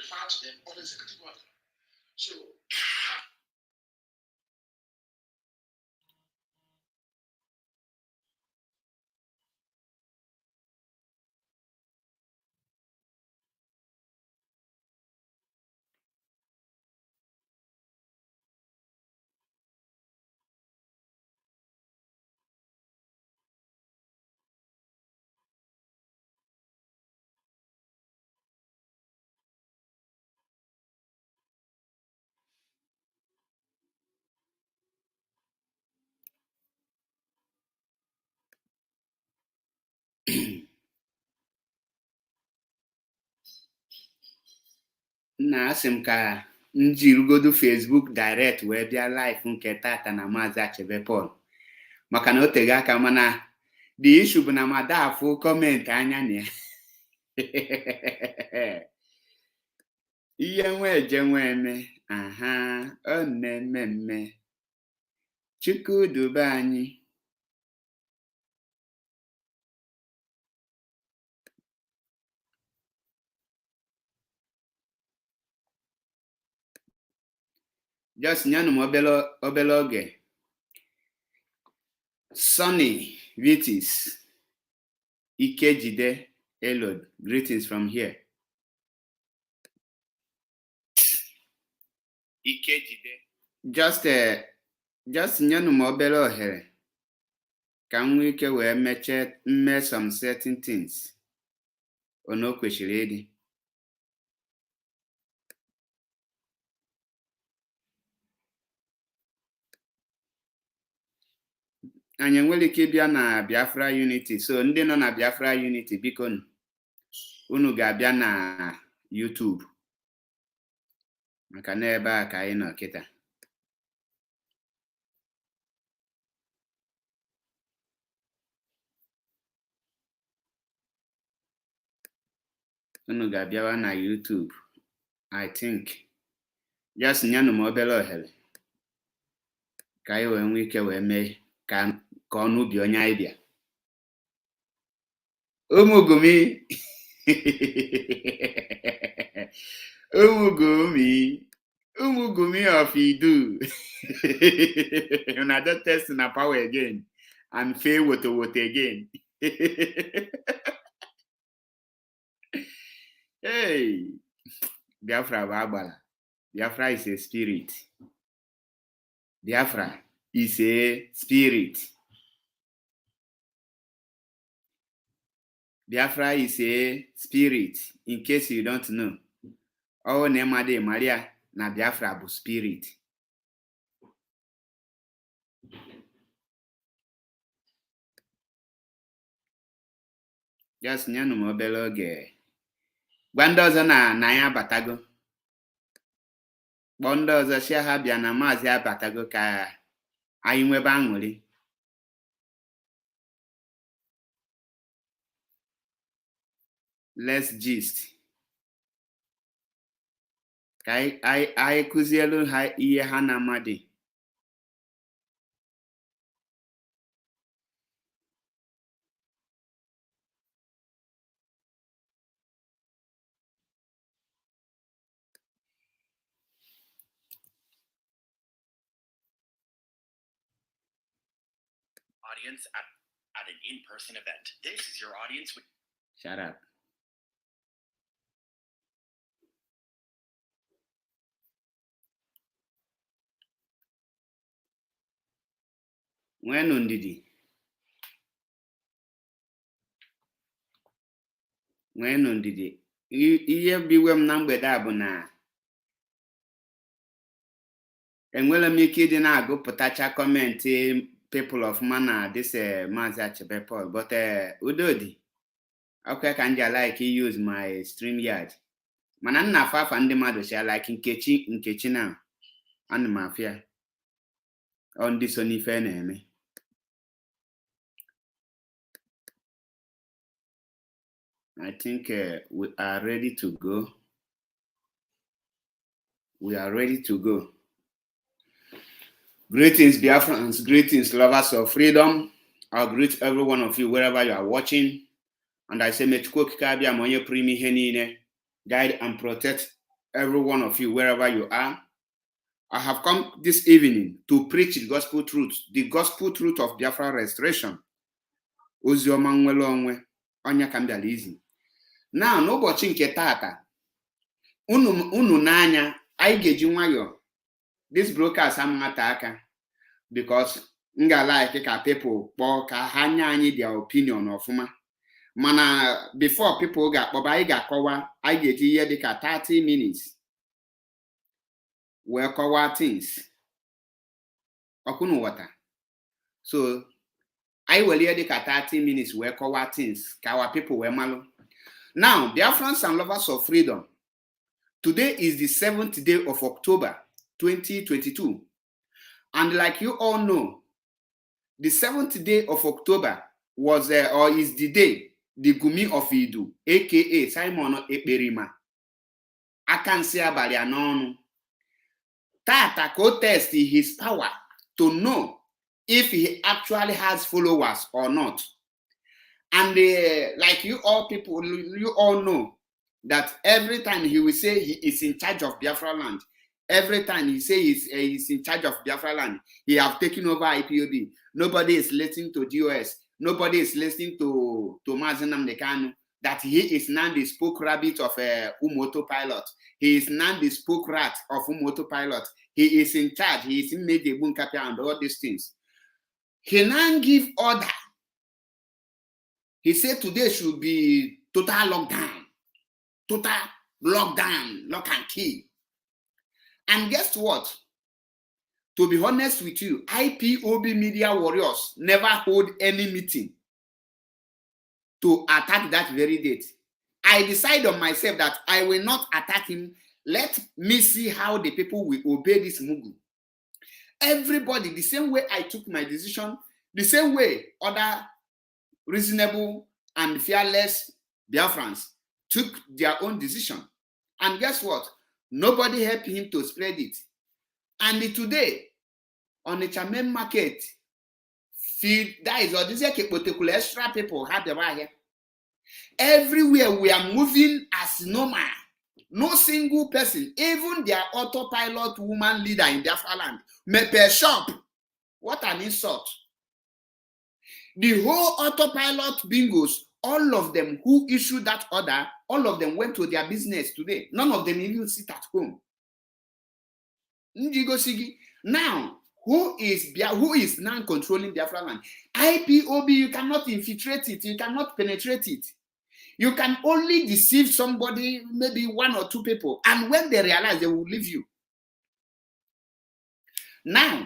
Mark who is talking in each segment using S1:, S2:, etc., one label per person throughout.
S1: refer to them on executive order. So
S2: na asị m ka m jirugodu Facebook direct wee bịa live nke tata na Maazị Achebe Paul maka na o tege aka mana the issue bụ na mada afụ kọmentị anya na ya ihe nwe eje nwe eme ọ na-eme mme Chukwu dube anyị just nyanụ m obele oge Sunny Vitis Ikejide Elod, greetings from here. Ikejide. Just nyanụ m obele ohere ka m nwee ike wee mee some certain things ono kwesịrị ịdị. Anyị nwere ike ịbịa na Biafra Unity, so ndị nọ na Biafra Unity biko unu ga-abịa na YouTube maka na ebe a ka anyị nọ kịta. Unu ga-abịawa na YouTube, I think. Just nyanụ m obere ohere ka anyị wee nwee ike wee mee ka ọnụ ubi onye anyị bịa. Ụmụgumi Ụmụgumi of Idu. Una don test na power again and fail woto again. Hey, Biafra bụ agbala. Biafra is a spirit. Biafra is a spirit. Biafra is a spirit. In case you don't know, oh Nemade Maria na Biafra bụ spirit. Just nyanụ m obere oge. Gwa ndị ọzọ na ya abatago. Kpọọ ndị ọzọ si ha bịa na Maazị abatago ka anyị nwebe aṅụrị. Let's gist. Ka anyị kụzielu ha ihe ha na-amadị.
S3: Audience at an in-person event. This is your audience with...
S2: Shut up. Nwenu ndidi. Ihe biwe m na mgbede a bụ na enwere m ike ịdị na-agụpụtacha kọmentị people of mana this Maazị Achebe Paul, but udodi okay ka nja like use my StreamYard mana nna afa ndị mmadụ si like nkechi na ana m afia on ndị so n'ife na-eme. I think we are ready to go. Greetings, Biafrans. Greetings, lovers of freedom. I'll greet every one of you wherever you are watching. And I say, guide and protect every one of you, wherever you are. I have come this evening to preach the gospel truth of Biafra restoration. Ozioma nwere onwe, onya ka m bịara izi. Now, n'ụbọchị nke tata, unu n'anya, anyị ga-eji nwayọ this broadcast amata aka because m ga-like ka people kpọọ ka ha nye anyị their opinion ọfụma. Mana before people ga-akpọba, anyị ga-akọwa, anyị ga-eji ihe dịka 30 minutes wee kọwaa things. Ọkụnụ wọta. So, I will hear the 30 minutes where cover things, our people were malo. Now, Biafrans and lovers of freedom, today is the 7th day of October 2022. And like you all know, the 7th day of October was or is the day the Gumi of Idu, aka Simon Ekperima, Akansi abalị anọ. Tata could test his power to know if he actually has followers or not. And like you all people, you all know that every time he will say he is in charge of Biafra land, every time he say he's in charge of Biafra land, he have taken over IPOB. Nobody is listening to DOS. Nobody is listening to Mazi Nnamdi Kanu, that he is now the spoke rabbit of Umoto Pilot. He is now the spoke rat of Umoto Pilot. He is in charge. He is in Media Bunkapia and all these things. He now give order. He said today should be total lockdown. Total lockdown, lock and key. And guess what? To be honest with you, IPOB media warriors never hold any meeting to attack that very date. I decide on myself that I will not attack him. Let me see how the people will obey this mugu. Everybody, the same way I took my decision, the same way other reasonable and fearless Biafrans took their own decision. And guess what? Nobody helped him to spread it. And today, on the main market, that is or this particular extra people have the right here. Everywhere we are moving as normal. No single person, even their autopilot woman leader in Biafra land, Mepe Shop. What an insult. The whole autopilot bingos, all of them who issued that order, all of them went to their business today. None of them even sit at home. Now, who is now controlling Biafra land? IPOB, you cannot infiltrate it. You cannot penetrate it. You can only deceive somebody, maybe one or two people. And when they realize, they will leave you. Now,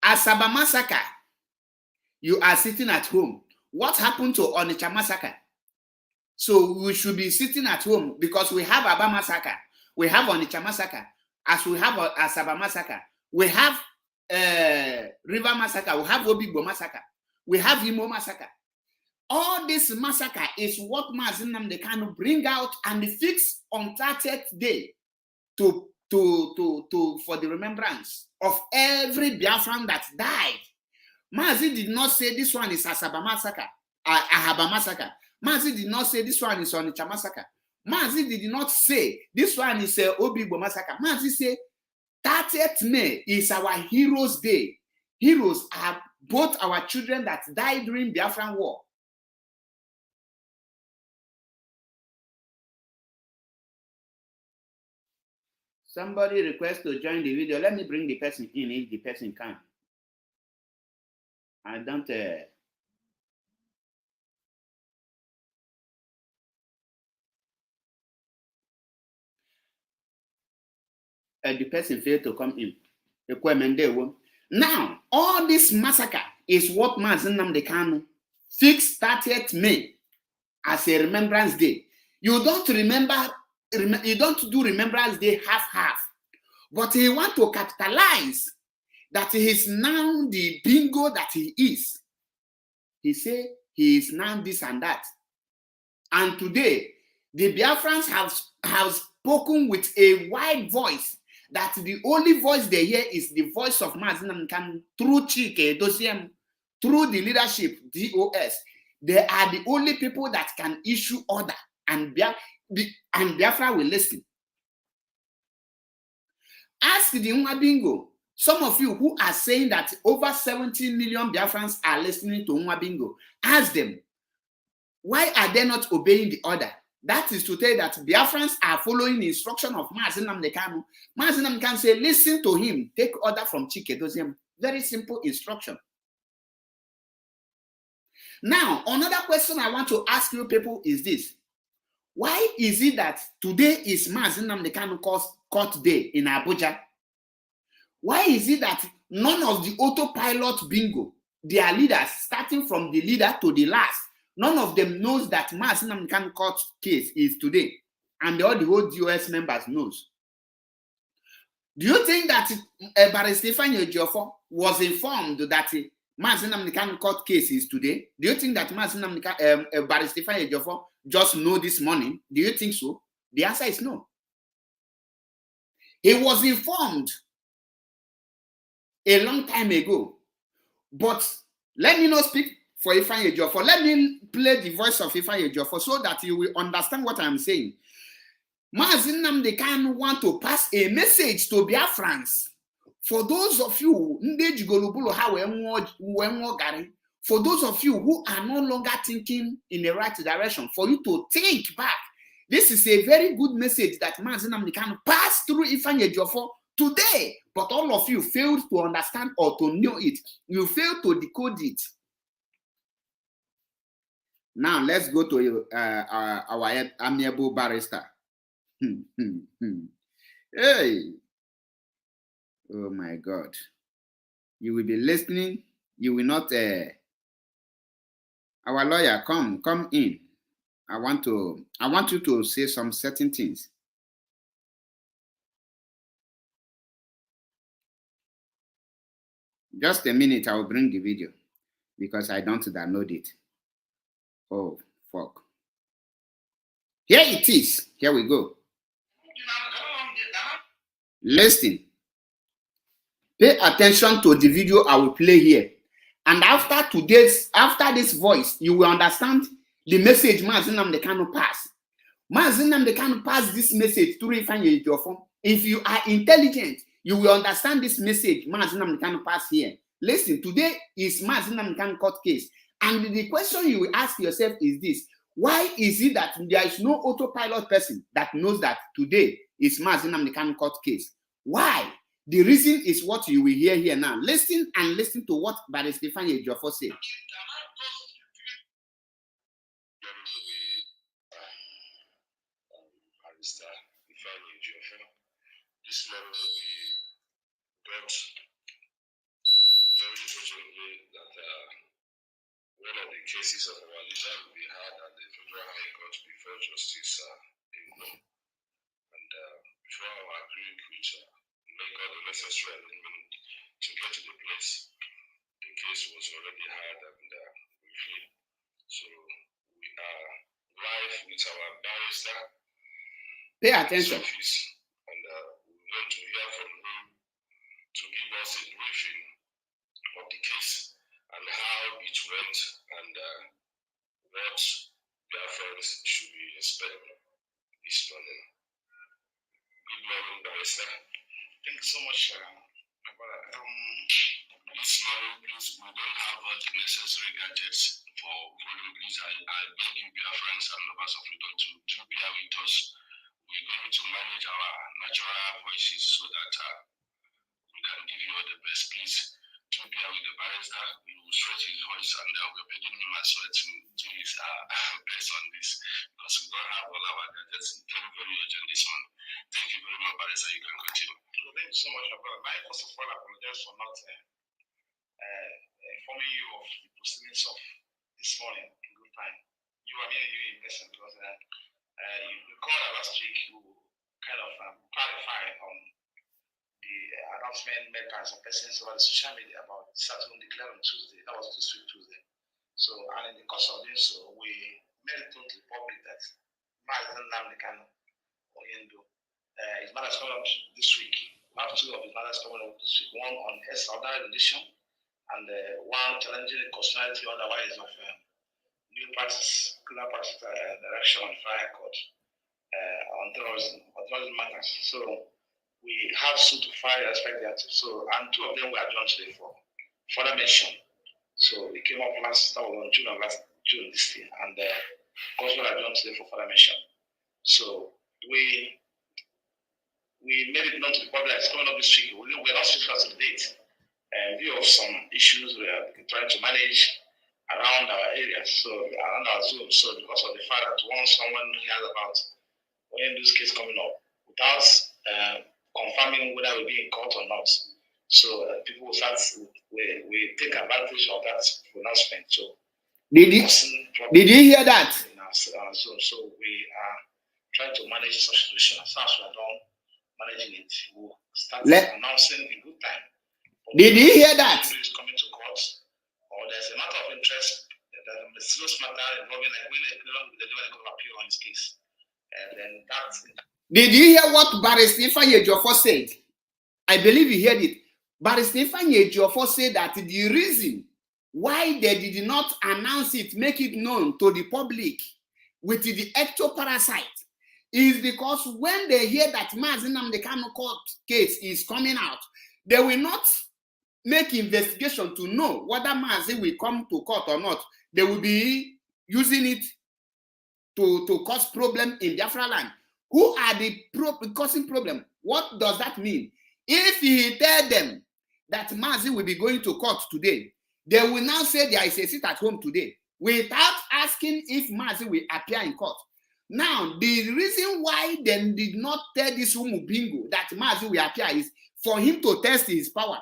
S2: Asaba massacre, you are sitting at home. What happened to Onitsha massacre? So we should be sitting at home because we have Aba massacre. We have Onitsha massacre. As we have Asaba massacre. We have River massacre. We have Obigbo massacre. We have Imo massacre. All this massacre is what Mazi Nnamdi Kanu bring out and fix on 30th day for the remembrance of every Biafran that died. Mazi did not say this one is Asaba massacre, Ahaba massacre. Mazi did not say this one is Onitsha massacre. Mazi did not say this one is Obigbo massacre. Mazi said 30th May is our heroes' day. Heroes are both our children that died during Biafran war. Somebody requests to join the video. Let me bring the person in if the person can. I don't. The person failed to come in. Now, all this massacre is what Mazi Nnamdi Kanu fixed 30th May as a remembrance day. You don't remember. You don't do Remembrance Day half-half, but he want to capitalize that he is now the bingo that he is. He say he is now this and that. And today, the Biafrans have spoken with a wide voice that the only voice they hear is the voice of Mazi Nnamdi Kanu through Chike Dosiem, through the leadership, DOS. They are the only people that can issue order and and Biafra will listen. Ask the Nwabingo. Some of you who are saying that over 70 million Biafrans are listening to Nwabingo, ask them, why are they not obeying the order? That is to tell you that Biafrans are following the instruction of Mazi Nnamdi Kanu. Mazi Nnamdi Kanu say, listen to him, take order from Chike Doziem. Very simple instruction. Now, another question I want to ask you people is this. Why is it that today is Mazi Nnamdi Kanu court day in Abuja? Why is it that none of the autopilot bingo, their leaders, starting from the leader to the last, none of them knows that Mazi Nnamdi Kanu court case is today, and all the whole DOS members knows? Do you think that Barrister Ifeanyi Ejiofor was informed that Mazi Nnamdi Kanu court case is today? Do you think that Barrister Ifeanyi Ejiofor just know this morning? Do you think so? The answer is no. He was informed a long time ago. But let me not speak for Ifeanyi Ejiofor. Let me play the voice of Ifeanyi Ejiofor so that you will understand what I'm saying. Mazi Nnamdi Kanu want to pass a message to Biafrans. For those of you, for those of you who are no longer thinking in the right direction, for you to think back. This is a very good message that Mazi Nnamdi Kanu passed through Ifeanyi Ejiofor today. But all of you failed to understand or to know it. You failed to decode it. Now let's go to our amiable barrister. Hey, oh my God! You will be listening. You will not. Our lawyer, come in. I want you to say some certain things. Just a minute. I will bring the video because I don't download it. Oh fuck! Here it is. Here we go. Listen. Pay attention to the video I will play here. And after this voice, you will understand the message Mazi Nnamdi Kanu passed. Mazi Nnamdi Kanu passed this message through Ifeanyi Ejiofor. If you are intelligent, you will understand this message Mazi Nnamdi Kanu passed here. Listen, today is Mazi Nnamdi Kanu court case. And the question you will ask yourself is this. Why is it that there is no autopilot person that knows that today is Mazi Nnamdi Kanu court case? Why? The reason is what you will hear here now. Listen and listen to what Barrister Ifeanyi Ejiofor said.
S1: Barrister Ifeanyi Ejiofor. This morning we got very unfortunately that one of the cases of our leader will be heard at the Federal High Court before Justice Igbo. And before our agreeing with make all the necessary arrangement to get to the place, the case was already heard and reviewed. So we are live with our barrister.
S2: Pay attention.
S1: Office, and we want to hear from him to give us a briefing of the case and how it went and what their friends should be expecting this morning. Good morning, barrister. Thank you so much, this morning, please, we don't have all the necessary gadgets for volume. Please, I beg you, dear friends and members of Freedom, to do bear with us. We're going to manage our natural voices so that we can give you all the best. Please, do bear with the barrister. We will stretch his voice and we're begging him as well to do his best on this because we don't have all our gadgets. Very, very urgent this morning. Thank you very much, barrister. You can continue. Thank you so much, brother. I first of all apologize for not informing you of the proceedings of this morning in good time. You are meeting you in person because you recall last week you kind of clarified on the announcement made by some persons over the social media about Saturn declared on Tuesday. That was this week Tuesday. So, and in the course of doing so, we made it known to the public that Mazi Nnamdi Kanu his mother's coming up this week. We have two of his mothers coming up this week. One on SR edition and one challenging the constitutionality otherwise of new practice, criminal practice direction on fire court. on terrorism matters. So we have suit to file respect there too. So, and 2 of them were adjourned today for further mention. So it came up on June this year, and also adjourned today for further mention. So we made it known to the public it's coming up this week. We're not scheduled to the date. In view of some issues we are trying to manage around our areas, so around our zone. So because of the fact that once someone hears about when this case coming up without confirming whether we'll be in court or not, so people will start we take advantage of that pronouncement. So
S2: did you hear that?
S1: So we are trying to manage such situation. As soon as we are done managing it, we'll start announcing in good time.
S2: Did you hear that?
S1: Is coming to court, or there's a matter of interest, there's a serious matter involving like when the delivery could appear on his case. And then that's it.
S2: Did you hear what Barrister Ifeanyi Ejiofor said? I believe you heard it. Barrister Ifeanyi Ejiofor said that the reason why they did not announce it, make it known to the public with the ectoparasite is because when they hear that Mazi Nnamdi Kanu court case is coming out, they will not make investigation to know whether Mazi will come to court or not. They will be using it to cause problem in Biafra land. Who are the causing problem? What does that mean? If he tell them that Mazi will be going to court today, they will now say there is a sit at home today without asking if Mazi will appear in court. Now, the reason why they did not tell this Umubingo that Mazi will appear is for him to test his power.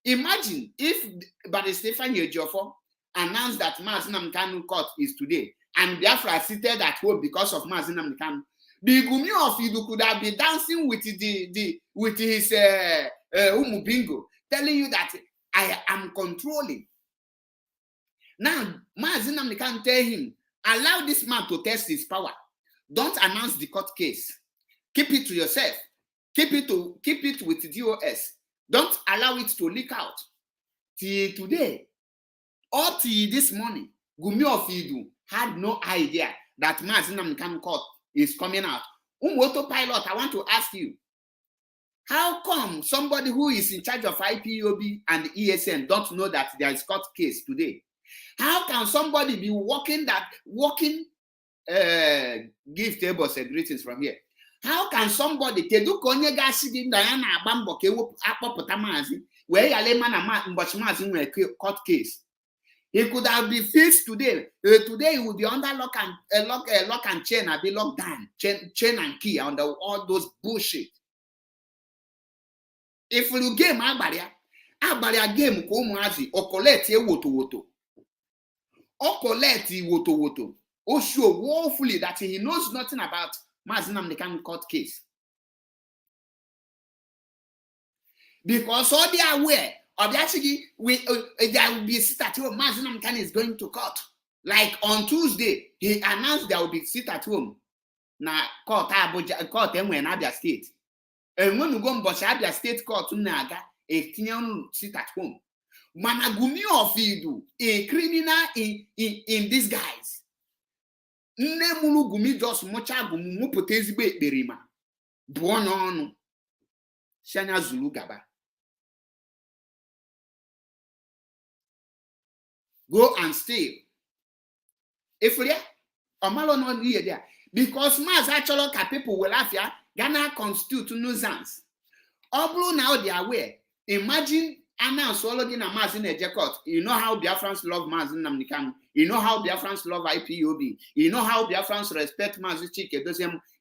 S2: Imagine if Barrister Ifeanyi Ejiofor announced that Mazi Nnamdi Kanu court is today and Biafra seated at home because of Mazi Nnamdi Kanu. The Gumi of Idu could have been dancing with his Umubingo, telling you that I am controlling. Now, Mazi Nnamdi Kanu tell him, allow this man to test his power. Don't announce the court case. Keep it to yourself. Keep it with the DOS. Don't allow it to leak out. Till today, or till this morning, Gumi of Idu had no idea that Mazi Nnamdi Kanu court is coming out. Pilot, I want to ask you, how come somebody who is in charge of IPOB and ESN don't know that there is court case today? How can somebody be give tables and greetings from here? How can somebody kedu konye gasi di na ya na agba mbọ ka akpọpụta Mazi wee yale mana mbochi Mazi nwere court case? He could have been fixed today. Today he would be under lock and chain and be locked down, chain and key under all those bullshit. If you game agbaria game ko Mazi o collect woto. O collect woto. O show woefully that he knows nothing about Mazi Nnamdi Kanu court case. Because all they are aware of actually there will be a sit at home. Mazi Nnamdi Kanu is going to court. Like on Tuesday, he announced there will be sit at home. Na court Abuja, court in Abia State. And when you go to Abia State court, naga a sit at home. Managumi of Idu, a criminal in disguise. Nne mulu Gumi just mocha gumu potezigbe ekperima buo n'ọnụ shanya zulu gaba. Go and steal. Efuria omalo no here there because Mazi actually ka people will afia Ghana constitute nuisance. Oblu now they are aware. Imagine announce all again a Mazi Neje court. You know how Biafrans love Mazi Nnamdi Kanu. You know how Biafrans love IPOB. You know how Biafrans respect Mazi Chike.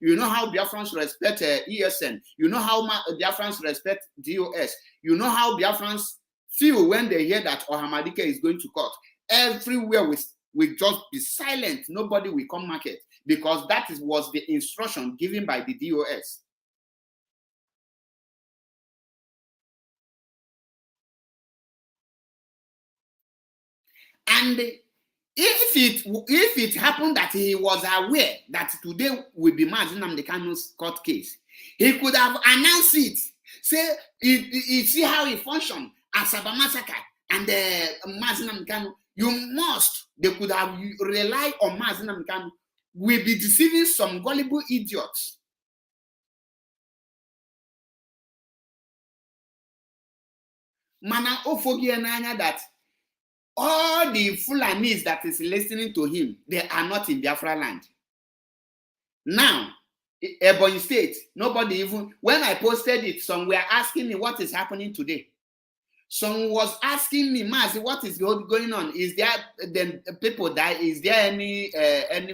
S2: You know how Biafrans respect ESN. You know how Biafrans respect DOS. You know how Biafrans feel when they hear that Ohamadike is going to court. Everywhere we just be silent. Nobody will come market because that was the instruction given by the DOS. And if it happened that he was aware that today will be Mazi Nnamdi Kanu's court case, he could have announced it. Say, you see how it functioned, Asaba massacre and Mazi Nnamdi Kanu. They could have relied on Mazi Nnamdi Kanu will be deceiving some gullible idiots. Mana Ofogiananya that all the Fulanis that is listening to him, they are not in Biafra land. Now, Ebonyi State, nobody even, when I posted it, some were asking me what is happening today. Some was asking me, Mazi, what is going on? Is there then people die? Is there any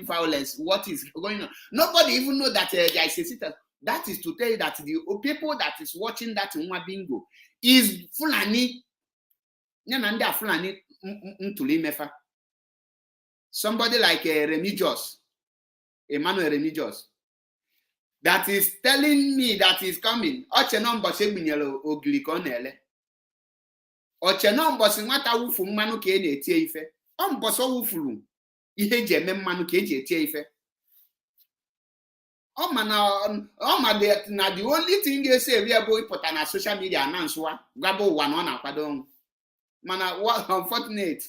S2: violence? What is going on? Nobody even know that there is a sitter. That is to tell you that the people that is watching that Nwa Bingo is Fulani. Nyananda Fulani Ntulimefa. Somebody like Remigious, Emmanuel Remigious, that is telling me that is coming. Ochenom Boshebinyelo Oglikonele. Ochenom Bosi nwata wufu mmanụ ka na-etie ife. Mboso wufuru ihe eji eme mmanụ ka eji etie ife. Na the only thing you say we are going put on social media announce wa gabo one on akwado. Mana what unfortunate.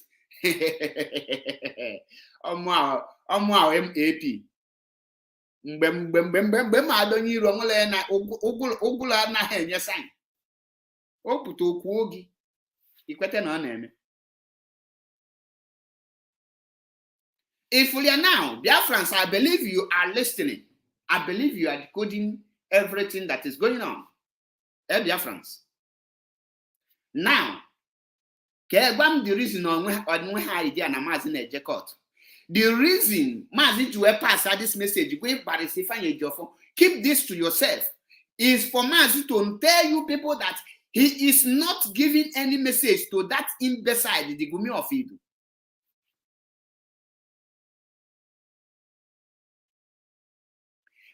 S2: MAP. Mgbe ma adonye iro nwele na ogula na enye sign. O pụta okwu ogi. Ikwete na ọ na-eme. If we are now, Biafrans, I believe you are listening. I believe you are decoding everything that is going on. Biafrans. Now, the reason on idea na Mazi na court. The reason Mazi to pass this message, keep this to yourself, is for Mazi to tell you people that he is not giving any message to that imbecile, the Gumi of Idu.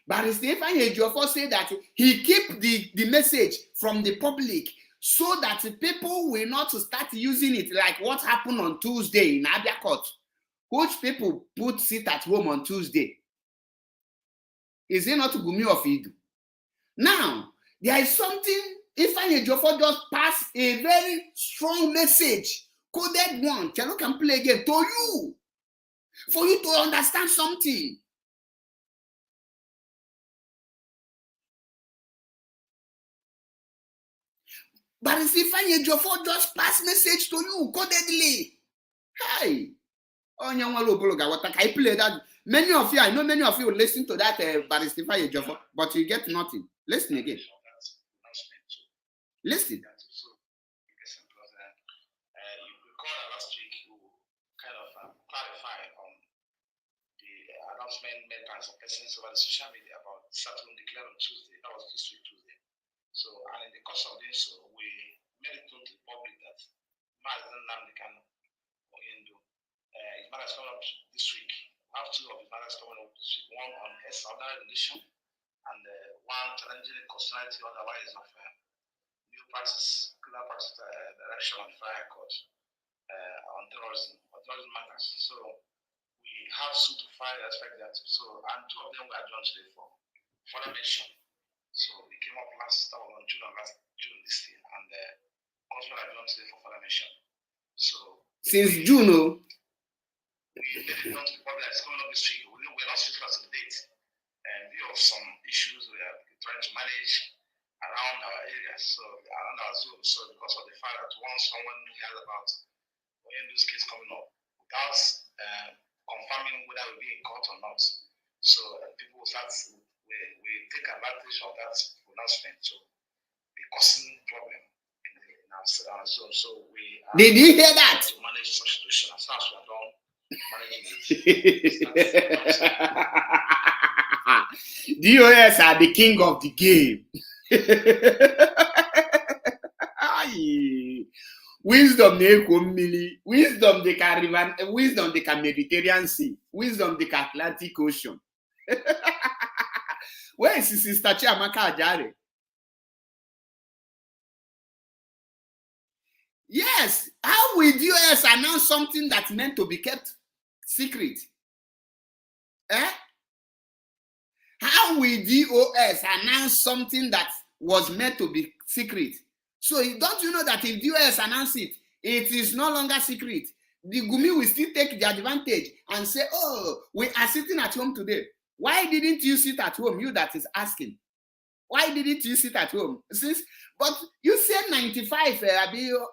S2: But Stephen Ejiofor said that he keep the message from the public so that people will not start using it like what happened on Tuesday in Abia Court, which people put sit at home on Tuesday. Is it not Gumi of Idu? Now, there is something, if Ejiofor just pass a very strong message, coded one, can play again to you, for you to understand something. But if Ejiofor just pass message to you codedly, hi, on your what I play that. Many of you, I know many of you will listen to that Barrister Ejiofor, but you get nothing. Listen again. Listen.
S1: Last week you kind of clarified on the announcement made by some persons over the social media about Saturn declared on Tuesday. That was this week Tuesday. So, and in the course of this, we made it known to the public that Mazen Namdekan Oyendo, his matters coming up this week. We have two of his matters coming up this week. One on extraordinary rendition and one challenging the constitutionality otherwise of new practice, criminal practice direction on fire court on terrorism matters. So, we have suit to file respect that. So, and two of them were adjourned today for further mention. So it came up last June this year, and also I don't say for further mention. So
S2: since June,
S1: we made it known to the public that it's coming up this week. We're not sure as of the date, and view of some issues we are trying to manage around our areas, so around our zone. So because of the fact that once someone hears about when this case coming up, without confirming whether we'll be in court or not, so people will start. We take advantage of that pronouncement to be causing problem in our zone. So we
S2: did you hear that?
S1: To manage such situation as far as we are done managing it.
S2: DOS are the king of the game. Wisdom wisdom they can river, wisdom they can Mediterranean Sea, wisdom they can Atlantic Ocean. Where is Sister Chiamaka Ajare? Yes, how will US announce something that's meant to be kept secret? How will DOS announce something that was meant to be secret? So don't you know that if DOS announce it, it is no longer secret. the Gumi will still take the advantage and say, oh, we are sitting at home today. Why didn't you sit at home? You that is asking. Why didn't you sit at home? But you said 95,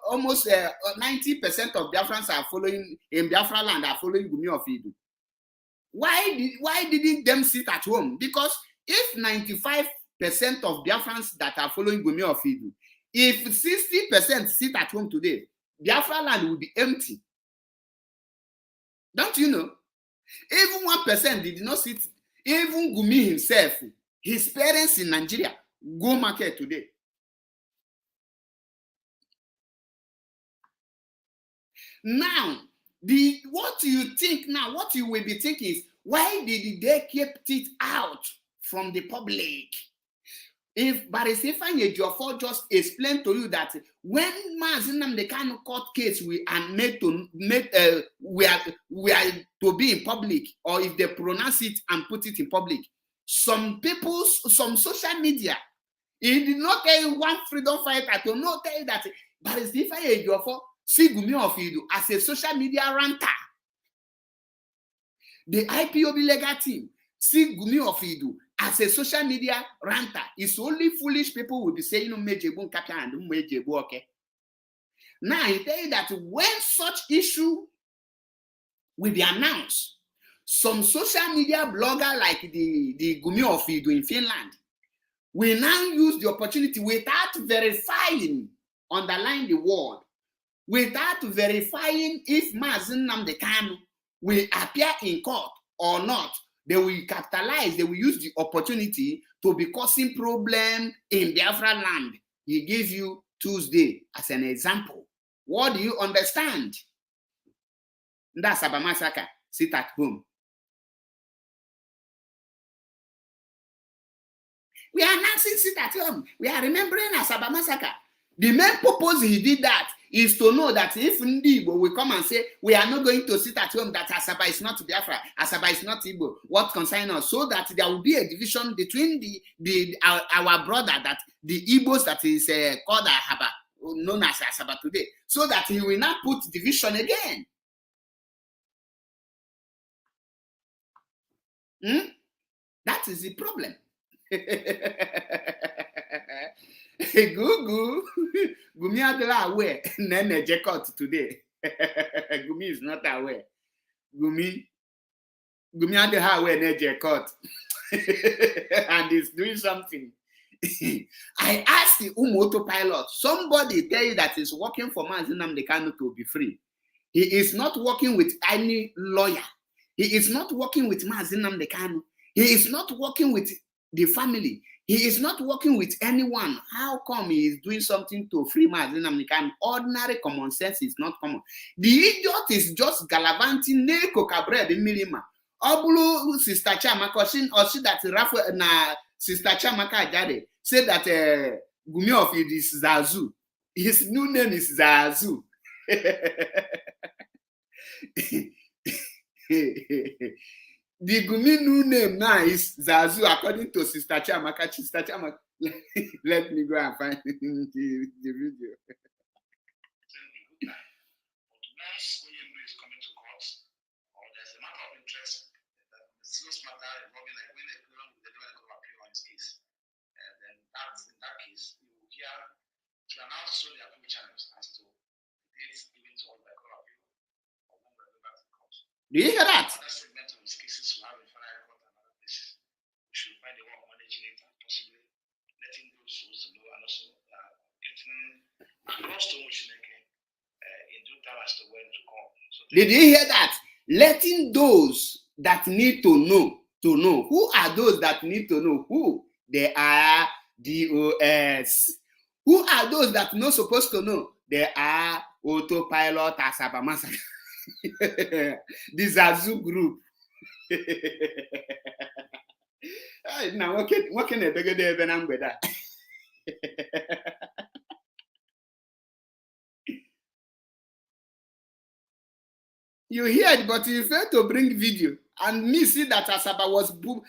S2: almost 90% of Biafrans are following, in Biafra land are following Gumi of Idu. Why didn't them sit at home? Because if 95% of Biafrans that are following Gumi of Idu, if 60% sit at home today, Biafra land will be empty. Don't you know? Even 1% did not sit. Even Gumi himself, his parents in Nigeria, go market today. Now, what you think now, what you will be thinking is, why did they keep it out from the public? If Barisifanye Jofo just explained to you that when Mazinam the kind of court case we are we are to be in public, or if they pronounce it and put it in public, some social media, he did not tell you one freedom fighter to not tell you that Barisifanye Jofo see Gumi of Idu as a social media ranter. The IPOB legal team see Gumi of Idu as a social media ranter. It's only foolish people will be saying, okay. Now, I tell you that when such issue will be announced, some social media blogger like the Gumi of Idu in Finland will now use the opportunity without verifying, underline the word, without verifying if Mazen Nnamdi Kanu will appear in court or not. They will capitalize, they will use the opportunity to be causing problem in Biafra land. He gives you Tuesday as an example. What do you understand? That's Asaba massacre. Sit at home. We are announcing sit at home. We are remembering Asaba massacre. The main purpose he did that is to know that if Igbo will come and say, we are not going to sit at home, that Asaba is not Biafra, Asaba is not Igbo, what concerns us? So that there will be a division between our brother, that the Igbos that is called Ahaba, known as Asaba today, so that he will not put division again. That is the problem. Gumi adela aware. Nene Jekot today. Gumi is not aware. Gumi adela aware ne Jekot. And he's doing something. I asked the autopilot. Somebody tell you that he's working for Mazi Nnamdi Kanu to be free. He is not working with any lawyer. He is not working with Mazi Nnamdi Kanu. He is not working with the family. He is not working with anyone. How come he is doing something to free Mazi Nnamdi Kanu? Ordinary common sense is not common. The idiot is just gallivanting neko kabre de milima. Obulu Sister Chiamaka or she that Rafa na Sister Chiamaka Ajade said that Gumi of Idu is Zazu. His new name is Zazu. The Gumi new name now is Zazu, according to Sister Chiamaka. Sister Chiamaka, let me go and find the video.
S1: Once Oyembu is coming to court, or there's a matter of interest, that the serious matter involving, like when everyone will deliver a appeal on his case, then that's in that case, you will hear to announce through the appeal channels as to the dates given to all the appeal or when we're going back to court.
S2: Do you hear that?
S1: Another segment of his cases will have a final court and other places. We should find a way of managing it and possibly letting those who know and also getting across to MNK in due time as to when to come. So
S2: did you hear that? Letting those that need to know. Who are those that need to know? Who? They are DOS. Who are those that not supposed to know? They are autopilot Asaba massacre. The Zazu group. Now, what can I do with that? You hear it, but you fail to bring video. And me see that Asaba was people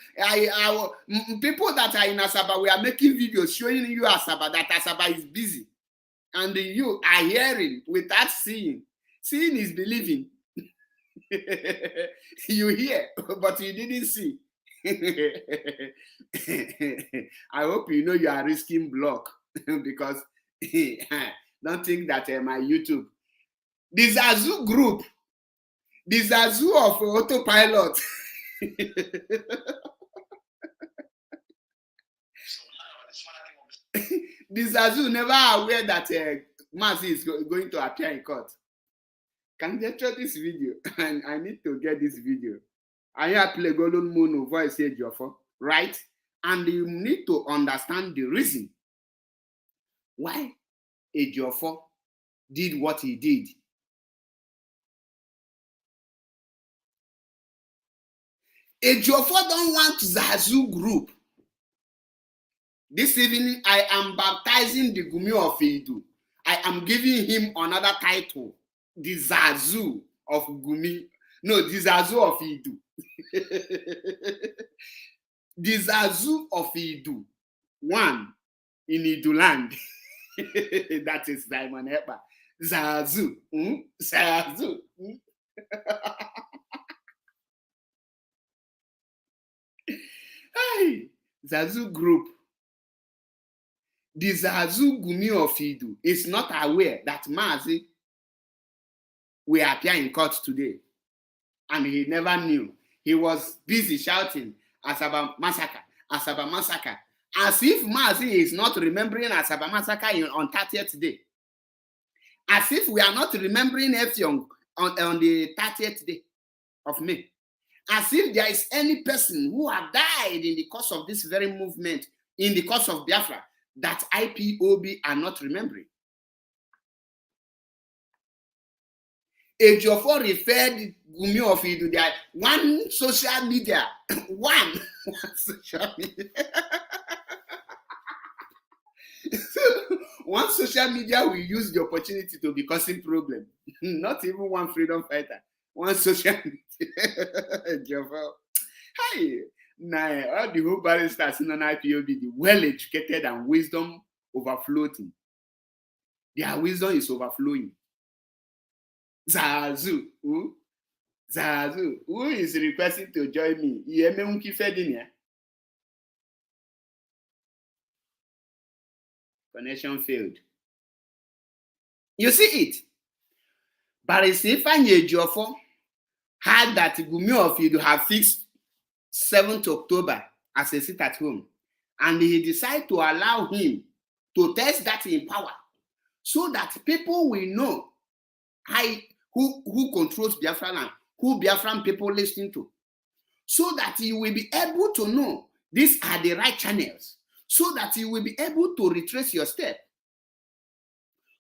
S2: that are in Asaba, we are making videos showing you Asaba, that Asaba is busy. And you are hearing without seeing. Seeing is believing. You hear, but you didn't see. I hope you know you are risking block because don't think that my YouTube. The Zazu group, the Zazu of autopilot. The Zazu never aware that Mazi is going to appear in court. Can you show this video? And I need to get this video. I have play Golden Moon voice here, right? And you need to understand the reason why Ejiofor did what he did. Ejiofor don't want Zazu group. This evening, I am baptizing the Gumi of Idu. I am giving him another title, the Zazu of Gumi. No, the Zazu of Idu. The Zazu of Idu. One in Idu land. That is Simon Epa. Zazu. Zazu. Hey, Zazu group. The Zazu Gumi of Idu is not aware that Mazi will appear in court today. And he never knew. He was busy shouting, Asaba massacre, Asaba massacre. As if Mazi is not remembering Asaba massacre on 30th day. As if we are not remembering Effiong on the 30th day of May. As if there is any person who have died in the course of this very movement, in the course of Biafra, that IPOB are not remembering. Ejiofor referred Gumi of Idu there. One social media, one social media. One social media will use the opportunity to be causing problem. Not even one freedom fighter. One social media. Ejiofor. Hi. Now, all the whole barristers in an IPOB, the well-educated and wisdom overflowing. Their wisdom is overflowing. Zazu, who? Zazu, who is requesting to join me? MNK connection failed. You see it? Barrister Ejiofor had that Gumi of Idu have fixed 7th October as a sit at home. And he decided to allow him to test that in power so that people will know who controls Biafra land, who Biafran people listen to. So that you will be able to know these are the right channels. So that you will be able to retrace your step.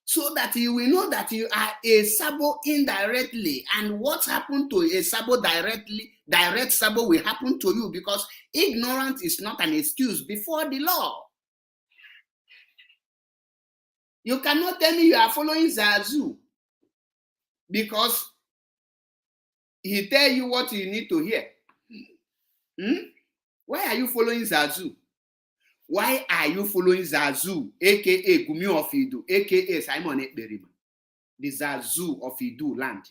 S2: So that you will know that you are a Sabo indirectly. And what happened to a Sabo directly, direct Sabo will happen to you because ignorance is not an excuse before the law. You cannot tell me you are following Zazu because he tell you what you need to hear. Why are you following Zazu? Why are you following Zazu, aka Gumi of Idu, aka Simon Ekberima, the Zazu of Idu land?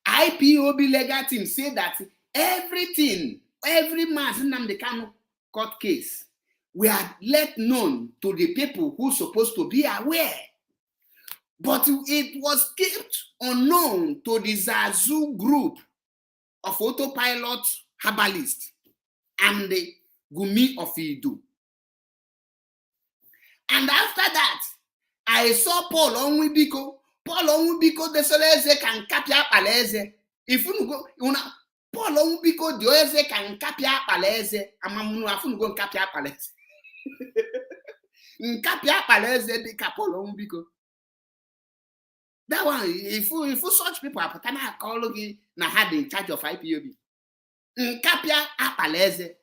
S2: IPOB legal team say that everything, every man's Nnamdi Kanu court case, we are let known to the people who are supposed to be aware. But it was kept unknown to the Zazu group of autopilot herbalists and the Gumi of Idu. And after that, I saw Paul Onwibiko. Paul Onwibiko de Soleze can capture Paleze. If you go, Paul Onwibiko de Oeze can capture Paleze. Amamunu afun go capture Paleze. Capture Paleze de Paul Onwibiko. That one, if you such people are Patana Kologi na had in charge of IPOB. Nkapia Apaleze.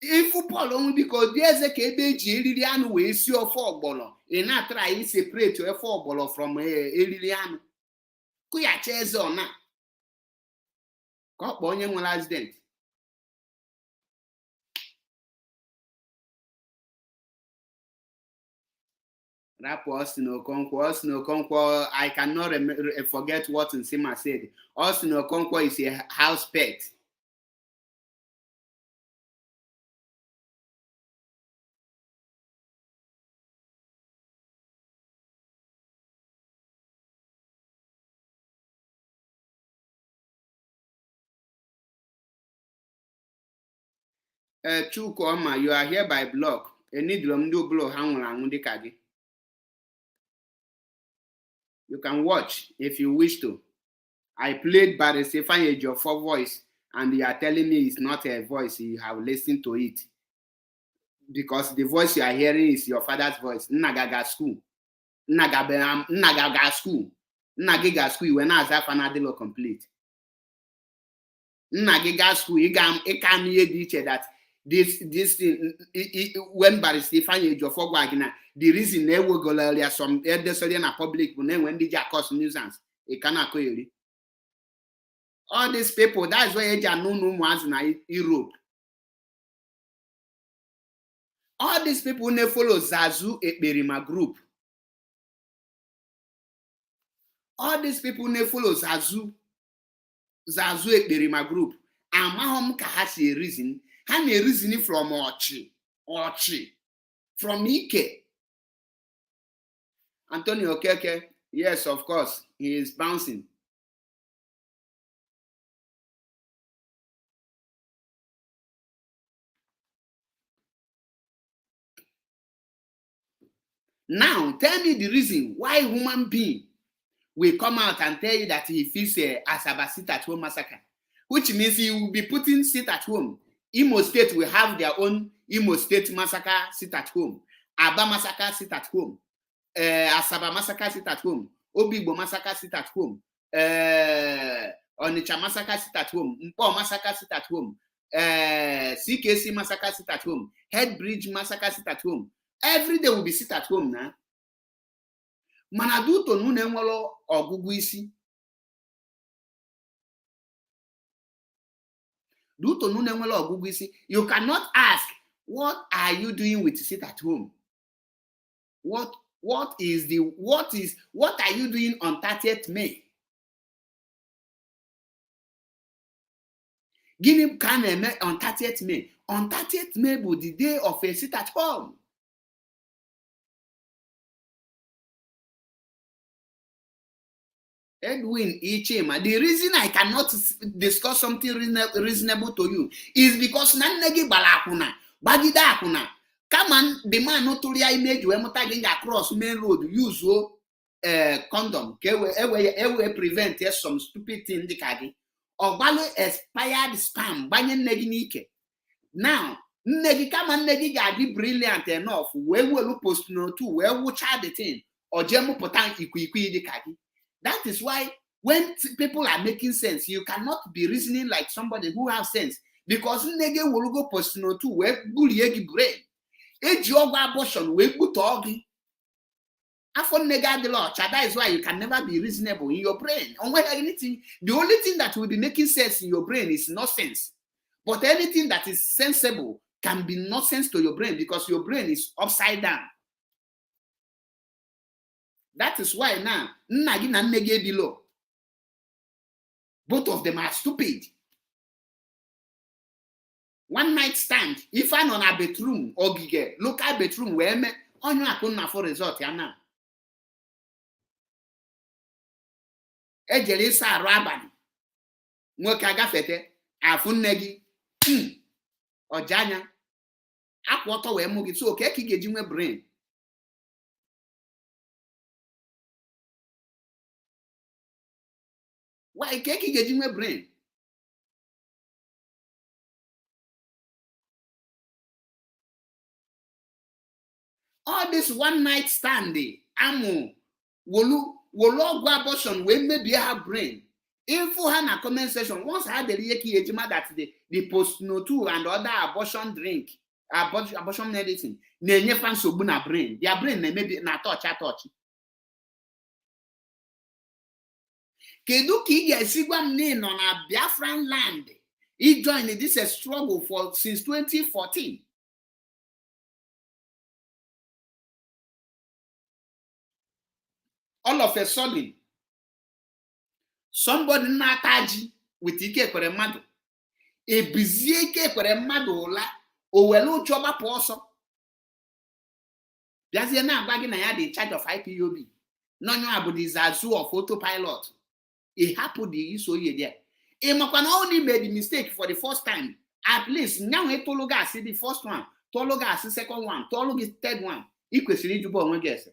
S2: If Paul only because there's a KBG Lilian will see your four bolo. In not try to separate your four bolo from a Lilian. Kuya chairs or not. Ka onye nwere accident. Rapo Austin Okonkwo, I cannot forget what Nsima said. Austin Okonkwo is a house pet. Chukwuma, you are here by block. You need to block. You can watch if you wish to. I played Barry Stefan for voice, and you are telling me it's not a voice. You have listened to it. Because the voice you are hearing is your father's voice. Nagaga school. Nagaga school. Nagiga school. When I have another complete. Nagiga school. It can hear that this thing when Barry Stefan for the reason they will go earlier some na public when they cause nuisance. It cannot really. All these people, that's why they are no ones in Europe. All these people they follow Zazu Ekberima group. All these people they follow Zazu Ekberima group. And Mahom has a reason. And a reason from Ochi. From Ike. Antonio Keke, yes, of course, he is bouncing. Now, tell me the reason why human being will come out and tell you that he feels a asaba sit-at-home massacre, which means he will be putting sit-at-home. Imo State will have their own Imo State massacre sit-at-home, Aba massacre sit-at-home, Asaba massacre sit-at-home, Obigbo massacre sit-at-home, Onitsha massacre sit-at-home, Mpo massacre sit-at-home, CKC massacre sit-at-home, Headbridge massacre sit-at-home. Every day will be sit at home now. Manadu to nune nwolo ogugu isi. Do to nune nwolo ogugu isi. You cannot ask, what are you doing with sit at home? What are you doing on 30th May? Guinea can on 30th May. On 30th May will be the day of a sit at home. Edwin Ichema, the reason I cannot discuss something reasonable to you is because Nanegi Balakuna, Bagida Akuna, come on, the man not to the image when tagging across main road, use condom, prevent some stupid thing the kagi, or value expired spam, banyan neginike. Now, Negi come and Negi be brilliant enough, where will post no two, where will charge the thing, or Jemu Potan Ikwi the kagi. That is why when people are making sense, you cannot be reasoning like somebody who has sense. Because nege will go personal too, where bullying brain. A job abortion, we put orgi. After nega the law, that is why you can never be reasonable in your brain. On whether anything, the only thing that will be making sense in your brain is nonsense. But anything that is sensible can be nonsense to your brain because your brain is upside down. That is why now, Nagi and Nege below. Both of them are stupid. One night stand, if I'm on a bedroom or gige, local bedroom where me on your account for result, yana. Ejelisa Raban. Mwakaga fete, Afun Negi, or Janya. Akwato we mugi, so okay, kige brain. Why can't you get my brain? All this one night standing, amu, wolu abortion, when maybe I have brain. Info a comment section. Once I had the yeki ejima that the post no two and other abortion drink, abortion medicine, ne fan so buna brain. Their brain maybe na touch. Kedu ka ị ga-esi gwa m na ị nọ na Biafran land? He joined this struggle since 2014. All of a sudden, somebody na-ataji with ike kwere mmadụ, ebizie ike kwere mmadụ ụla, o were ụjọ gbapụ ọsọ, bịazie na-agwa gị na ya dị charge of IPOB, n'onye a bụ the Zazu of autopilot. Ị hapụ dị iso ihe dị. Ị makwa na only made the mistake for the first time. At least now tolu gị asị the first one, tolu gị asị second one, tolu gị third one. Ị kwesịrị ịjụba onwe gị ese.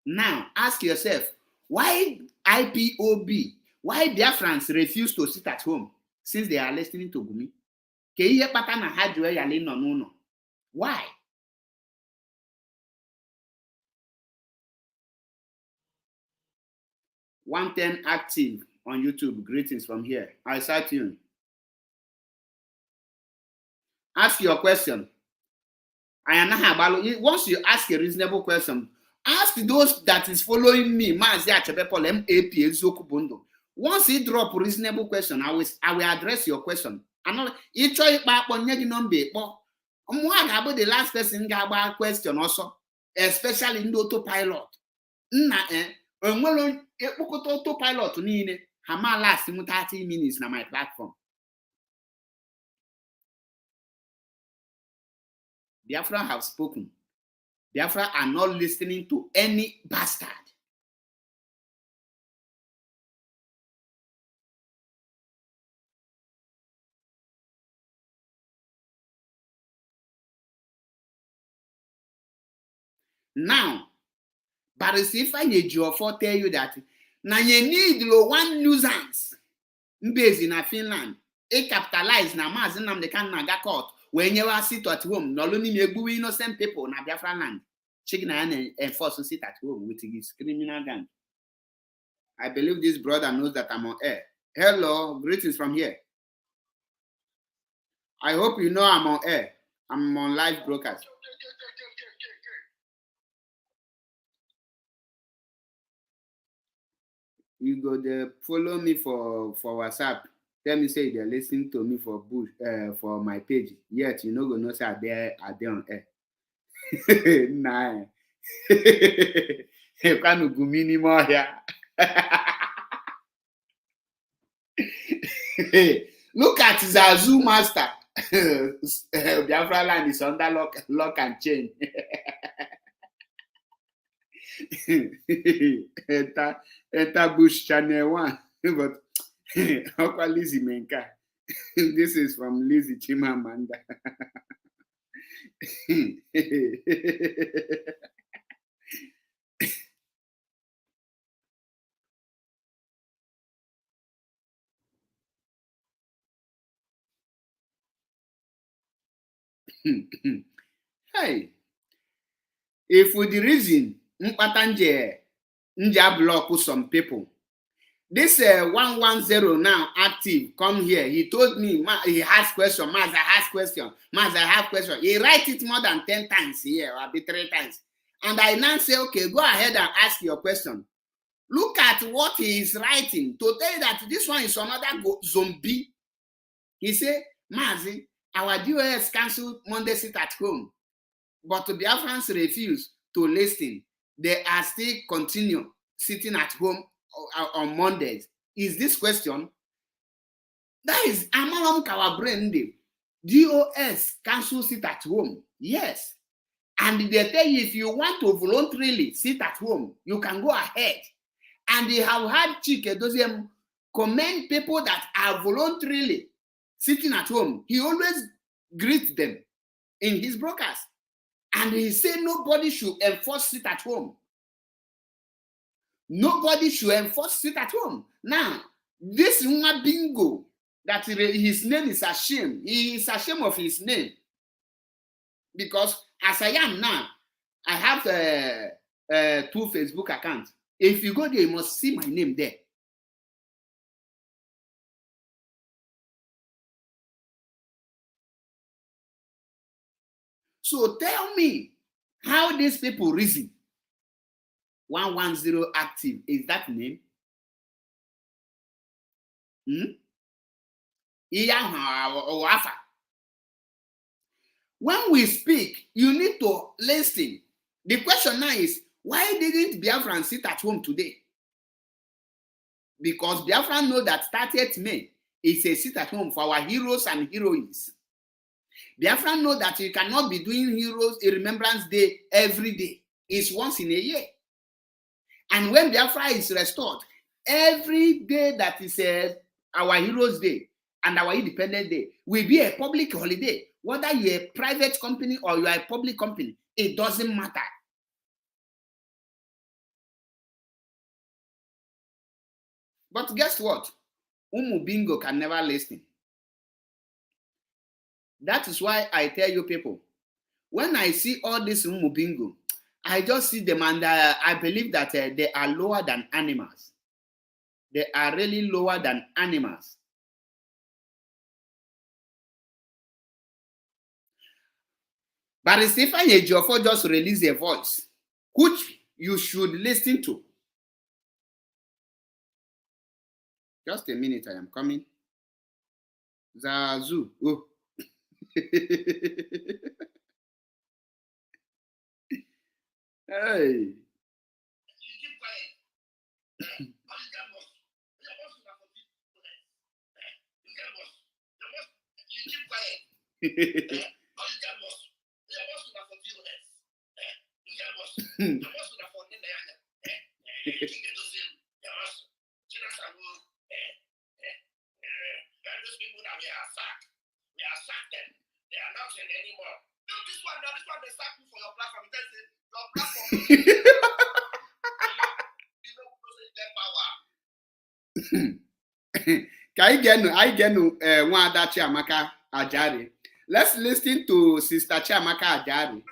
S2: Now, ask yourself, why IPOB, why Biafrans refuse to sit at home since they are listening to Gumi? Why? $110 active on YouTube. Greetings from here. I cite you. Ask your question. Once you ask a reasonable question, ask those that is following me, Mazi Achebepol, MAP, Ezokubundo. Once he drop a reasonable question, I will address your question. The last person got a question also, especially in the autopilot. Autopilot last 30 minutes na my platform. Biafra have spoken. Biafra are not listening to any bastard. Now, but if I need you for tell you that now you need one nuisance based in Finland, it capitalize na mazin nam the can naga court when you are sit at home, not only me innocent people na Biafra land. Chicken and enforce to sit at home with his criminal gang. I believe this brother knows that I'm on air. Hello, greetings from here. I hope you know I'm on air. I'm on live broadcast. You go there, follow me for WhatsApp. Tell me say they're listening to me for my page. Yet you know go know say are there on air. Nah. You can't go minimum here. Look at Zazu master. Biafra land is under lock and chain. Enter Bush Channel 1. But Lizzie MNK. This is from Lizzie Chimamanda. Hey, if for the reason Nja block some people, this 110 now active come here. He told me he has question. Maz, I have question. Maz, I have question. He write it more than 10 times here, or 3 times. And I now say, okay, go ahead and ask your question. Look at what he is writing to tell you that this one is another zombie. He say, Mazi, our DOS cancelled Monday sit at home, but the Biafrans refuse to listen. They are still continue sitting at home on Mondays. Is this question? That is Amalam Kawabrende. DOS cancel sit at home. Yes. And they tell you if you want to voluntarily sit at home, you can go ahead. And they have had Chike Doziem commend people that are voluntarily sitting at home. He always greets them in his broadcast. And he said nobody should enforce sit at home. Nobody should enforce sit at home. Now, this Nwa Bingo, that his name is ashamed. He is ashamed of his name. Because as I am now, I have 2 Facebook accounts. If you go there, you must see my name there. So tell me how these people reason. 110 active, is that name? When we speak, you need to listen. The question now is, why didn't Biafran sit at home today? Because Biafran know that 30th May is a sit at home for our heroes and heroines. Biafran know that you cannot be doing Heroes Remembrance Day every day. It's once in a year. And when Biafra is restored, every day that is our Heroes Day and our Independence Day will be a public holiday. Whether you're a private company or you are a public company, it doesn't matter. But guess what? Umu Bingo can never listen. That is why I tell you people, when I see all this Umu Bingo, I just see them and I believe that they are lower than animals. They are really lower than animals. But Stephen Ejiofor just released a voice, which you should listen to. Just a minute, I am coming. Zazu. Oh. Hey. I get one that Chiamaka Ajari. Let's listen to Sister Chiamaka Ajari.
S1: Don't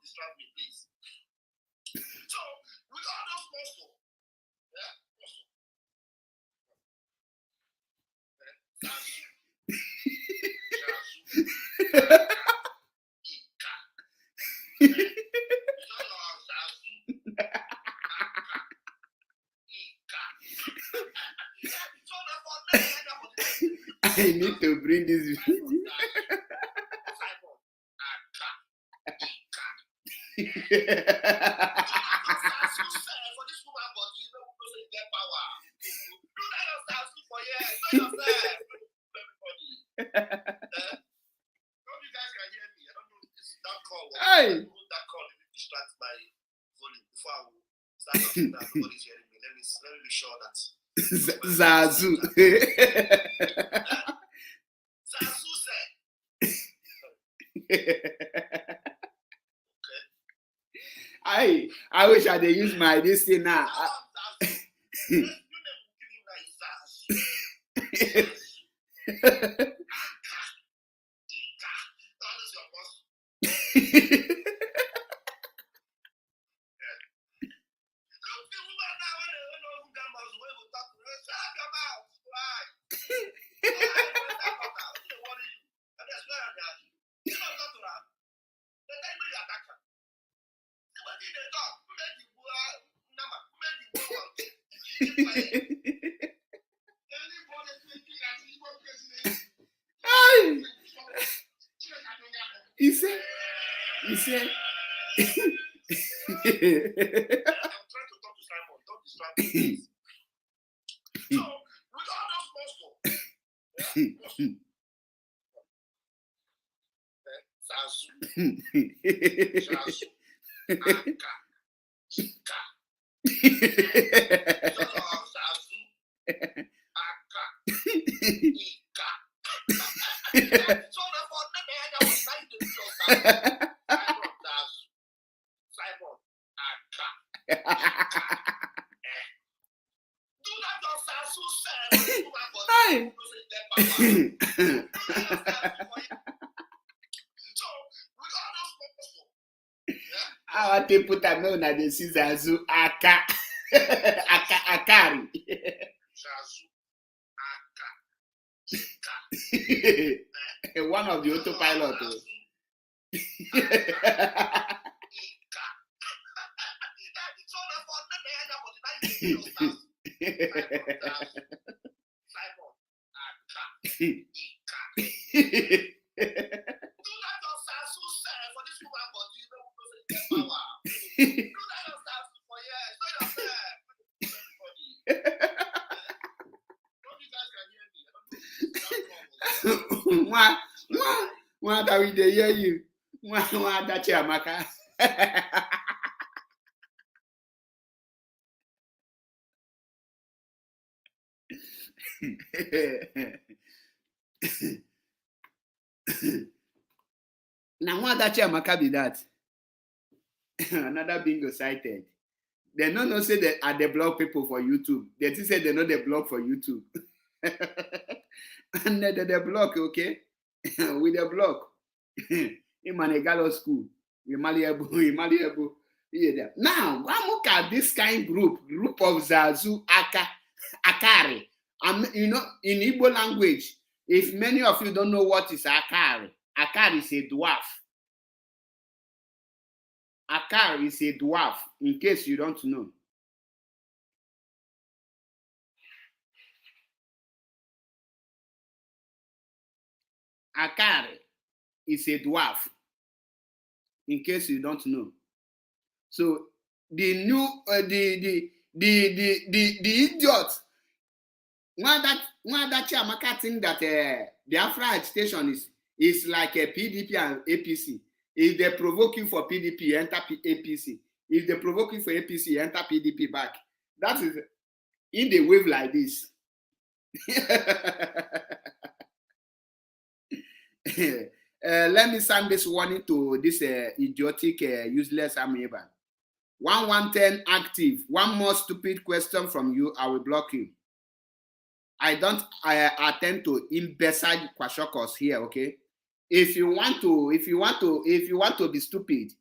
S1: distract me, please. So, with all those muscle,
S2: I need to bring this video. Hey.
S1: That call distracts my volume before I will start talking that nobody's hearing me. Let me be sure that
S2: Zazu.
S1: Zazu said.
S2: Okay. I wish I did use my this thing now. He said,
S1: I'm trying to talk to Simon. Don't distract me. So, with all those muscle,
S2: Our people that know that this is Zazu Aka Akari. One of the autopilot. What are we there? Hear you? What that Amaka? Now what that Amaka be that? Another bingo cited. They don't say that they block people for YouTube. They just say they know they block for YouTube. And they block, okay? With the block. In Manegalo school. Malleable. Yeah. Now, look at this kind group of Zazu Akari. You know, in Igbo language, if many of you don't know what is Akari is a dwarf. Akari is a dwarf, in case you don't know. Akari is a dwarf, in case you don't know. So the new the idiot one that Chiamaka think that Biafra agitation is like a PDP and APC. If they provoke you for PDP, enter APC. If they provoke you for APC, enter PDP back. That is in the wave like this. Let me send this warning to this idiotic, useless amoeba. 1110 active. One more stupid question from you, I will block you. I don't attend to imbecile kwashokos here, okay? If you want to be stupid,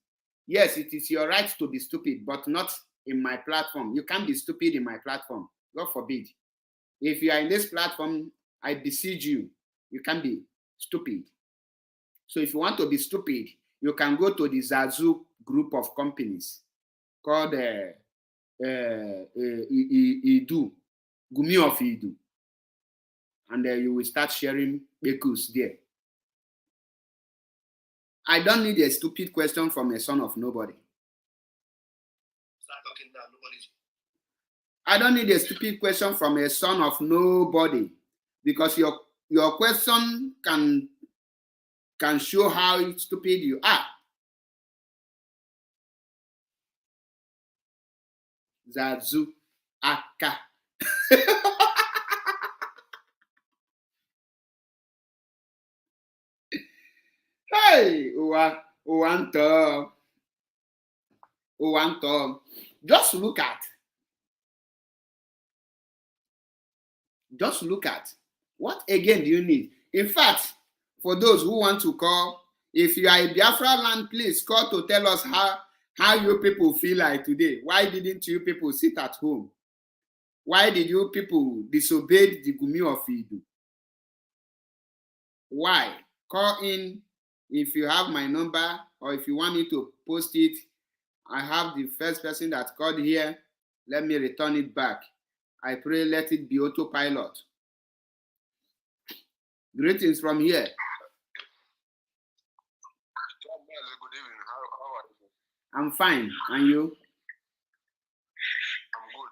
S2: yes, it is your right to be stupid, but not in my platform. You can't be stupid in my platform. God forbid. If you are in this platform, I beseech you, you can't be stupid. So if you want to be stupid, you can go to the Zazu group of companies called Idu, Gumi of Idu. And you will start sharing bekus there. I don't need a stupid question from a son of nobody.
S1: Start talking down, nobody's.
S2: I don't need a stupid question from a son of nobody, because your question can show how stupid you are. Zazu Aka. Hey, Uwanto. Just look at what again do you need? In fact, for those who want to call, if you are in Biafra land, please call to tell us how you people feel like today. Why didn't you people sit at home? Why did you people disobey the Gumi of Idu? Why? Call in if you have my number, or if you want me to post it. I have the first person that called here. Let me return it back. I pray let it be autopilot. Greetings from here.
S4: Good evening. How are you?
S2: I'm fine. And you?
S4: I'm good.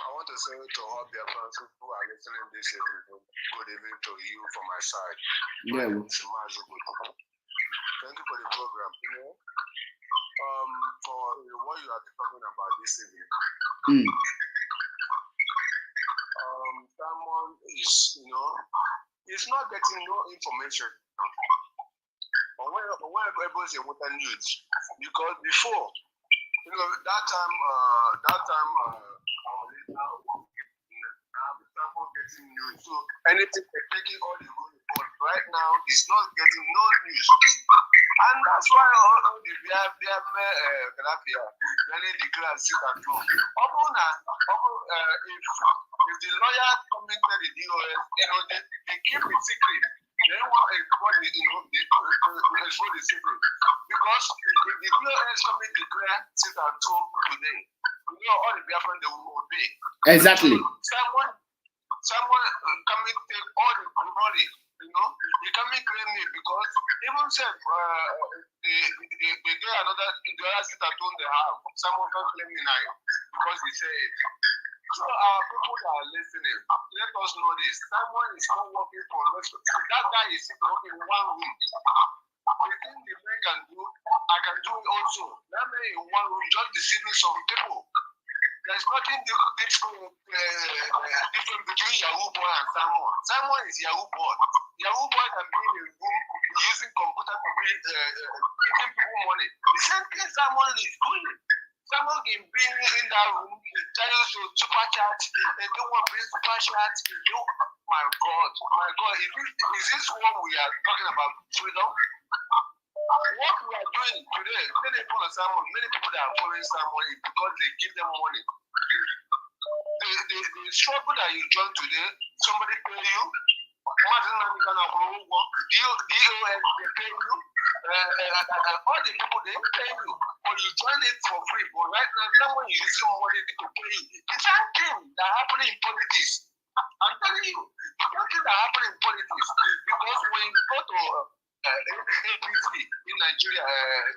S4: I want to say to all the fans who are listening this evening, good evening to you from my side.
S2: Yeah.
S4: Thank you for the program. For what you are talking about this evening. Someone is, it's not getting no information. But when everybody's a water news, because before, that time, someone getting news. So anything they're taking all the good, but right now it's not getting no news. And that's why all the really declare sit at home. If the lawyer committed the DOS, they keep it secret. They want everybody, they expose the secret. Because if the POS come in declare sit at home today, all the Biafran they will obey.
S2: Exactly.
S4: Someone come in take all the glory, they come in claim it because even if they get another sit at home they have, someone can claim it now because he say it. So our people that are listening, let us know this. Someone is not working for us. That guy is working in one room. The thing the man can do, I can do it also. That man in one room just deceiving some people. There's nothing different between Yahoo Boy and Simon. Simon is Yahoo Boy. Yahoo Boy can be in a room using computer to be giving people money. The same thing Simon is doing. Someone can be in that room, tell you to super chat, they don't want to bring super chat. My God, is this what we are talking about? Freedom? What we are doing today, many people that are following someone is because they give them money. The struggle that you join today, somebody pay you, DOS, they pay you. All the people they pay you, but you join it for free. But right now, someone is using money to pay you. The same thing that happened in politics. I'm telling you, the same thing that happened in politics. Because when you go to APC in Nigeria,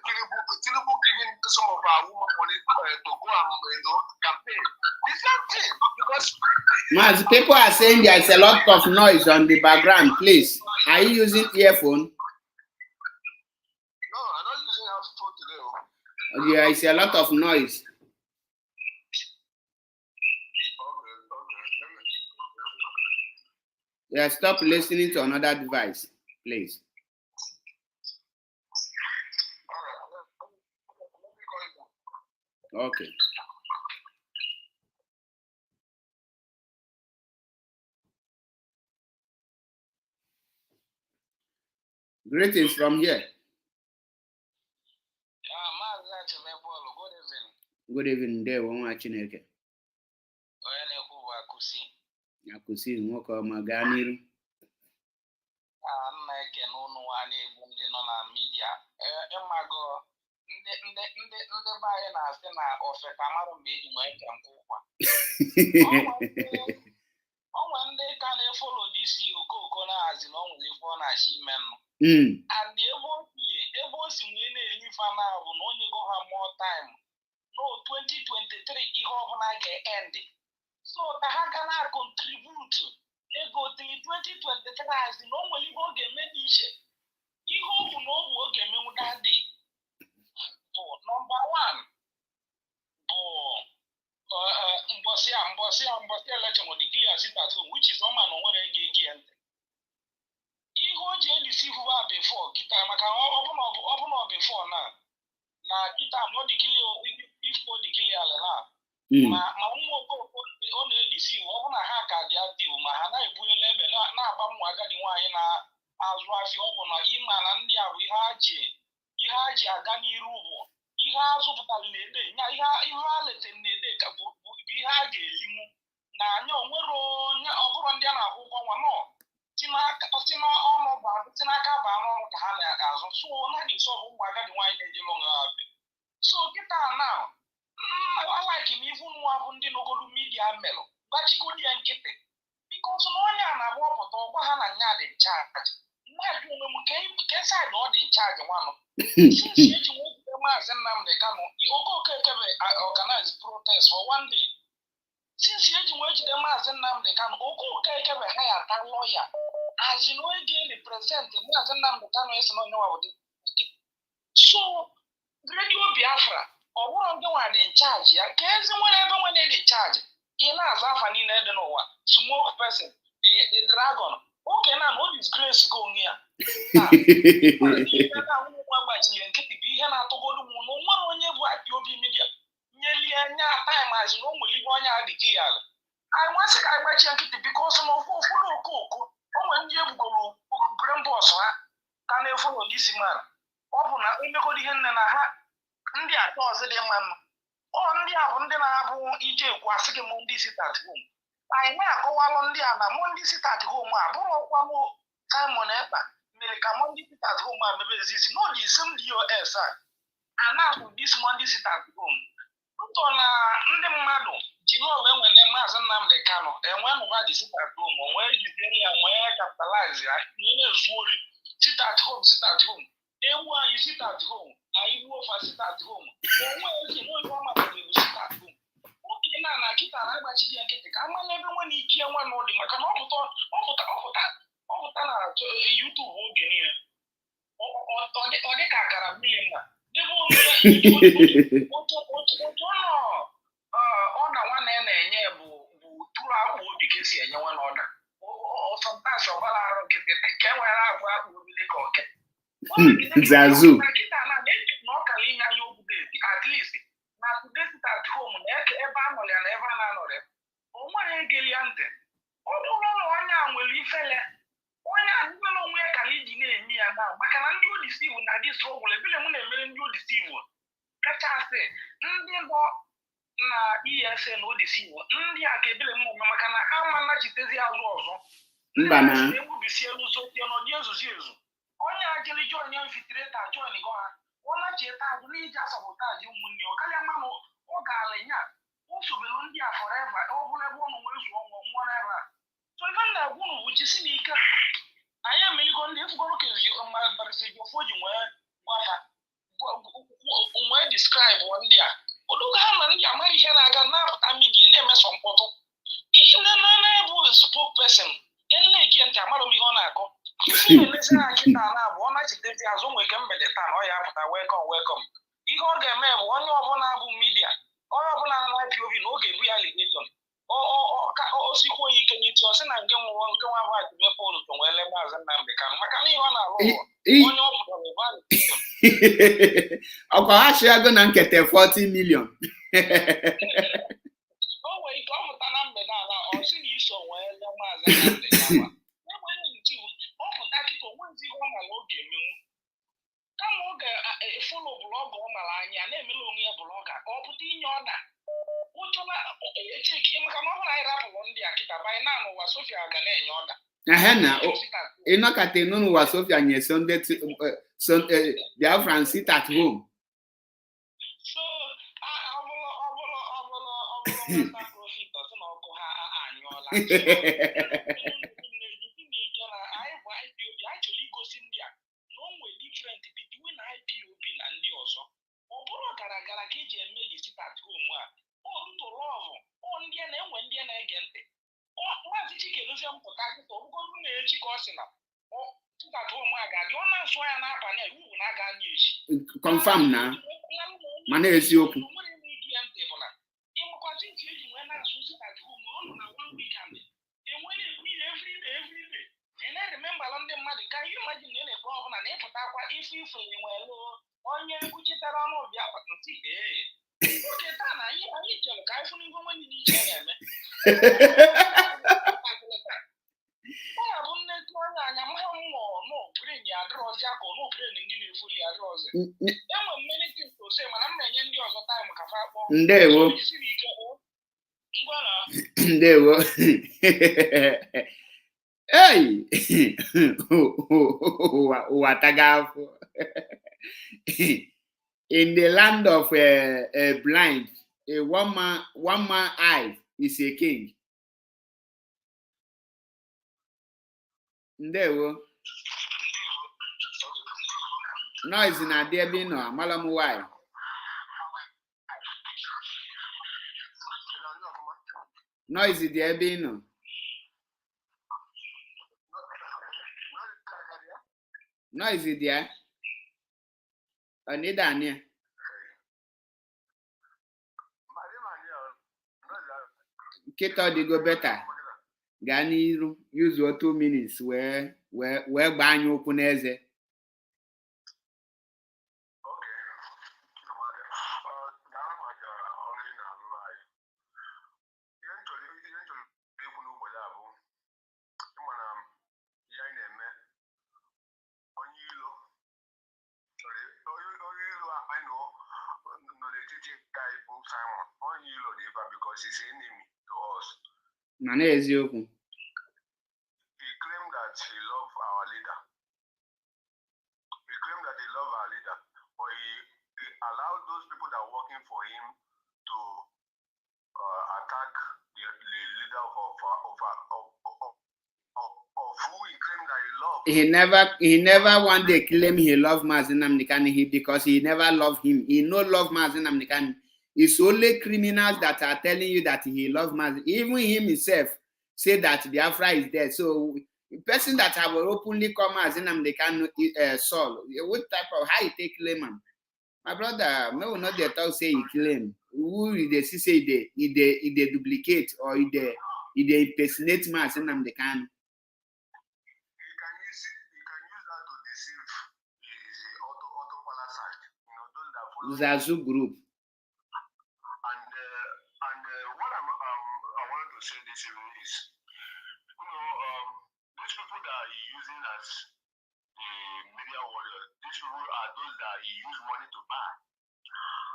S4: Tinubu giving some of our women money to go and campaign. The same thing because.
S2: Mas, people are saying there's a lot of noise on the background. Please, are you using earphone?
S4: No, I'm not using earphone today.
S2: There is a lot of noise. Yeah, stop listening to another device, please. Okay. Greetings from here. Good evening, there. One watching again. Akusi, nwoke ọma gaa n'iru.
S1: No, 2023 ihe ọbụla ga-end. So ka ha ga na-contribute ego till 2023 as na o nwere ihe ọ ga-eme n'iche. Ihe ọ bụ na ọ bụ oge emenwu that day. Bụ number 1 bụ mbọsị election of the clear sit at home, which is ọma na onwere ego egi ntị. Ihe o ji edisive ba before kita maka ọbụna before na kita no declare ifo declare ala ma ụmụ okoko ọ na-edisi ọ bụ na ha ka dị active ma ha na-ebunyela ebe na-agba mmụ agadi nwaanyị na-azụ afịa ọ bụ na ịma na ndị a bụ ihe ha ji aga n'iru bụ ihe a zụpụtara na-ede nya ihe a letere na-ede ka bụ ihe a ga-elinwu na anya onwere onye ọ bụrụ ndị a na-akwụ ụgwọ nwa nọ tinaka ba n'ọrụ ka ha na-azụ so na dị sọ bụ ụmụ agadi nwaanyị na-eje lọnga abịa so kịta na alaiki m ivu nwa bụ ndị n'ogodu midia melụ gbachigodi ya nkịtị bikọs na onye a na-agba ọpụta ọgwa ha na nya dị nchaji mmadụ onwe m ke saịdị ọ dị nchaji nwanụ since eji nwegide maazị Nnamdi Kanu Okokekebe organize protest for one day since eji nwee jide maazị Nnamdi Kanu Okokekebe ha ya ata lọya azin onye ga-represent maazị Nnamdi Kanu esi na onye nwa bụ so Radio Biafra ọ bụrụ ndị nwa dị nchaji ya ka ezi nwere ebe nwere dị nchaji ị na-aza afa niile dị n'ụwa smoke person the dragon oge na no disgrace go onye ya nwa gbachiri nkịtị bụ ihe na-atụgodu m na nwere onye bụ IPOB media nyelie nya time azụ na o nwere ihe onye adịghị ya ala anyị nwasị ka anyị gbachie nkịtị bikos na ụfọdụ okoko o nwere ndị ebugoro brain boss ha ka na-efolo n'isi mara ọ bụ na emegoro ihe nne na ha ndị atọ ọzọ dị mma ọ ndị a bụ ndị na-abụ ije ekwu asị gị m ndị sit at home anyị na-akọwalụ ndị a na mụ ndị sit at home a bụrụ ọkwanụ Simon Epa, America Monday sit at home and maybe this no the same DOS and now this Monday sit at home. Ụtọ na ndị mmadụ ji n'oge nwere maazị Nnamdi Kanu enwe nụwa dị sit at home onwee jidere ya nwee capitalize ya na-ezu ori sit at home ewu anyị sit at home anyị gbuo ofa sit at home onwe ezi n'oge ọma bụ sit at home oge na kịta na-agbachi ya nkịtị ka ama n'ebe nwe na ike nwa n'ụdị maka na ọ pụta na YouTube oge niile ọ dị ka akara mmiri mma ọ na nwanne na-enye bụ tụrụ akpụ obi ka esi enye nwa n'ọda sometimes ọgbara arụ nkịtị ka e nwere agwa akpụ obi dị ka oke
S2: Zazu
S1: nkịta na-eche na ọ kara inye anya obodo at least na today sit at home na ebe a nọrọ ya na ebe a na-anọrọ o nwere egeli ya ntị ọ bụrụ na onye a nwere ifele onye adịgbela onwe ya kara iji na-eme ya na maka na ndị odisivu na dị strọgụl ebile m na-emere ndị odisivu kachasị ndị nọ na ESN na odisivu ndị a ka ebile m ome maka na ha ma nnachitezi azụ ọzọ
S2: mba na
S1: egbubisi elu sotie n'ọdị ezuzi ezu onye ajeli join ya mfitreta join gọ ha ọ nachieta azụ n'iji asọpụtaji ụmụnne ọ karịa mmanụ ọ ga-ala nya o sobelu ndị a foreva ọ bụla ebe ụnụ nwee zuo ọnwụ mmụọ n'ebe a so ife na-egwu ụnụ bụ jisi n'ike anyị emeligo ndị efugoro ka barisiofo ji nwee gwafa nwee describe ndị a odogo ha na ndị amara ihe na-aga na-apụta midia na-emeso mkpọtụ na-ebu spokesperson enegi ntị amara m ihe ọ na-akọ isi na-elezi ha nkịta na abụ ọ na-echitezi azụ nwere ike mgbede taa na ọ ya apụta welcome ihe ọ ga-eme bụ onye ọbụla bụ midia onye ọbụla na IPOB na oge ebu ya allegation osikwa onye ike n'iti ọ sị na nke nwụrụ nke nwa bụ Atibe Paul to nwee ele maazị Nnamdi Kanu maka na ihe ọ na-alụ onye ọ pụtara ebe allegation
S2: ọkwa ha chịago na nkete 40 million
S1: o nwere ike ọ pụta na mgbede ala ọ sị na iso nwee ele maazị Nnamdi Kanu enwere nti ọ pụta kịta onwezi ihe ọ mara oge emenwu kama ọ ga-efolo blọgụ ọ mara anya na-emela onwe ya blọga ka ọ pụta inye ọda ụchọba echeki maka na ọ bụrụ anyị rapụrụ ndị a kịta banyị na n'ụwa Sofia ga na-enye ọda
S2: na ịnọkata ịnụ n'ụwa Sofia nye Biafran sit at home
S1: so ọ bụrụ profit ọsị na ọkụ ha anyụọla n'ike na anyị bụ IPOB anyị chọrọ igosi ndị a na o nwere different between IPOB na ndị ọzọ ọ bụrụ gara ka eji eme dị sit at home a ọlụtụlọvụ ndị a na-enwe ndị a na-ege ntị maazị Chikedozie mpụta kịta ọbụgodu na-echi ka ọ sị na sit at home a ga-adị ọ na-asụ ya n'abalị a iwu na aga anya echi
S2: confirm na mana eziokwu
S1: nwere ime igi ya ntị bụ na ịmụkwasị ntị eji nwee na-asụ sit at home ọ nọ na one weekend enwere ekwu ihe everyday ị na-eremembalụ ndị mmadụ ka ihe mmadụ na-elekwe ọbụla na ịpụtakwa ife nwelu onye kwuchitere ọnụ ọbịa patụntị oge taa na anyị chere ka anyị fụrụ ihe nwe niile iche na-eme ọ ya bụ nnetu onye anya mma mmụọ n'obren ya adịrọzi aka n'obren ndị na-efuli ya adịrọzi enwe mmelite ntose mana m na-enye ndị ọzọ taịm ka fa kpọọ
S2: ndewo
S1: siri ike ngwara
S2: ndewo hey ụwa taga afọ in the land of a blind a one man eye is a king ndewo noise na adị ebe ị nọ amala m why noise dị ebe ị nọ noise dị ya ọnịda anị nkịta ọdịgo beta gaa n'iru yuzuo 2 minutes wee gbaa anya ụkwụ n'eze mana eziokwu
S4: he claimed that he loved our he loves our leader, but he allowed those people that are working for him to attack the leader of who he claimed that he loved.
S2: He never one day claim he loved Mazi Nnamdi Kanu because he never loved him. He no love Mazi Nnamdi Kanu. It's only criminals that are telling you that he loves Mazi. Even him himself say that Biafra is dead. So the person that have openly come Mazi Nnamdi Kanu Saul, what type of how you take claim him? My brother, me will not talk say he claim. Who they see say they duplicate or they impersonate Mazi Nnamdi Kanu. Zazu group.
S4: And what I wanted to say this evening is, these people that are using as the media warriors, these people are those that he use money to buy.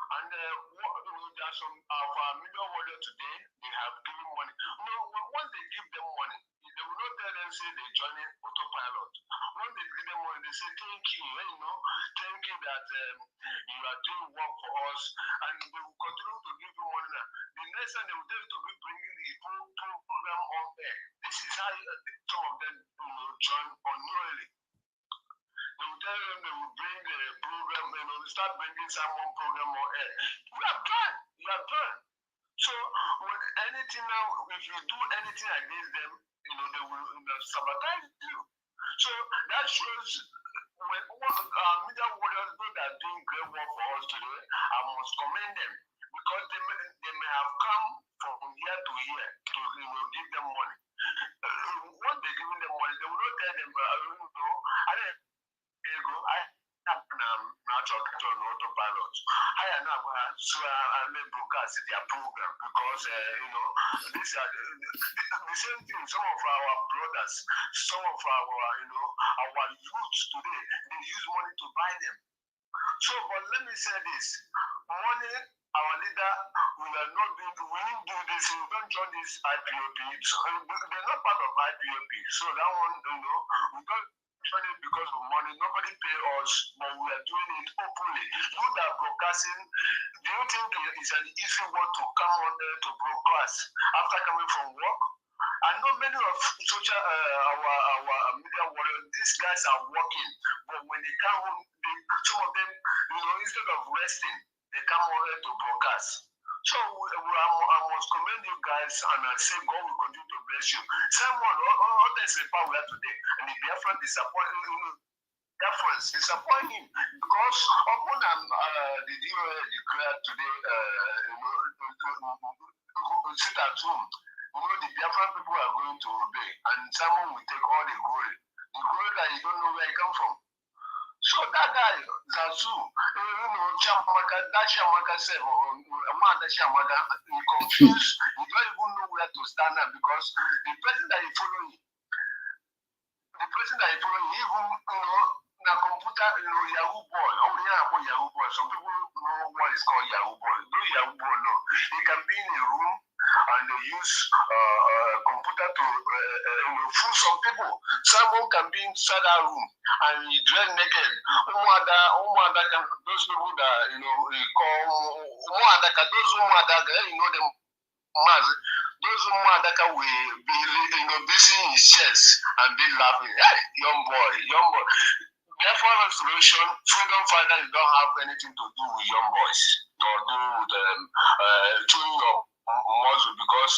S4: And there are some of our media warriors today, they have given money. Once they give them money, they will not tell them say they join autopilot. When they give them money, they say thank you, thank you that you are doing work for us, and they will continue to give you money. The next time they will tell you to be bringing the program on there. This is how some of them join unknowingly. They will tell them they will bring the program, start bringing someone program on air. You have done. So when anything now, if you do anything against them, they will sabotage you. So that shows when media warriors that are doing great work for us today, I must commend them because they may have come from here to here to give them money. Once they're giving them money, they will not tell them, I have natural on autopilot. I am not broadcast their program because these are the same thing. Some of our brothers, some of our youth today, they use money to buy them. So, but let me say this: money, our leader, we are not doing. We didn't do this. We don't join this IPOP. So they're not part of IPOP. So that one, we don't. Because of money, nobody pay us, but we are doing it openly. You that are broadcasting, do you think it's an easy work to come on there to broadcast after coming from work? I know many of our media warriors, these guys are working, but when they come home, some of them, instead of resting, they come on there to broadcast. So I must commend you guys and I say God will continue to bless you. Someone, all this power we have today, and the Biafran disappoint him because upon the DOA declared today, sit at home. The Biafran people are going to obey, and someone will take all the glory that you don't know where it comes from. So that guy, Zazu, Shamaka said, he confused, he don't even know where to stand up because the person that he following, even, the computer, Yahoo boy, Yahoo boy. Some people know what is called Yahoo boy. No Yahoo boy, no. He can be in a room and they use computer to fool some people. Someone can be inside that room and he dress naked. Those people that we call them. Those that will be busy in his chest and be laughing. Hey, young boy. Therefore, restoration, freedom fighters don't have anything to do with young boys or do with chewing your muscle because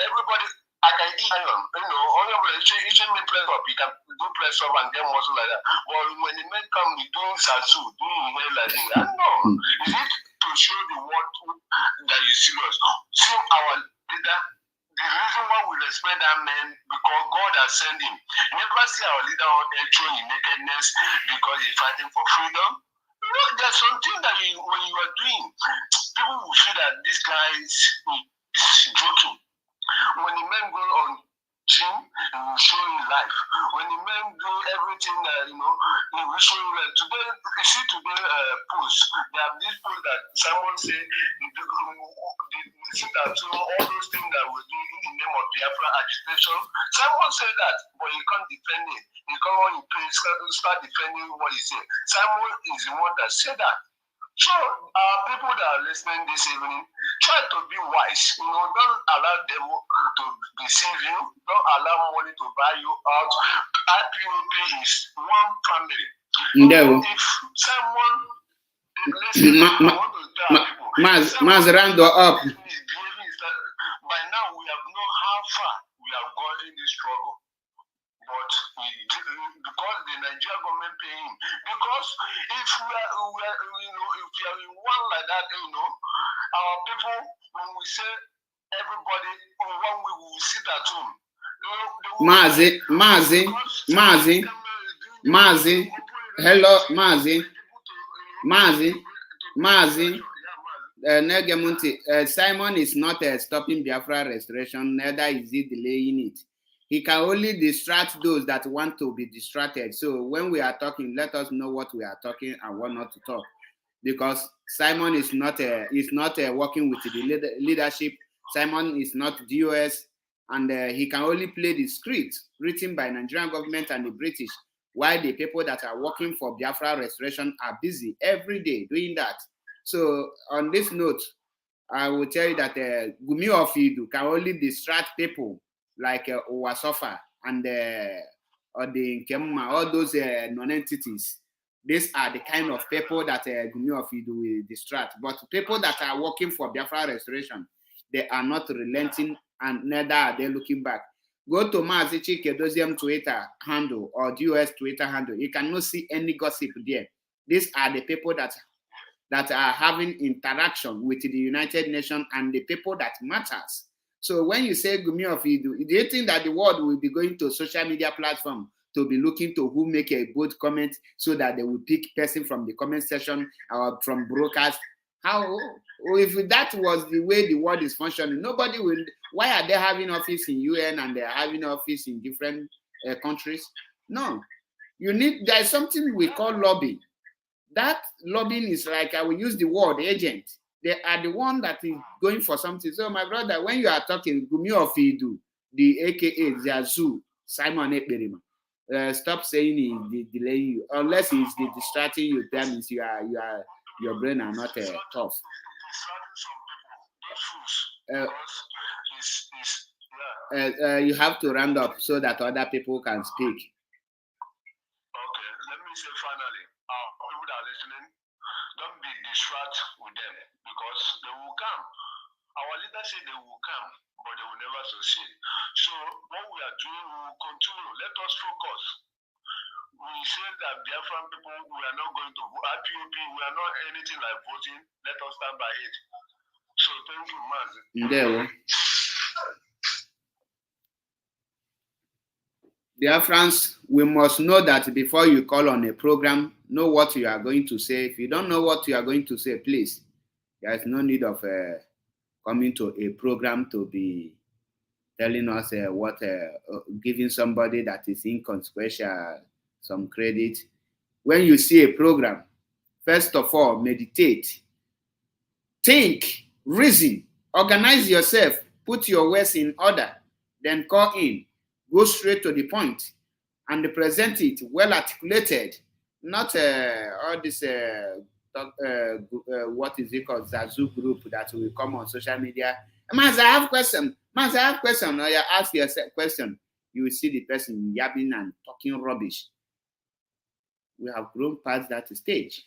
S4: everybody. I can eat iron, only each me press up, you can do press up and get muscle like that. But when the men come, you doing Zazu, doing hair like that. I don't know. Is it to show the world that you're serious? See our leader. The reason why we respect that man because God has sent him. You never see our leader on air in nakedness because he's fighting for freedom. There's something that when you are doing, people will feel that this guy is joking. When the men go on gym, he will show you life. When the men do everything, he will show you life. Today, you see today post. They have this post that someone say, sit at home, all those things that we do in the name of Biafra agitation. Simon said that, but he can't defend it. He can't start defending what he said. Simon is the one that said that. So, people that are listening this evening, try to be wise. Don't allow them to deceive you. Don't allow money to buy you out. IPOB is one family.
S2: No.
S4: If someone is listening, I want to tell people.
S2: Maz, round up.
S4: By now, we have known how far we have gone in this struggle. But because the Nigerian government pay him, because if we are in one like that, our people, when we say everybody, when we will sit at home,
S2: Mazi, hello, Mazi. Simon is not stopping Biafra restoration, neither is he delaying it. He can only distract those that want to be distracted. So when we are talking, let us know what we are talking and what not to talk. Because Simon is not working with the leadership. Simon is not DOS, and he can only play the script written by Nigerian government and the British, while the people that are working for Biafra restoration are busy every day doing that. So on this note, I will tell you that Gumi Ofidu can only distract people like Owasofa and or the Nkemma, all those non-entities. These are the kind of people that Gumi Ofidu will distract. But people that are working for Biafra restoration, they are not relenting and neither are they looking back. Go to Mazi Chikedozium Twitter handle or US Twitter handle. You cannot see any gossip there. These are the people that are having interaction with the United Nations and the people that matters. So when you say Gumi Ofidu, do you think that the world will be going to social media platform to be looking to who make a good comment so that they will pick person from the comment section or from broadcast? How, if that was the way the world is functioning, nobody will. Why are they having office in UN and they are having office in different countries? No, there's something we call lobby. That lobbying is like, I will use the word agent. They are the one that is going for something. So my brother, when you are talking, Gumi Ofidu, the AKA Zazu, Simon Ekberima, stop saying he's delaying you. Unless he's distracting you, that means your brain are not tough. You have to round up so that other people can speak.
S4: Okay, let me say finally, people that are listening, don't be distracted with them because they will come. Our leaders say they will come, but they will never succeed. So what we are doing, we will continue. Let us focus. We say that Biafran people, we are not going to vote. IPOP, we are not anything like voting. Let us stand by it. So thank you, Mazi.
S2: Biafrans, we must know that before you call on a program, know what you are going to say. If you don't know what you are going to say, please, there is no need of coming to a program to be telling us giving somebody that is inconsequential some credit. When you see a program, first of all, meditate, think, reason, organize yourself, put your words in order, then call in, go straight to the point, and present it well articulated, not all this what is it called, Zazu group that will come on social media. Maz, I have question. Or you ask yourself question, you will see the person yapping and talking rubbish. We have grown past that stage.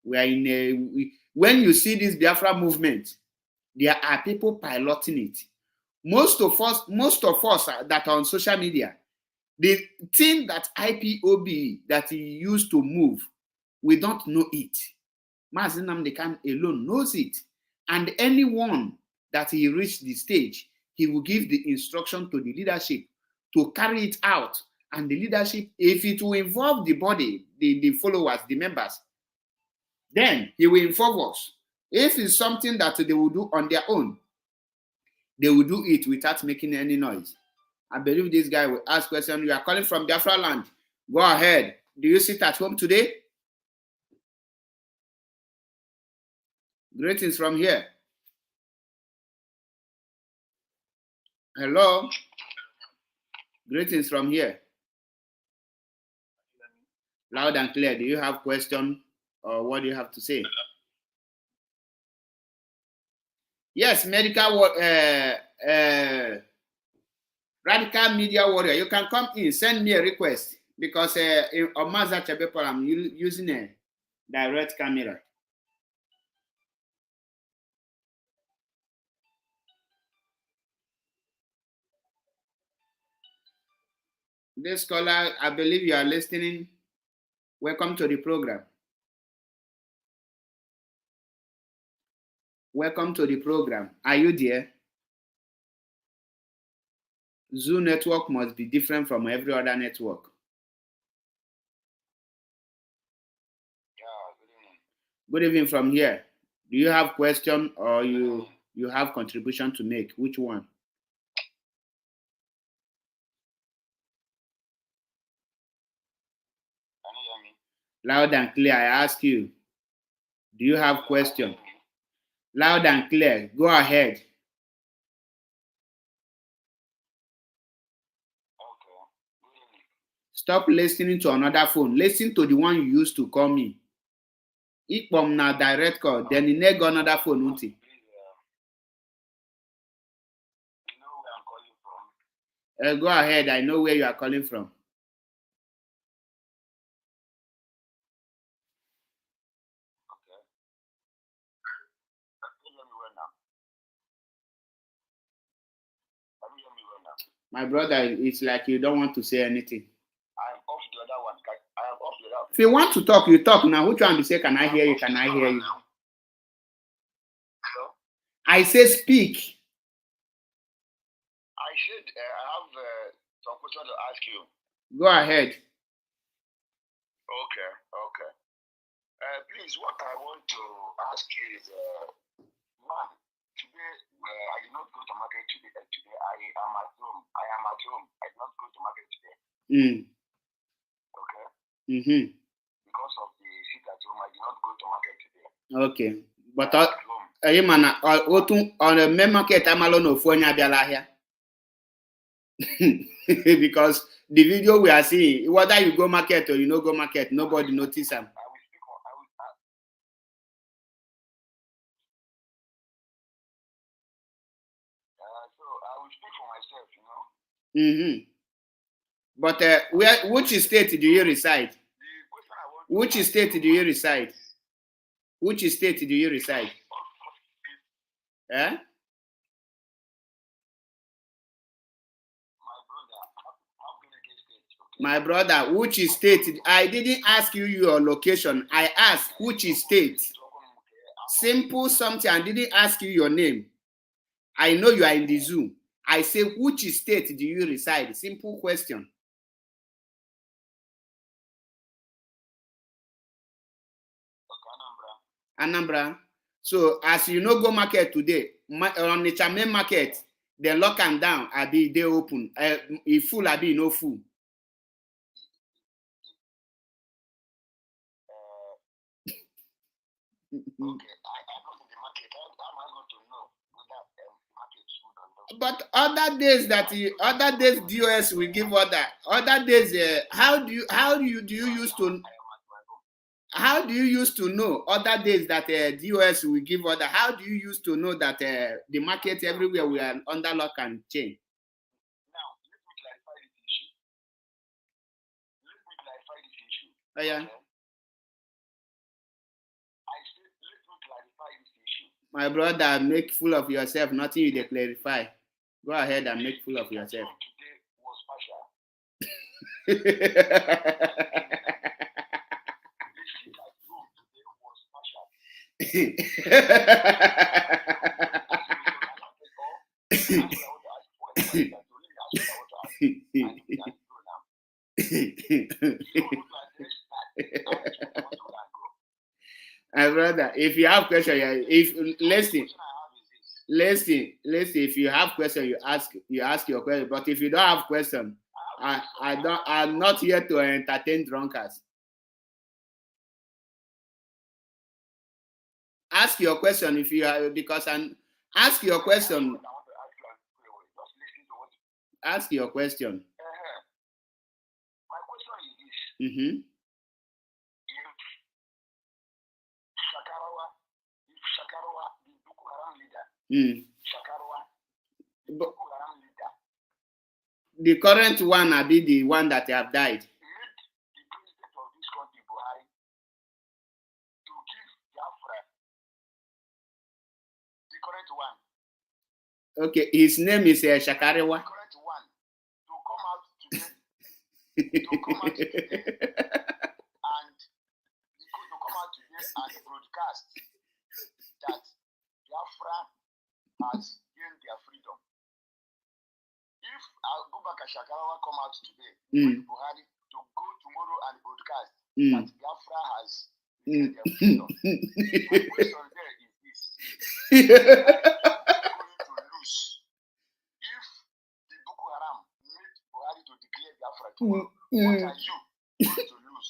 S2: We are in when you see this Biafra movement, there are people piloting it. Most of us that are on social media, the thing that IPOB that he used to move, we don't know it. Mazi Nnamdi Kanu alone knows it. And anyone that he reached the stage, he will give the instruction to the leadership to carry it out. And the leadership, if it will involve the body, the followers, the members, then he will inform us. If it's something that they will do on their own, they will do it without making any noise. I believe this guy will ask questions. You are calling from Biafra land. Go ahead. Do you sit at home today? Greetings from here. Hello. Greetings from here. Loud and clear. Do you have question or what do you have to say? Yes, radical media warrior. You can come in. Send me a request because on Mazda Chebepol, I'm using a direct camera. This scholar, I believe you are listening. Welcome to the program. Welcome to the program. Are you there? Zoom network must be different from every other network. Good evening from here. Do you have question or you have contribution to make? Which one? Loud and clear. I ask you. Do you have question? Loud and clear. Go ahead. Stop listening to another phone. Listen to the one you used to call me. If from now direct call, then you never another phone, won't you? Go ahead. I know where you are calling from. My brother, it's like you don't want to say anything.
S4: I'm off the other one. I am off the other one.
S2: If you want to talk, you talk now. Which one to say, can I hear you? Can I hear you?
S4: Hello?
S2: I say speak.
S4: I said I have some question to ask you.
S2: Go ahead.
S4: Okay. Please, what I want to ask you is, man, today I did not go to market today. I am at home. I did not go to market today. Okay. Because of the sit at home, I did not go to market today.
S2: Okay. But you man, on the main market, I'm alone of when you because the video we are seeing, whether you go market or you no go market, nobody notice them. I will speak for myself, But which state do you reside? Which state do you reside? Which state do you reside? Eh? My brother, which state? I didn't ask you your location. I asked which state. Simple something. I didn't ask you your name. I know you are in the zoo. I say, which state do you reside? Simple question. Anambra. So as you know, go market today on the main market, they lock and down. I be they open. If full, I be no full. But other days DOS will give order. Other days, how do you used to know other days that DOS will give order? How do you used to know that the market everywhere we are under lock and chain?
S4: Now, let me clarify this issue.
S2: Oh, yeah.
S4: Okay? I said, let me clarify this issue.
S2: My brother, make fool of yourself. Nothing you dey clarify. Go ahead and make fool of yourself.
S4: Today was partial.
S2: My brother, if you have question, listen. If you have question, you ask your question. But if you don't have question, I'm not here to entertain drunkards. Ask your question if you have, because ask your question. Ask your question.
S4: My question is this.
S2: Mm-hmm.
S4: If Shakarawa, the Boko Haram leader, Shakarawa, the
S2: But
S4: Boko Haram leader,
S2: the current one, I be the one that have died.
S4: made the president of this country, Buhari, to give Biafra, the current one,
S2: Okay, his name is Shakariwa.
S4: the current one, to come out today, and broadcast that Biafra has gained their freedom. If Abubakar Shakarawa come out today with Buhari to go tomorrow and broadcast that Biafra has gained their freedom, my question there is this. Going to lose if the Boko Haram made Buhari to declare Biafra tomorrow. What are you going to lose?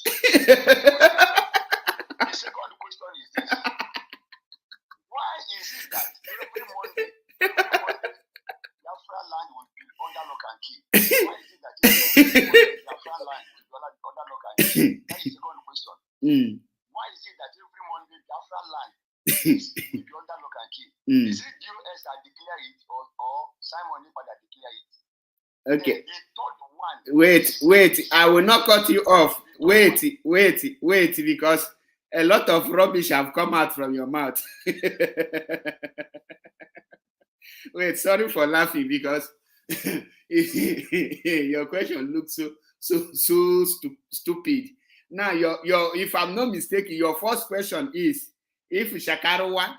S4: The second question is this. Why is it that every Monday, Biafra land will be under lock and key? Why is it that every Monday, Biafra land will be under lock and key? That is the second question. Why is it that every Monday, Biafra land will be under lock and key? Is it US that declare it or Simon Nipa that declare it?
S2: Okay.
S4: Then the third one.
S2: Wait. I will not cut you off. Wait, because a lot of rubbish have come out from your mouth. Wait, sorry for laughing because your question looks so stupid. Now, your if I'm not mistaken, your first question is if Shakarawa,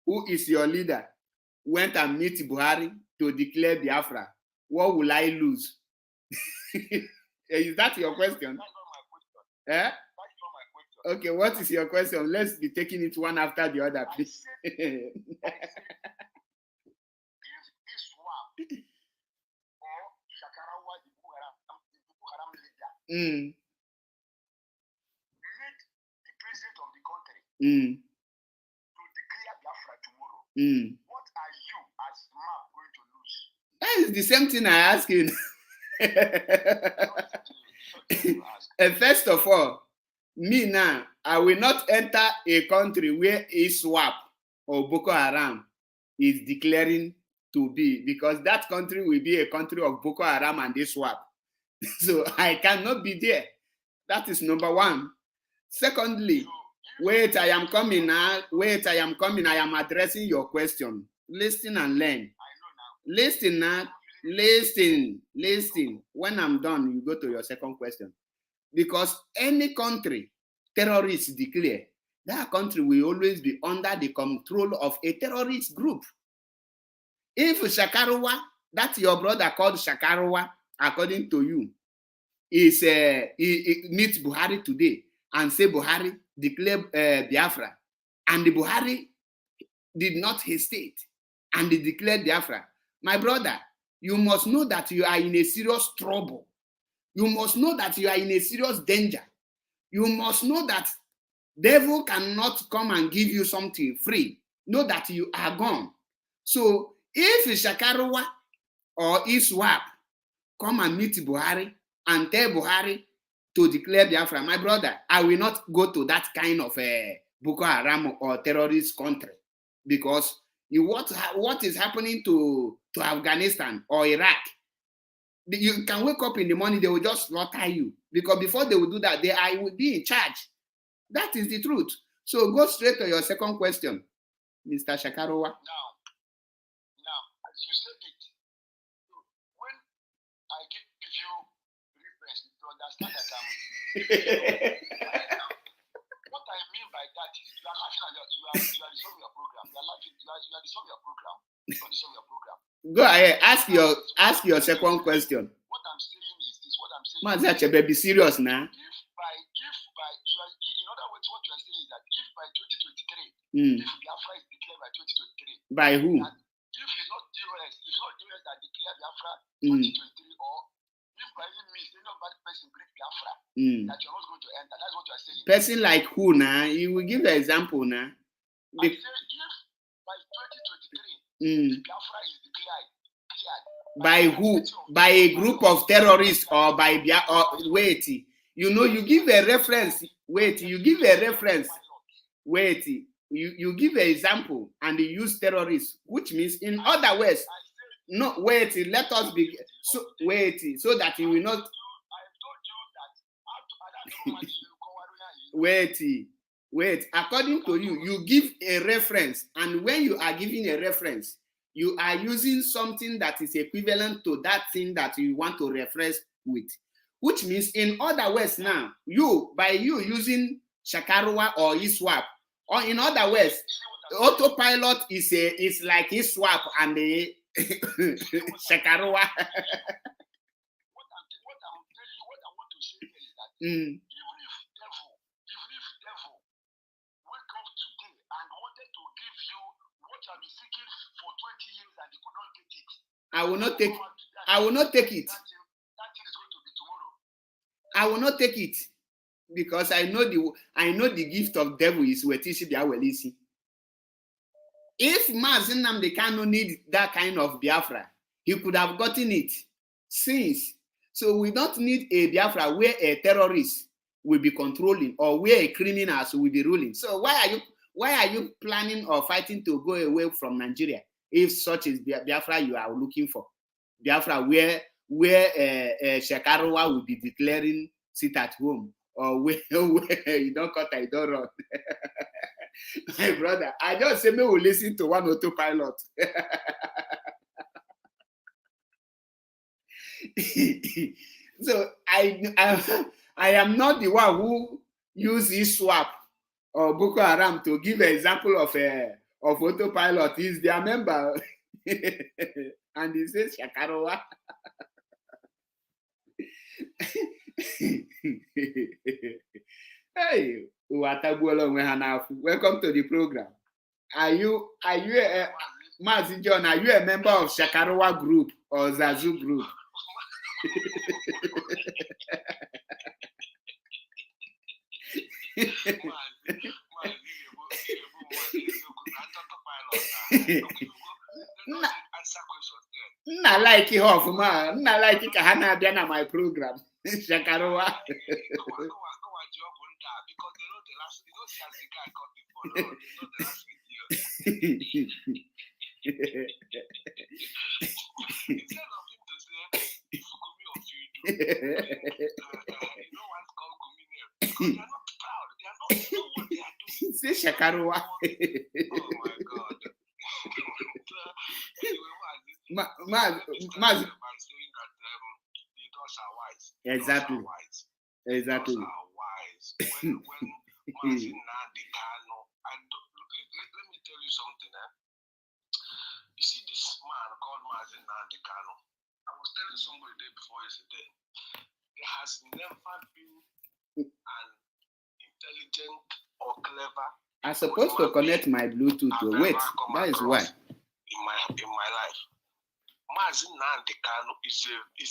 S2: who is your leader, went and meet Buhari to declare Biafra, what will I lose? Is that your question?
S4: That's not my question.
S2: Eh?
S4: That's not my question.
S2: Okay, what is your question? Let's be taking it one after the other,
S4: I
S2: please.
S4: said, if this swap or Shakarawa, the Boko Haram leader, made the president of the country to declare Biafra tomorrow, what are you as MAP going to lose?
S2: That is the same thing I ask you. First of all, me now, I will not enter a country where ISWAP or Boko Haram is declaring to be, because that country will be a country of Boko Haram and ISWAP. So I cannot be there. That is number one. Secondly, wait, I am coming now. I am addressing your question. Listen and learn. Listen now. Listen. When I'm done, you go to your second question. Because any country terrorists declare, that country will always be under the control of a terrorist group. If Shakarawa, that's your brother called Shakarawa, according to you, is he meets Buhari today and say Buhari declare Biafra, and the Buhari did not hesitate and they declared Biafra. My brother, you must know that you are in a serious trouble. You must know that you are in a serious danger. You must know that devil cannot come and give you something free. Know that you are gone. So if Shakarawa or ISWAP come and meet Buhari and tell Buhari to declare Biafra, my brother, I will not go to that kind of Boko Haram or terrorist country, because what is happening to Afghanistan or Iraq, you can wake up in the morning, they will just slaughter you, because before they will do that, I will be in charge. That is the truth. So go straight to your second question, Mr. Shakarawa.
S4: Now, as you said it, when I give you reference to understand that what I mean by that is you are laughing at you are resolving your program. You are laughing. You are resolving your program. You are resolving your program.
S2: Go ahead. Ask your second question.
S4: What I'm saying is this. What I'm saying.
S2: Mazache, be serious now.
S4: If by in other words, what you are saying is that if by 2023, if Biafra is declared by 2023,
S2: by who?
S4: If it's not US that declare Biafra 2023, or if by any means any bad person bring Biafra, that you're not going to enter. That's what you are saying.
S2: Person like who now? You will give the example now.
S4: I say if by 2023 the Biafra is declared,
S2: By who? By a group of terrorists or by wait. You know, you give a reference. Wait, you give a reference. Wait, you give an example and you use terrorists, which means in other words. No, wait, let us be so wait, so that you will not wait. According to you, you give a reference, and when you are giving a reference, you are using something that is equivalent to that thing that you want to reference with, which means in other words now, by you using Shakarwa or ISWAP, or in other words, autopilot is like ISWAP and the Shakarwa.
S4: What I want to say is that even if devil wake up today and wanted to give you what you have been seeking for 20 years and you could not get it,
S2: I will not take it.
S4: That thing is going to be tomorrow.
S2: I will not take it because I know the gift of devil is wetishi biawelisi. If Mazi Nnamdi Kanu need that kind of Biafra, he could have gotten it since. So we don't need a Biafra where a terrorist will be controlling or where a criminals will be ruling. So why are you planning or fighting to go away from Nigeria if such is Biafra you are looking for? Biafra where Shekaruwa will be declaring sit at home, or where you don't cut, I don't run. My brother, I just say me will listen to one autopilot. So I am not the one who use ISWAP or Boko Haram to give an example of autopilot. He's their member. And he says Shakarowa. Hey, welcome to the program. Are you Mazi John, are you a member of Shakarowa group or Zazu group? Nna like it off, man. Nna like it kahana abia na my program. Shakarowa.
S4: Because they know the last, you know, as the guy got before, they know the last video. Instead of him to say, if Gumi or Fidu, you know what's called Gumi name? Because they are not proud. They know what they are doing.
S2: Say Shakarowa.
S4: Oh my God.
S2: Maz.
S4: By saying that the dogs are wise.
S2: Exactly. Exactly.
S4: Dogs are wise. When Mazi Nnamdi Kanu, let me tell you something. You see this man called Mazi Nnamdi Kanu. I was telling somebody the day before yesterday. There has never been an intelligent or clever.
S2: I'm supposed to connect my Bluetooth. Wait, that is why.
S4: In my life, Mazi Nnamdi Kanu is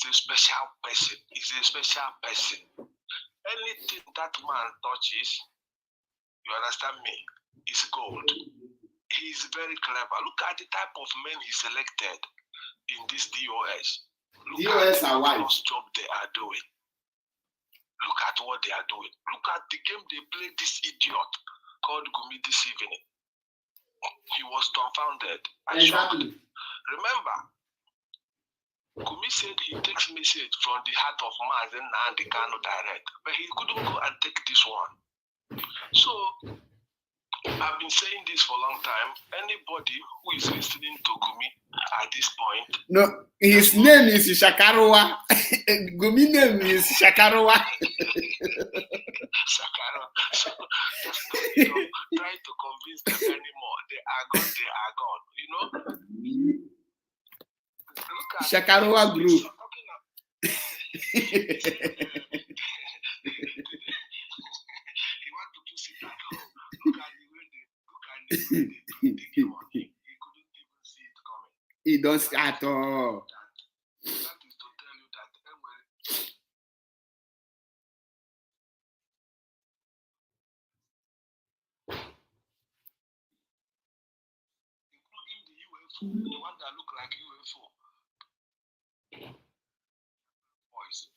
S4: a special person. Is a special person. Anything that man touches, you understand me, is gold. He is very clever. Look at the type of men he selected in this DOS. Look
S2: DOS
S4: at
S2: are
S4: the
S2: wise.
S4: job they are doing. Look at what they are doing. Look at the game they played this idiot called Gumi this evening. He was dumbfounded.
S2: Exactly.
S4: Remember, Gumi said he takes message from the heart of Mazi Nnamdi Kanu direct, but he couldn't go and take this one. So, I've been saying this for a long time. Anybody who is listening to Gumi at this point...
S2: No, his name is Shakarowa. Gumi name is Shakarowa.
S4: Shakarowa. So, just don't try to convince them anymore. They are gone. You know? Look at
S2: Shakarowa group.
S4: He want to put it at home. Look at the way they came on him. He couldn't even see it coming.
S2: He don't see at all.
S4: That is to tell you that including the UFO, the one that look like UFO, Boys,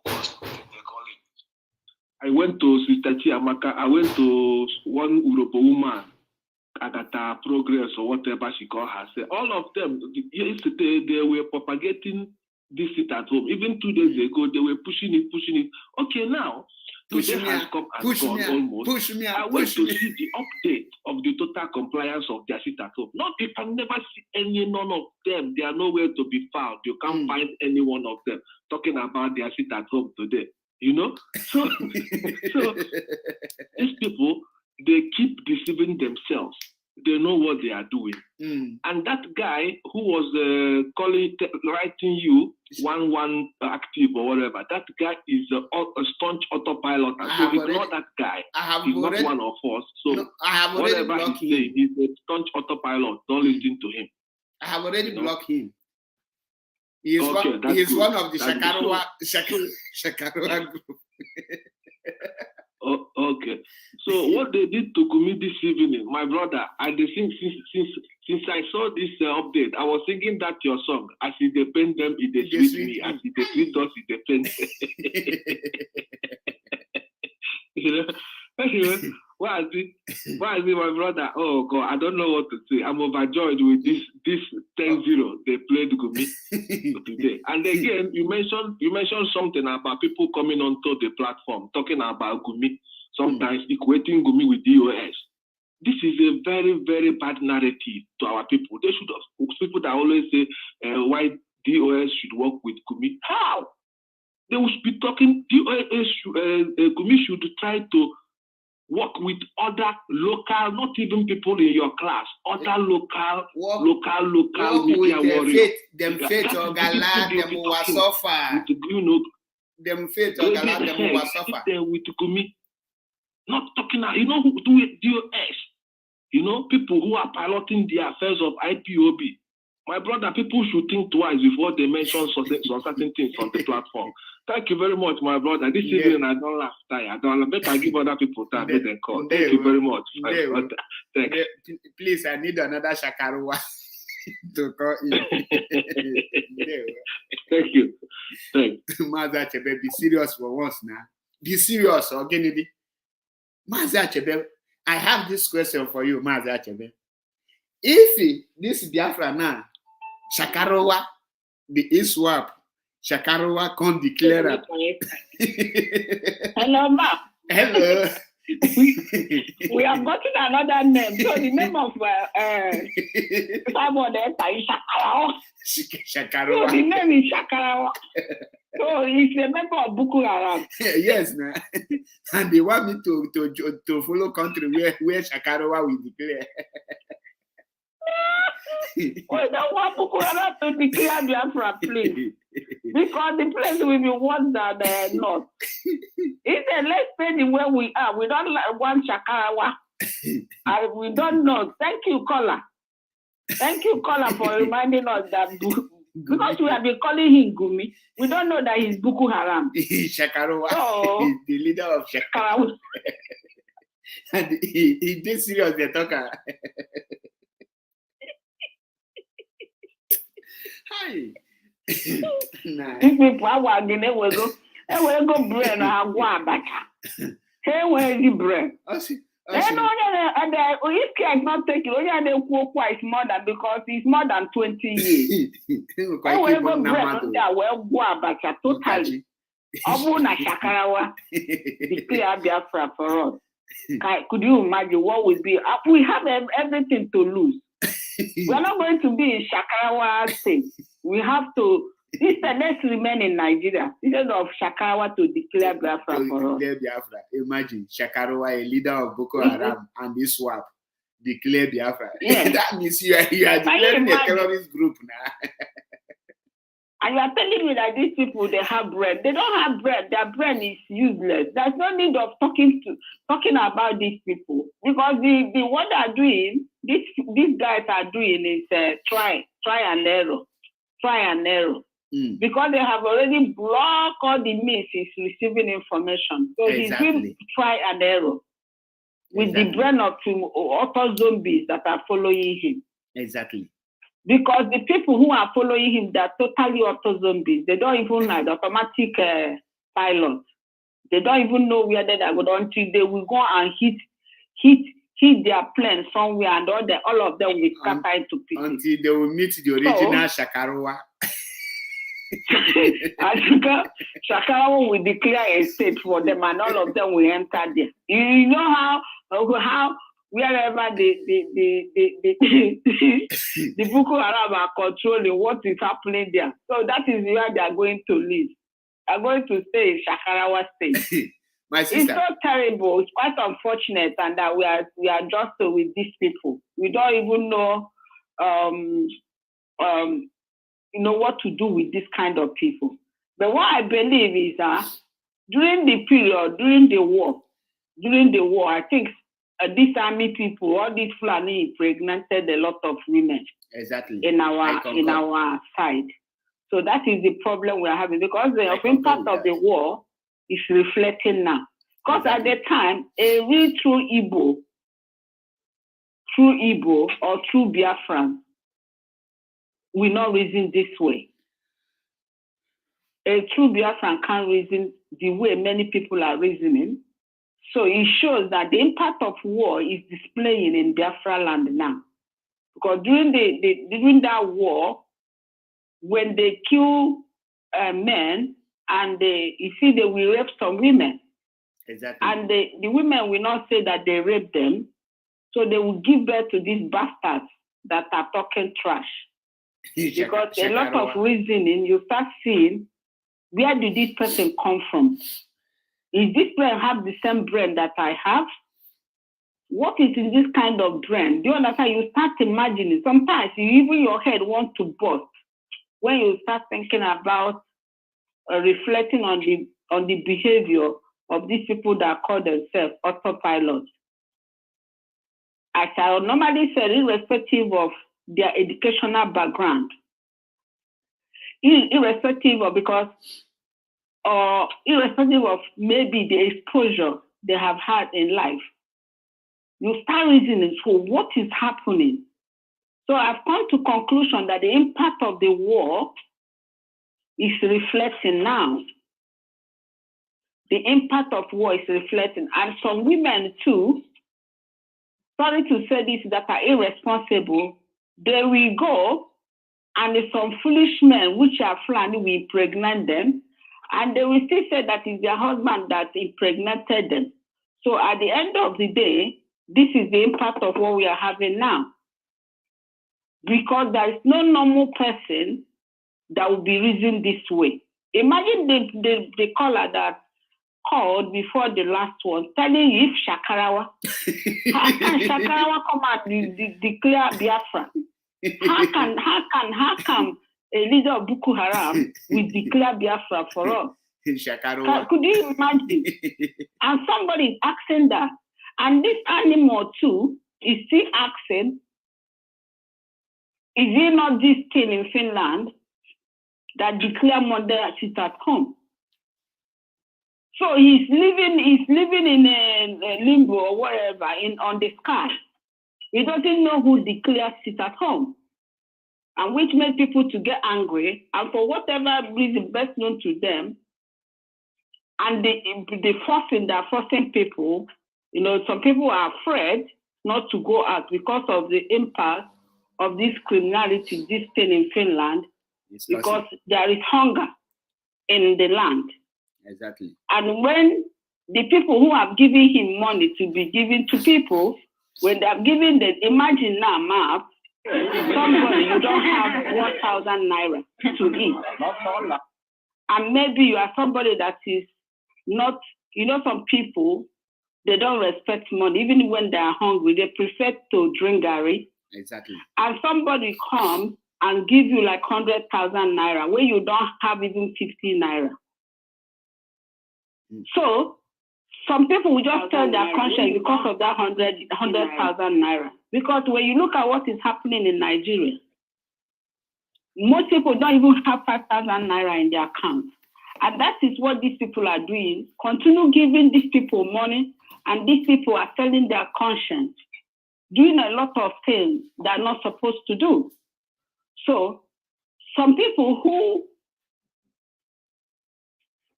S4: they call it. I went to Sister Chiamaka. I went to one Urobo woman, Agatha Progress or whatever she called herself. All of them, yesterday, they were propagating this sit at home. Even 2 days ago, they were pushing it. Okay, now, today has come and gone almost. I went to see the update of the total compliance of their sit at home. Not, you can never see none of them. They are nowhere to be found. You can't find any one of them talking about their sit at home today. You know? So these people, they keep deceiving themselves. They know what they are doing. And that guy who was writing you 11 active or whatever, that guy is a staunch autopilot. So he's not that guy. He's not one of us. So no, I have already blocked him. Saying, he's a staunch autopilot. Don't listen to him.
S2: I have already blocked him. He is one of the Shakarowa group.
S4: Oh, okay. So what they did to Gumi this evening, my brother, I think since I saw this update, I was thinking that your song, as it depends them, it depends me, as it depends us, it depends. Anyway, why is it, my brother? Oh God, I don't know what to say. I'm overjoyed with this 10-0 they played Gumi today. And again, you mentioned something about people coming onto the platform talking about Gumi, sometimes equating Gumi with DOS. This is a very, very bad narrative to our people. They should have people that always say why DOS should work with Gumi. How? They will be talking DOS. Gumi should try to work with other local, not even people in your class, other local media warriors.
S2: Them faith or galad, them who are suffer. Them faith or galad, them who are suffer.
S4: With Gumi, not talking, you know who do it, DOS. You know, people who are piloting the affairs of IPOB. My brother, people should think twice before they mention certain things on the platform. Thank you very much, my brother. This evening, I don't laugh. I bet I give other people time. They call. Thank you very much, my brother. Thanks.
S2: Please, I need another Shakarowa to call in.
S4: Thank you. Thanks.
S2: Mazachebe, be serious for once now. Be serious, Kennedy. Mazachebe, I have this question for you, Mazachebe. If this Biafra now, Shakarowa, the ISWAP, Shakarowa can declare
S5: Hello, ma.
S2: Hello.
S5: We have gotten another name. So the name of someone else is Shakarawa.
S2: Shakarawa.
S5: So the name is Shakarawa. So he's a member of Boko Haram.
S2: Yes, nah. And they want me to follow country where Shakarawa will declare.
S5: We don't want Boko Haram to declare Biafra, please. Because the place will be worse than the north. Let's stay where we are. We don't want Shakarawa. We don't know. Thank you, caller. Thank you, caller, for reminding us that because we have been calling him Gumi, we don't know that he's Boko Haram.
S2: Shakarawa.
S5: So,
S2: he's the leader of Shakarawa. And he did serious, the talker. Hi.
S5: Nah. These people are working. They will go bread and go abacha. Hey, where is the bread? If care not taking, only is more than because it's more than 20 years. They will go bread that will go abacha totally. Obuna Shakarawa declare Biafra for us. Could you imagine what would be? We have everything to lose. We are not going to be in Shakarawa state. We have to. Let's remain in Nigeria instead of Shakarawa to declare Biafra for us.
S2: Imagine Shakarawa, a leader of Boko Haram, and this swap declare Biafra.
S5: Yes.
S2: That means you are declaring a terrorist group now.
S5: And you are telling me that these people, they have bread. They don't have bread. Their brain is useless. There's no need of talking about these people. Because the what they are doing, these guys are doing is try and error. Try and error. Because they have already blocked all the means he's receiving information. So he's doing try and error. With the brain of auto zombies that are following him.
S2: Exactly.
S5: Because the people who are following him, they're totally auto zombies. They don't even have the automatic pilot. They don't even know where they are going until they will go and hit their plane somewhere, and all of them will scatter into pieces.
S2: Until they will meet the original Shakarawa.
S5: Shakarawa will declare a state for them, and all of them will enter there. You know how wherever the Boko Haram are controlling what is happening there. So that is where they are going to live. They are going to stay in Shakarawa state.
S2: My sister.
S5: It's so terrible. It's quite unfortunate, and that we are just with these people. We don't even know what to do with this kind of people. But what I believe is during the war, I think these army people, all these Fulani impregnated a lot of women.
S2: Exactly.
S5: In our side. So that is the problem we are having, because the impact of the war is reflecting now. Because at the time, a real true Igbo or true Biafran will not reason this way. A true Biafran can't reason the way many people are reasoning. So it shows that the impact of war is displaying in Biafra land now. Because during that war, when they kill men, and they will rape some women.
S2: Exactly.
S5: And the women will not say that they raped them, so they will give birth to these bastards that are talking trash. Because a lot of reasoning, you start seeing, where did this person come from? Is this brain have the same brain that I have? What is in this kind of brain? Do you understand? You start imagining. Sometimes even your head wants to burst when you start thinking about reflecting on the behavior of these people that call themselves autopilots. As I normally say, irrespective of their educational background, irrespective of maybe the exposure they have had in life, you start reasoning, so what is happening? So I've come to conclusion that the impact of the war is reflecting now. The impact of war is reflecting. And some women too, sorry to say this, that are irresponsible, they will go and some foolish men, which are Fulani, will impregnate them, and they will still say that it's their husband that impregnated them. So at the end of the day, this is the impact of what we are having now. Because there is no normal person that will be reasoning this way. Imagine the caller that called before the last one, telling you if Shakarawa, how can Shakarawa come and declare Biafra? How can a leader of Boko Haram will declare Biafra for us? Could you imagine? And somebody is asking that. And this animal too is still asking, is it not this thing in Finland that declare murder sit at home? So he's living in a limbo or whatever on the sky. He doesn't know who declares sit at home, and which made people to get angry. And for whatever reason best known to them, and they're forcing people. Some people are afraid not to go out because of the impact of this criminality, this thing in Finland, because there is hunger in the land.
S2: Exactly.
S5: And when the people who have given him money to be given to people, when they have given imagine now, map, somebody, you don't have 1,000 naira to eat. And maybe you are somebody that is not, some people, they don't respect money. Even when they are hungry, they prefer to drink gari.
S2: Exactly.
S5: And somebody comes and give you like 100,000 naira where you don't have even 50 naira. So some people will just tell their conscience because of that 100,000 naira. Because when you look at what is happening in Nigeria, most people don't even have 5,000 naira in their accounts. And that is what these people are doing. Continue giving these people money, and these people are telling their conscience, doing a lot of things they're not supposed to do. So some people who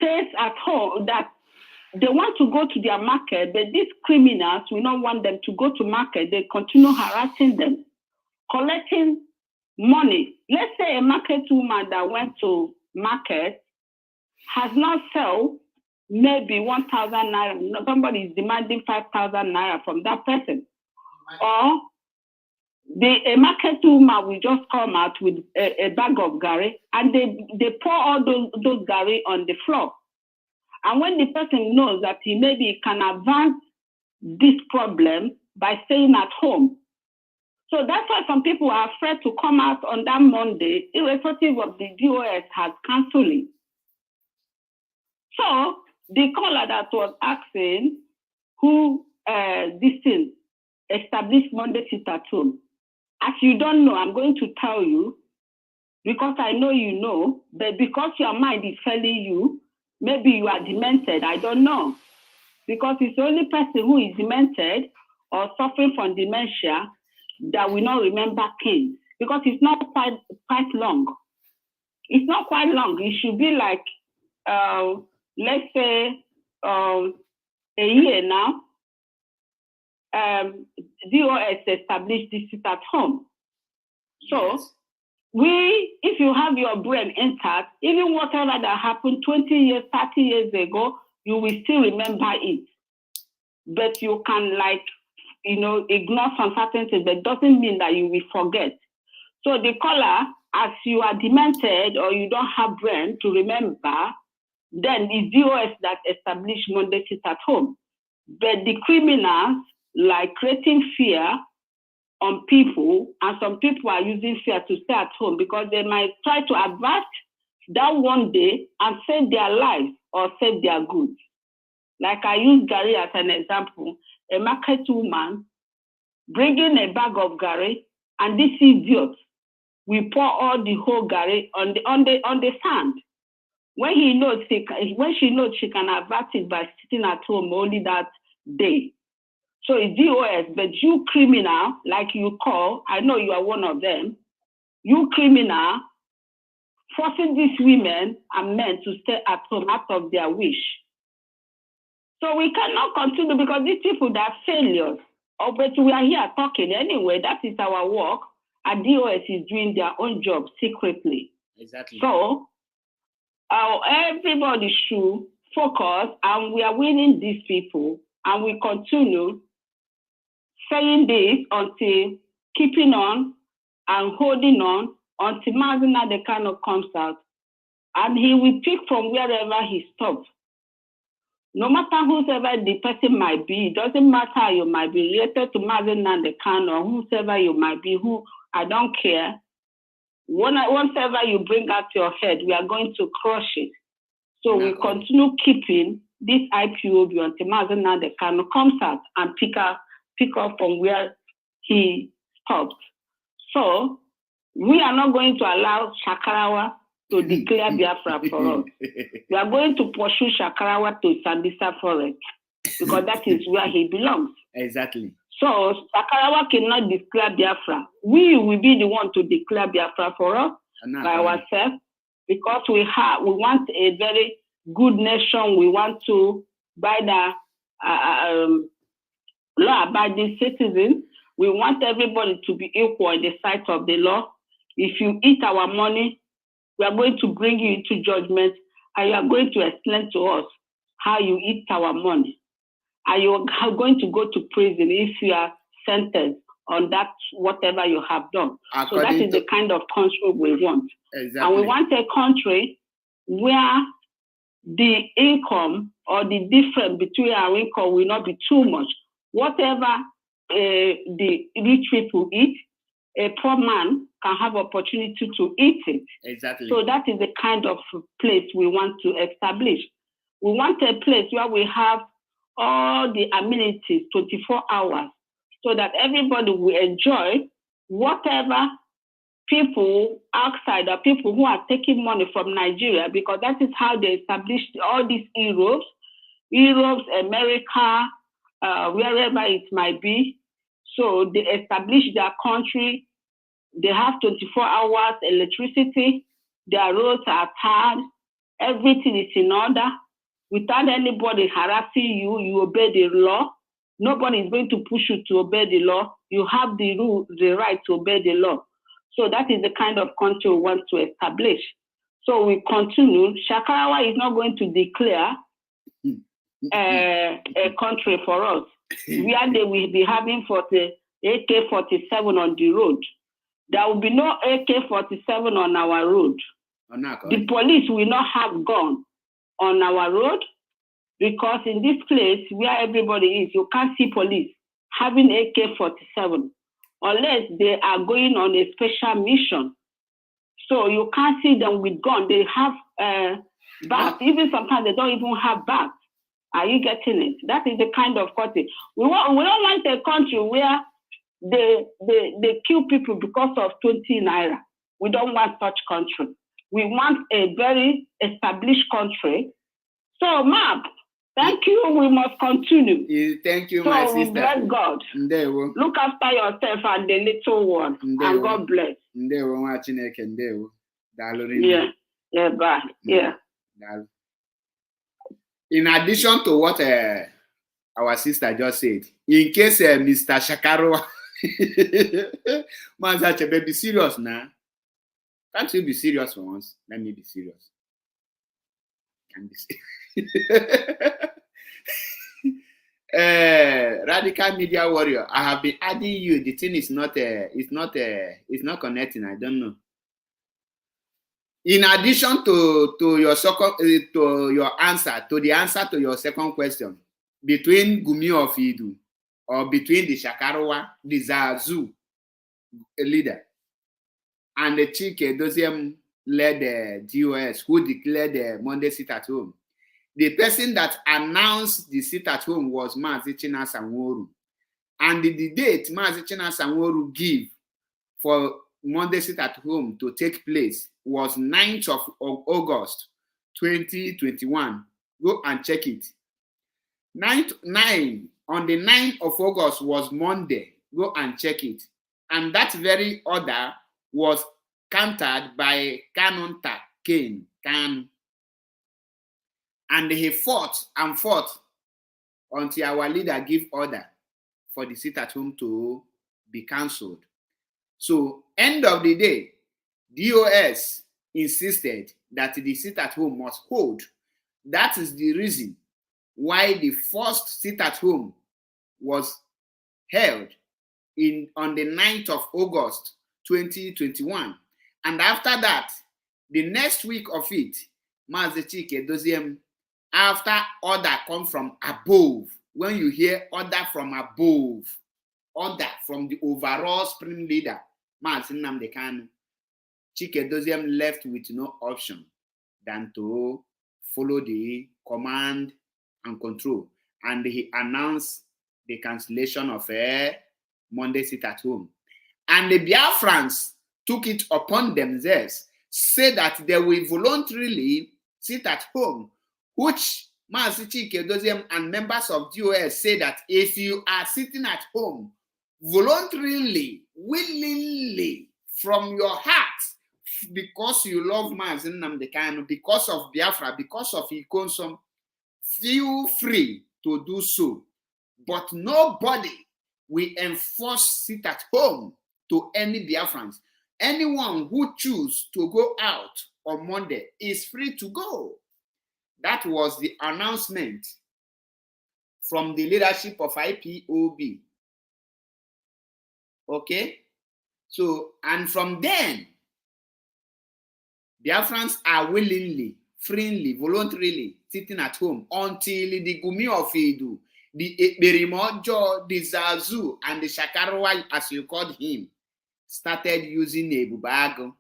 S5: stays at home, that they want to go to their market, but these criminals, we don't want them to go to market. They continue harassing them, collecting money. Let's say a market woman that went to market has not sold maybe 1,000 naira. Somebody is demanding 5,000 naira from that person. Or a market woman will just come out with a bag of gari, and they pour all those gari on the floor. And when the person knows that he maybe can advance this problem by staying at home. So that's why some people are afraid to come out on that Monday, irrespective of the DOS has cancelling. So the caller that was asking who this thing established Monday sit at home. As you don't know, I'm going to tell you, because I know you know, but because your mind is telling you, maybe you are demented, I don't know. Because it's the only person who is demented or suffering from dementia that will not remember things. Because it's not quite long. It's not quite long. It should be like, let's say, a year now. DOS established this sit at home. So if you have your brain intact, even whatever that happened 20 years, 30 years ago, you will still remember it. But you can ignore some certain things, but it doesn't mean that you will forget. So the caller, as you are demented or you don't have brain to remember, then it's DOS that established Monday sit at home. But the criminals, like creating fear on people, and some people are using fear to stay at home because they might try to advance that one day and save their life or save their goods. Like I use Gary as an example, a market woman bringing a bag of Gary, and this idiot will pour all the whole Gary on the sand. When she knows she can avert it by sitting at home only that day. So it's DOS, but you criminal, like you call, I know you are one of them, you criminal, forcing these women and men to stay at home out of their wish. So we cannot continue because these people, they are failures. Oh, but we are here talking anyway, that is our work, and DOS is doing their own job secretly.
S2: Exactly.
S5: So everybody should focus, and we are winning these people, and we continue saying this until keeping on and holding on until Mazina Dekano comes out. And he will pick from wherever he stopped. No matter whoever the person might be, it doesn't matter you might be related to Mazina Dekano or whoever you might be, who I don't care. Whatever you bring out your head, we are going to crush it. So we continue keeping this IPOB until Mazina Dekano comes out and pick up from where he stopped. So we are not going to allow Shakarawa to declare Biafra for us. We are going to pursue Shakarawa to Sambisa Forest because that is where he belongs.
S2: Exactly.
S5: So Shakarawa cannot declare Biafra. We will be the one to declare Biafra for us by ourselves because we want a very good nation. We want to buy the law-abiding citizens. We want everybody to be equal in the sight of the law. If you eat our money, we are going to bring you into judgment, and you are going to explain to us how you eat our money. And you are going to go to prison if you are sentenced on that, whatever you have done. So that is the kind of country we want.
S2: Exactly.
S5: And we want a country where the income or the difference between our income will not be too much. Whatever the rich people eat, a poor man can have opportunity to eat it.
S2: Exactly.
S5: So that is the kind of place we want to establish. We want a place where we have all the amenities 24 hours so that everybody will enjoy whatever people outside or people who are taking money from Nigeria, because that is how they established all these Europe, America, wherever it might be. So they established their country They have 24 hours electricity. Their roads are tarred. Everything is in order. Without anybody harassing you, you obey the law. Nobody is going to push you to obey the law. You have the right to obey the law. So that is the kind of country we want to establish. So we continue. Shakarawa is not going to declare a country for us. Where they will be having AK-47 on the road. There will be no AK-47 on our road. The police will not have gun on our road, because in this place where everybody is, you can't see police having AK-47 unless they are going on a special mission. So you can't see them with gun. They have bats. Even sometimes they don't even have bats. Are you getting it? That is the kind of country. We don't want a country where they kill people because of 20 naira. We don't want such country. We want a very established country. So, Map, thank you. We must continue.
S2: Thank you,
S5: so
S2: my sister.
S5: Bless God. Look after yourself and the little one. And God bless. Yeah, bye. Yeah.
S2: In addition to what our sister just said, in case Mr. Shakaro, Manzache, be serious now. Can't you be serious for once? Let me be serious. Can be serious. Radical media warrior, I have been adding you. The thing is not connecting. I don't know. In addition to your answer to your second question, between Gumi of Idu or between the Shakarawa, the Zazu leader, and the Chike Doziem led the GOS who declared the Monday sit at home, the person that announced the sit at home was Mazi China Sanworu, and the date Mazi China Sanworu gave for Monday sit at home to take place was 9th of August 2021. Go and check it. On the 9th of August was Monday. Go and check it. And that very order was countered by Canon Kane. And he fought until our leader gave order for the sit at home to be cancelled. So, end of the day, DOS insisted that the sit at home must hold. That is the reason why the first sit at home was held on the 9th of August 2021. And after that, the next week of it, Mazechike Doziem, after order come from above, when you hear order from above, order from the overall supreme leader, Mazin Nnamdi Kanu, Chike Doziem left with no option than to follow the command and control. And he announced the cancellation of a Monday sit at home. And the Biafrans took it upon themselves, say that they will voluntarily sit at home, which Mazi Chike Doziem and members of DOS say that if you are sitting at home voluntarily, willingly, from your heart, because you love Mazi Nnamdi Kanu, because of Biafra, because of Ikonsom, feel free to do so. But nobody will enforce sit at home to any Biafrans. Anyone who chooses to go out on Monday is free to go. That was the announcement from the leadership of IPOB. Okay? So, and from then, Biafrans are willingly, freely, voluntarily sitting at home until the Gumi of Idu, the Berimojo, the Zazu, and the Shakarawa, as you called him, started using a bubago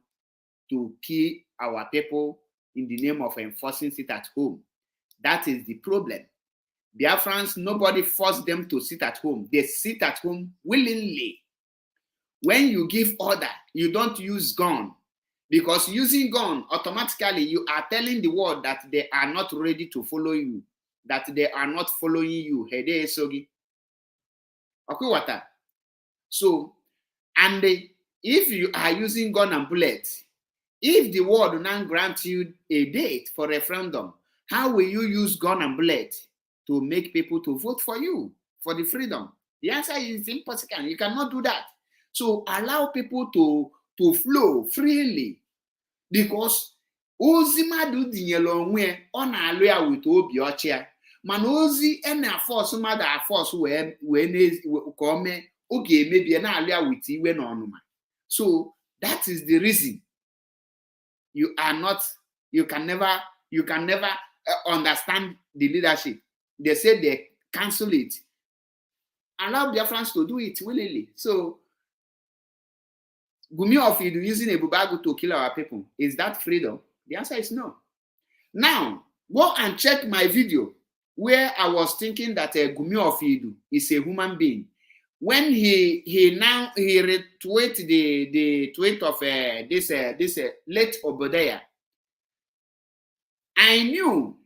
S2: to kill our people in the name of enforcing sit at home. That is the problem. Biafrans, nobody forced them to sit at home. They sit at home willingly. When you give order, you don't use gun. Because using gun, automatically you are telling the world that they are not ready to follow you. That they are not following you. Hede Sogi. Okay, what? So, and if you are using gun and bullets, if the world will now grant you a date for referendum, how will you use gun and bullet to make people to vote for you for the freedom? The answer is impossible. You cannot do that. So allow people to flow freely, because ozi mmadụ dinyere onwe ọ na-alụ ya wit obi ọcha, mana ozi na-afọsụ mmadụ afọsụ wee ka o mee ọ ga-emebie na-alụ ya wit iwe na ọnụma. So that is the reason you can never understand the leadership. They say they cancel it. Allow Biafrans to do it willingly. So Gumi of Idu using a bubagu to kill our people, is that freedom? The answer is no. Now, go and check my video where I was thinking that Gumi of Idu is a human being. When he retweet the tweet of this late Obadiah, I knew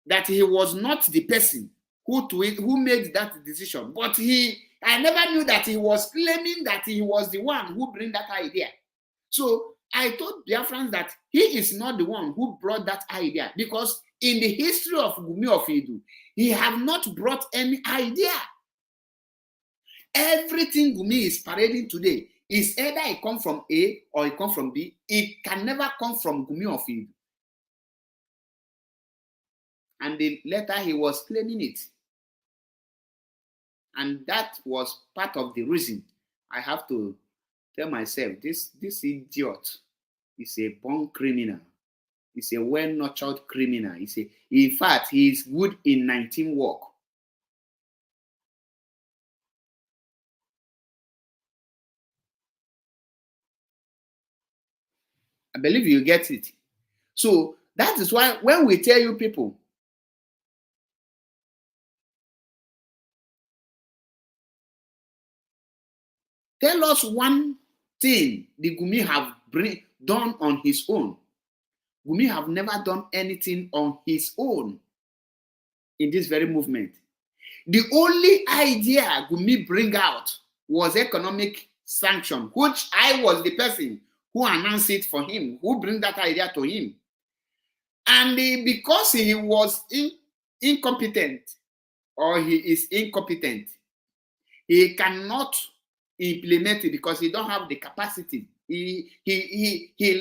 S2: that he was not the person who made that decision, but I never knew that he was claiming that he was the one who bring that idea. So I told Biafrans that he is not the one who brought that idea, because in the history of Gumi of Idu, he have not brought any idea. Everything Gumi is parading today is either it come from A or it come from B. It can never come from Gumi of Idu. And later he was claiming it. And that was part of the reason I have to tell myself, this idiot is a born criminal. He's a well-nurtured criminal. In fact, he is good in 19 work. I believe you get it. So that is why when we tell you people, tell us one thing the Gumi have done on his own. Gumi have never done anything on his own in this very movement. The only idea Gumi bring out was economic sanction, which I was the person who announced it for him, who bring that idea to him. And because he was incompetent, or he is incompetent, he cannot implement it because he don't have the capacity. He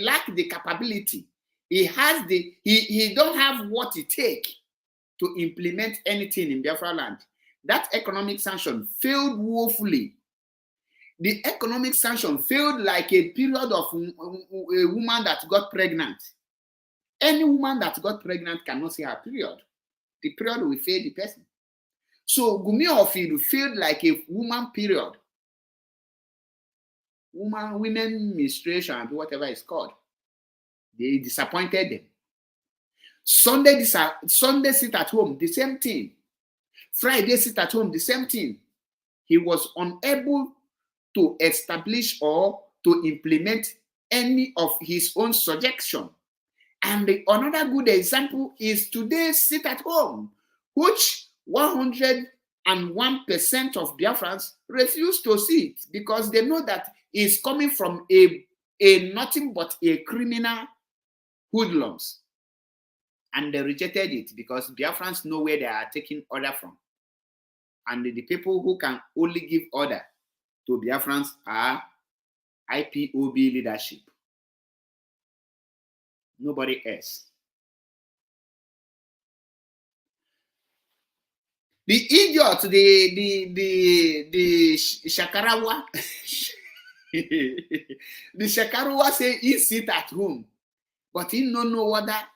S2: lack the capability. He don't have what it takes to implement anything in Biafra land. That economic sanction failed woefully. The economic sanction failed like a period of a woman that got pregnant. Any woman that got pregnant cannot see her period. The period will fail the person. So Gumi of Idu failed like a woman period. Women menstruation, whatever it's called. They disappointed them. Sunday sit at home, the same thing. Friday sit at home, the same thing. He was unable to establish or to implement any of his own suggestion. And another good example is today's sit at home, which 101% of Biafrans refuse to see it because they know that it's coming from a nothing but a criminal hoodlums. And they rejected it because Biafrans know where they are taking order from. And the people who can only give order to Biafrans are IPOB leadership. Nobody else. The idiot, the Shakarawa, the Shakarawa say he sit at home, but he don't know what that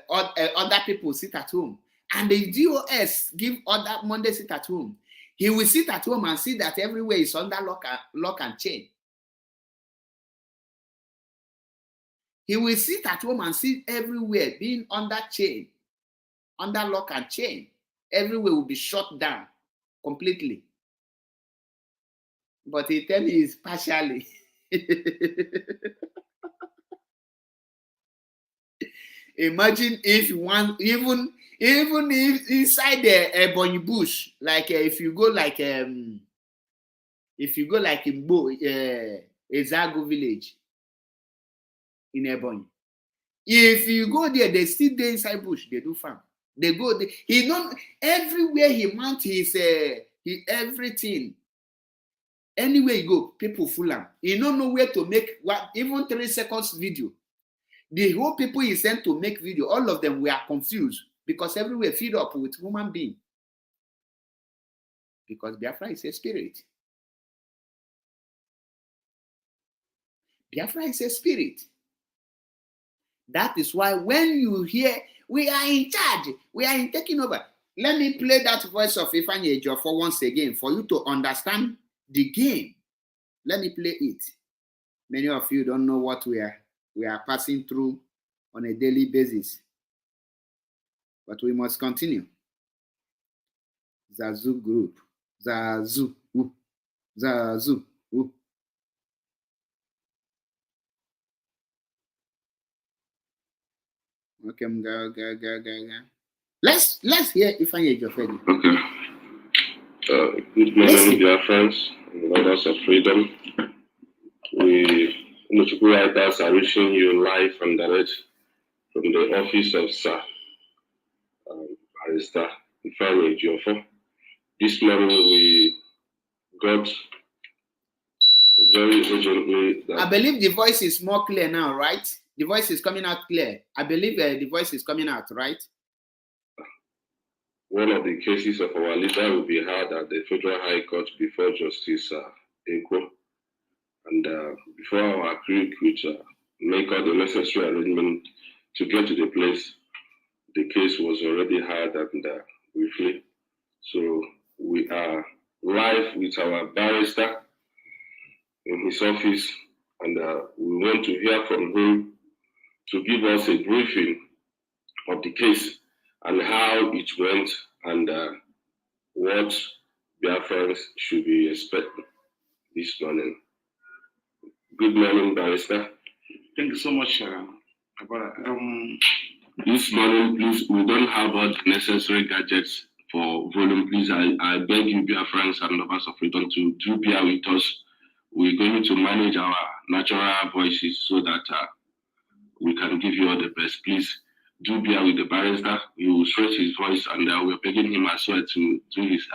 S2: other people sit at home. And the DOS give other Monday sit at home. He will sit at home and see that everywhere is under lock and chain. He will sit at home and see everywhere being under chain, under lock and chain. Everywhere will be shut down completely. But he tell me it's partially. Imagine if Even if inside the Ebony bush, like if you go like in Ezago village in Ebony, if you go there, they still there inside bush. They do farm. They go there. He don't everywhere he mount his everything. Anywhere you go, people full am. He don't know where to make what even 3 seconds video. The whole people he sent to make video, all of them were confused because everywhere filled up with human being. Because Biafra is a spirit. Biafra is a spirit. That is why when you hear, we are in charge, we are in taking over. Let me play that voice of Ifeanyi Ejiofor once again for you to understand the game. Let me play it. Many of you don't know what we are passing through on a daily basis. But we must continue. Zazu group. Zazu. Zazu. Okay, go. Let's hear Ifeanyi Ejiofor.
S6: Okay. Good morning, dear friends and lovers of freedom. We, notable writers, are reaching you live and direct from the office of Sir Barrister Ifeanyi Ejiofor. This morning we got very urgently.
S2: I believe the voice is more clear now, right? The voice is coming out clear. I believe the voice is coming out, right?
S6: One of the cases of our leader will be heard at the Federal High Court before Justice Eko. And before our crew could make all the necessary arrangements to get to the place, the case was already heard and briefly. So we are live with our barrister in his office, and we want to hear from him to give us a briefing of the case and how it went and what Biafrans should be expecting this morning. Good morning, Barrister.
S1: Thank you so much,
S6: This morning, please, we don't have all the necessary gadgets for volume. Please, I beg you, Biafrans and lovers of freedom, to do bear with us. We're going to manage our natural voices so that we can give you all the best. Please do bear with the barrister. He will stretch his voice, and we're begging him as well to do his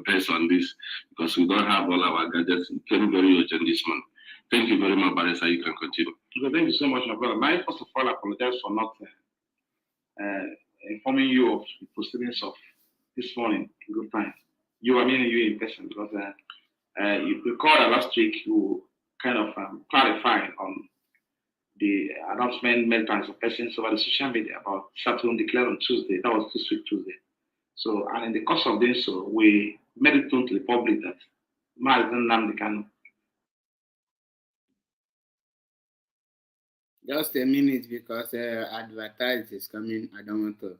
S6: best on this because we don't have all our gadgets. It came very urgent this morning. Thank you very much, barrister. You can continue.
S1: Okay, thank you so much, my brother. I first of all apologize for not informing you of the proceedings of this morning. Good time. You in person because you recall that last week you kind of clarified on the announcement made by some persons over the social media about Saturn declared on Tuesday. That was this week Tuesday. So, and in the course of doing so, we made it known to the public that Mazen Nnamdi Kanu.
S2: Just a minute because advertise is coming. I don't want to.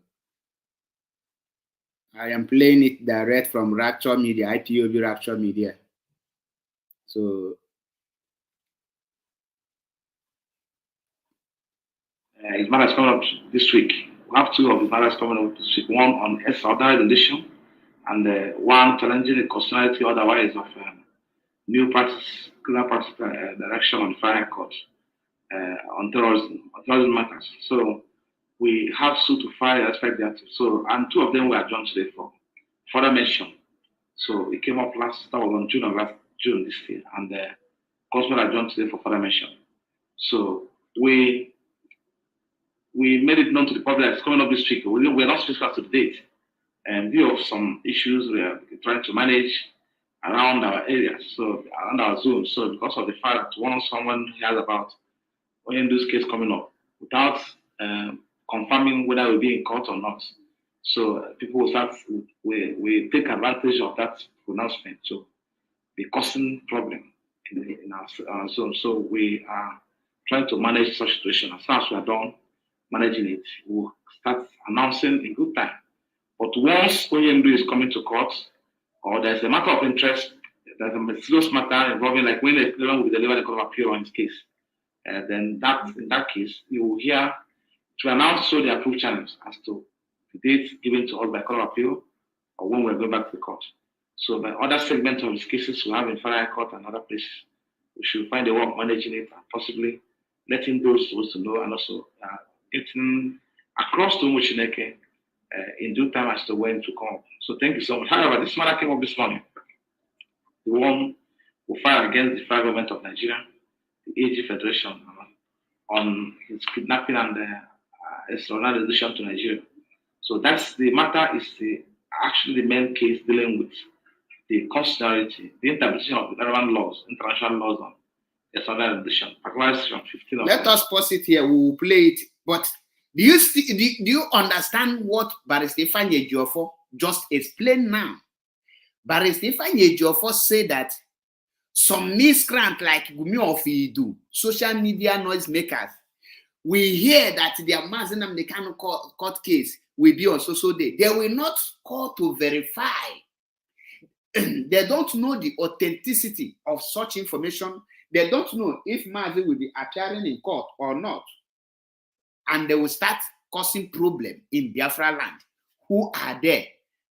S2: I am playing it direct from Rapture Media, IPOB Rapture Media. So
S1: his matters coming up this week. We have 2 of his matters coming up this week. One on extraordinary rendition, and one challenging the constitutionality otherwise of new practice, criminal practice direction on fire court on terrorism matters. So we have suit to file respect that. So, and 2 of them were adjourned today for further mention. So it came up that was on June this year, and the court were adjourned today for further mention. So we made it known to the public that it's coming up this week. We're not specific to the date. And view of some issues we are trying to manage around our areas, so around our zone. So because of the fact that once someone hears about this case coming up without confirming whether we'll be in court or not, so people will start, we take advantage of that pronouncement to be causing problem in our zone. So we are trying to manage such situation. As soon as we are done managing it, we'll start announcing in good time. But once Oyemdu is coming to court, or there's a matter of interest, there's a serious matter involving, like when the claimant will deliver the court of appeal on his case, then in that case, you will hear to announce through the approved channels as to the date given to us by Court of Appeal or when we're going back to the court. So by other segments of these cases we have in Federal Court and other places, we should find a way of managing it and possibly letting those supposed to know and also getting across to MNK in due time as to when to come. So thank you so much. However, this matter came up this morning. The one who filed against the federal government of Nigeria, the AG Federation, on his kidnapping and extraordinary addition to Nigeria. So that's the matter is actually the main case dealing with the constitutionality, the interpretation of the relevant laws, international laws on extraordinary addition, particularly section 15 of
S2: Let us pause it here. We will play it. But do you understand what Barrister Ifeanyi Ejiofor just explained now? Barrister Ifeanyi Ejiofor said that some miscreants like Gumi Ofidu, social media noisemakers, we hear that their Mazinam Nekano court case will be on so day. They will not call to verify. They don't know the authenticity of such information. They don't know if Mazi will be appearing in court or not. And they will start causing problem in Biafra land. Who are there?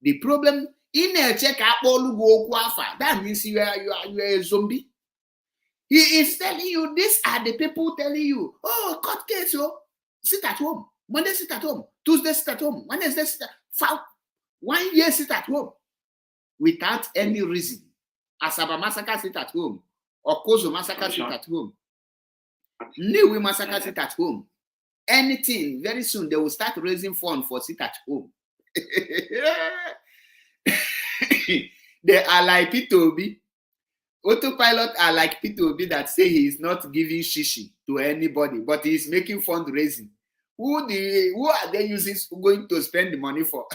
S2: The problem in a check that means you are a zombie. He is telling you, these are the people telling you, oh, court case, sit at home. Monday, sit at home. Tuesday, sit at home. Wednesday, sit at home. 1 year, sit at home. Without any reason. Asaba massacre, sit at home. Or Kozo massacre, sit at home. Niwe massacre, sit at home. Anything, very soon, they will start raising funds for sit at home. They are like P2B. Autopilot are like P2B that say he is not giving shishi to anybody, but he is making fundraising. Who are they using going to spend the money for?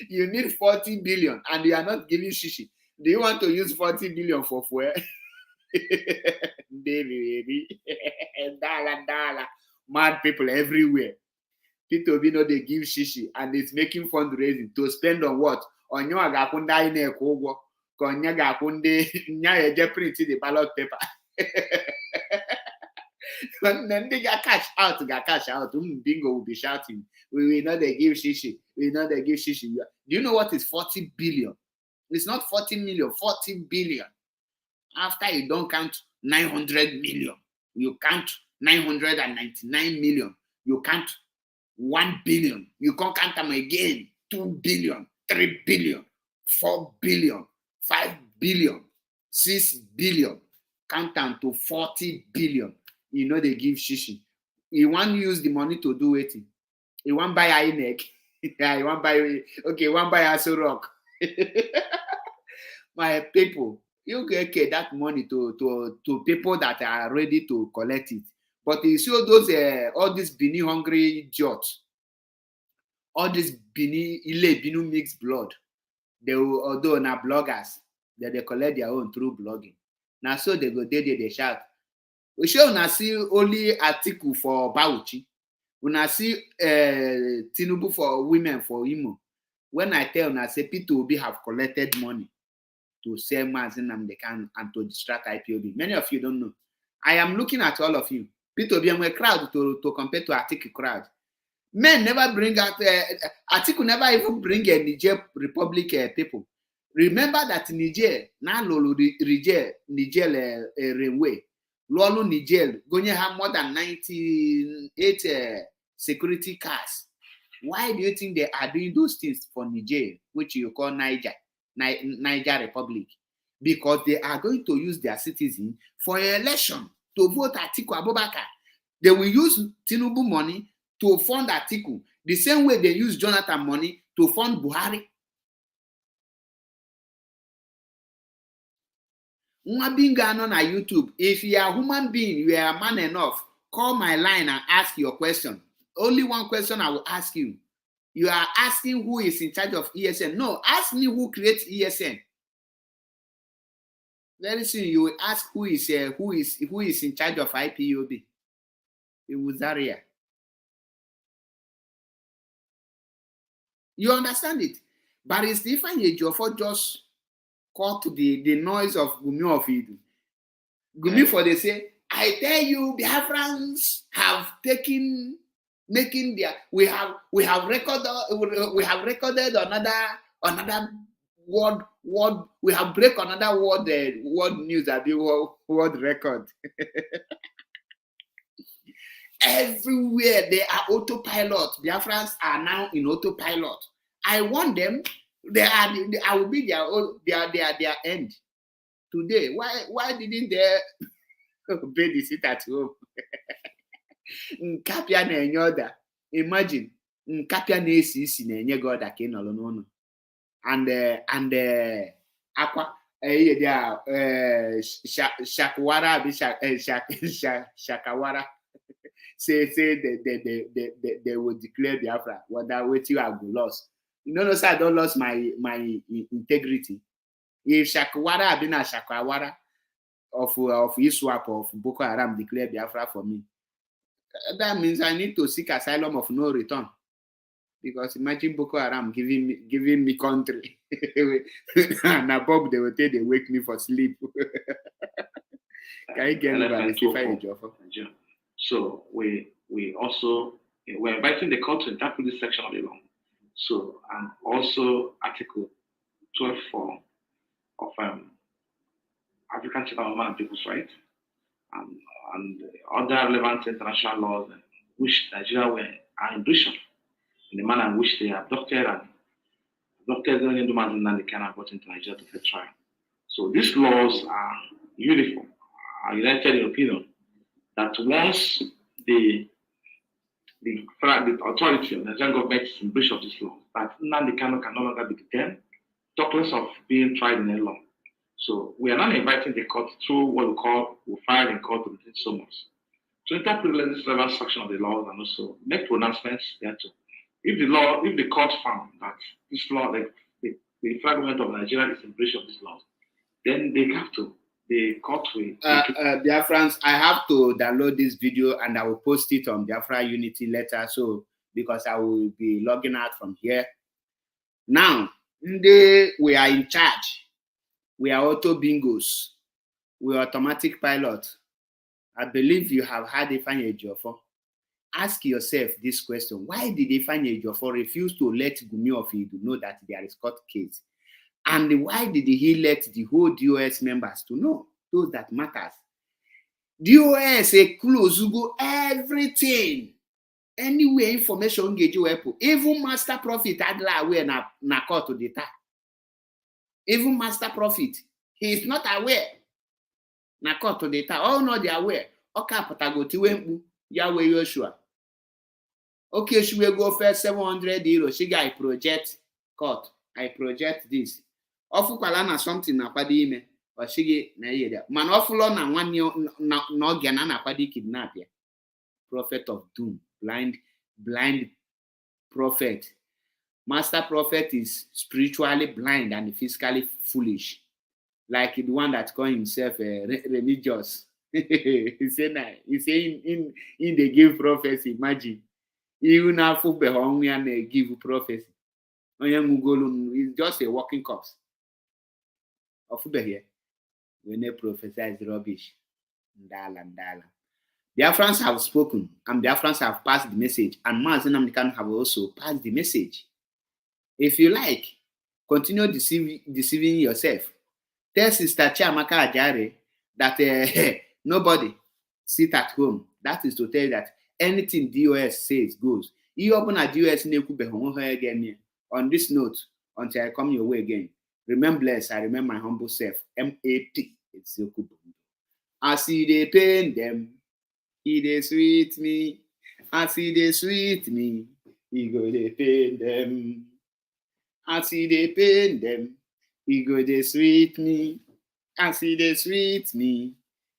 S2: You need 40 billion and you are not giving shishi. Do you want to use 40 billion for fuel? Baby. Dollar. Mad people everywhere. P2B know they give shishi and it's making fundraising to spend on what? On your agakunda in a kogo. Konya gakunde nya print the ballot paper. Then they got cash out. Bingo will be shouting. We will not they give shishi. We will not they give shishi. Do you know what is 40 billion? It's not 40 million, 40 billion. After you don't count 900 million, you count 999 million, you count 1 billion, you can't count them again, 2 billion, 3 billion, 4 billion, 5 billion, 6 billion, count down to 40 billion. You know they give shishi. You want to use the money to do it. You want to buy a neck. Yeah, you want to buy, okay, you want to buy a rock. My people, you get that money to people that are ready to collect it. But you see those all these Bini hungry idiots, all this Binu mixed blood, they will, although na bloggers, they collect their own through blogging. Now so they go there, they shout. We show una see only article for Bauchi. Una see Tinubu for women for Imo. When I tell una say P2B have collected money to sell Mazinam Dekan and to distract IPOB. Many of you don't know. I am looking at all of you. P2B and a crowd to compare to Atiku crowd. Men never bring out Atiku never even bring a Niger Republic people. Remember that Niger now lolo Niger railway. Lolo Niger going to have more than 98 security cars. Why do you think they are doing those things for Niger, which you call Niger Republic? Because they are going to use their citizens for election to vote Atiku Abubakar. They will use Tinubu money to fund Atiku, the same way they use Jonathan money to fund Buhari. On YouTube, if you are a human being, you are a man enough, call my line and ask your question. Only one question I will ask you. You are asking who is in charge of ESN. No, ask me who creates ESN. Very soon you will ask who is in charge of IPOB. It was Zaria. You understand it? But it's different. Ejiofor just caught the noise of Gumi Ofidu. Gumi for they say, I tell you, Biafrans have taken making their we have recorded another world we have break another world news world record. Everywhere they are autopilot. Biafrans are now in autopilot. I want them. I will be their end. Today, why didn't they obey the sit at home? Nkapia na-enye ọda. Imagine nkapia na-esi isi na-enye gị ọda ka ị nọrọ n'ụlọ. And akwa shakwara shakawara say they will declare Biafra. Whether with you I go lost. You know, sir, I don't lost my integrity. If Shakwara have been a Shakawara of ISWAP of Boko Haram declare Biafra for me, that means I need to seek asylum of no return. Because imagine Boko Haram giving me country. And above they will tell they wake me for sleep. Can you get me?
S1: So we're inviting the court to interpret this section of the law. So and also Article 12.4 of African Charter of Man and People's Rights and other relevant international laws which Nigeria are in breach of in the manner in which they abducted the Hindu man and they cannot brought into Nigeria to face trial. So these laws are uniform, are united in opinion that once the authority of the Nigerian government is in breach of this law, that Nnamdi Kanu can no longer be detained, talk less of being tried in a law. So we are now inviting the court through what we file in court within so much to interpret this relevant section of the laws and also make pronouncements there too. If the court found that this law, like the federal government of Nigeria is in breach of this law, then they have to. The court will.
S2: Biafrans, I have to download this video and I will post it on Biafra Unity later. So because I will be logging out from here. Now, we are in charge. We are auto bingos. We are automatic pilot. I believe you have had Ifeanyi Ejiofor. Ask yourself this question: why did Ifeanyi Ejiofor refuse to let Gumi of Idu know that there is court case? And why did he let the whole DOS members to know? Those that matters. DOS a close go everything. Anywhere information get you apple. Even Master Prophet Adla aware na court to data. Even Master Prophet, he is not aware. Na court to data. All not they aware. Okay, patago tiwempu Yahweh Yoshua. Okay, she will go first 700 euros. She got project court. I project this. Ofukwala na something na kwadi ime oshige na yeda man ofulo na nwanne na oge na kwadi kidnap ya. Prophet of doom, blind prophet. Master prophet is spiritually blind and physically foolish, like the one that call himself religious. He say in they give prophecy. Imagine even afu be hungry and they give prophecy. It's just a walking corpse. Here, when they prophesize rubbish. Ndala. Biafrans have spoken, and Biafrans have passed the message, and Mazi Nnamdi Kanu have also passed the message. If you like, continue deceiving yourself. Tell Sister Chiamaka Ajare that nobody sit at home. That is to tell you that anything DOS says goes. You open a DOS again on this note until I come your way again. Remember, I remember my humble self. MAP. It's Yokubu. I see they pain them. He they sweet me. I see they sweet me. He go they pain them. I see they pain them. He go they sweet me. I see they sweet me.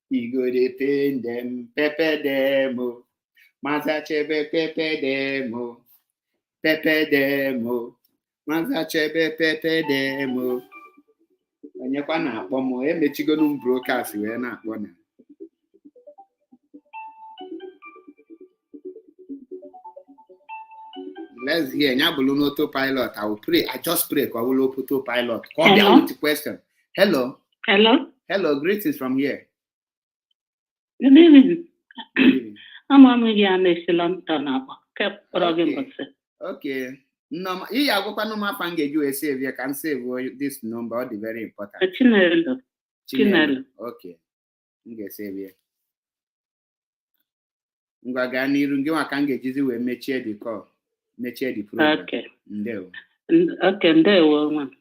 S2: He go they pain them. Pepe demo. Mazachebe pepe demo. Pepe demo. Mazachebe pepe demo. Onyekwa na-akpọ m emechigonu m broadcast wee na-akpọ na. Let's hear. Nyabulu autopilot. I will pray. I just pray. I will autopilot. Come down with the question. Hello. Hello. Greetings from here.
S5: Good evening. I'm Amelia Messilon Tonaba.
S2: Okay. No, I go pa no ma fange you save you can save this number very important. Chinelo. Okay. Nge save you. Ngwa ga n'iru ngi nwa ka m ga-ejizi wee mechie the call. Mechie the program.
S5: Okay.
S2: Ndewo.
S5: Okay, ndewo nwa.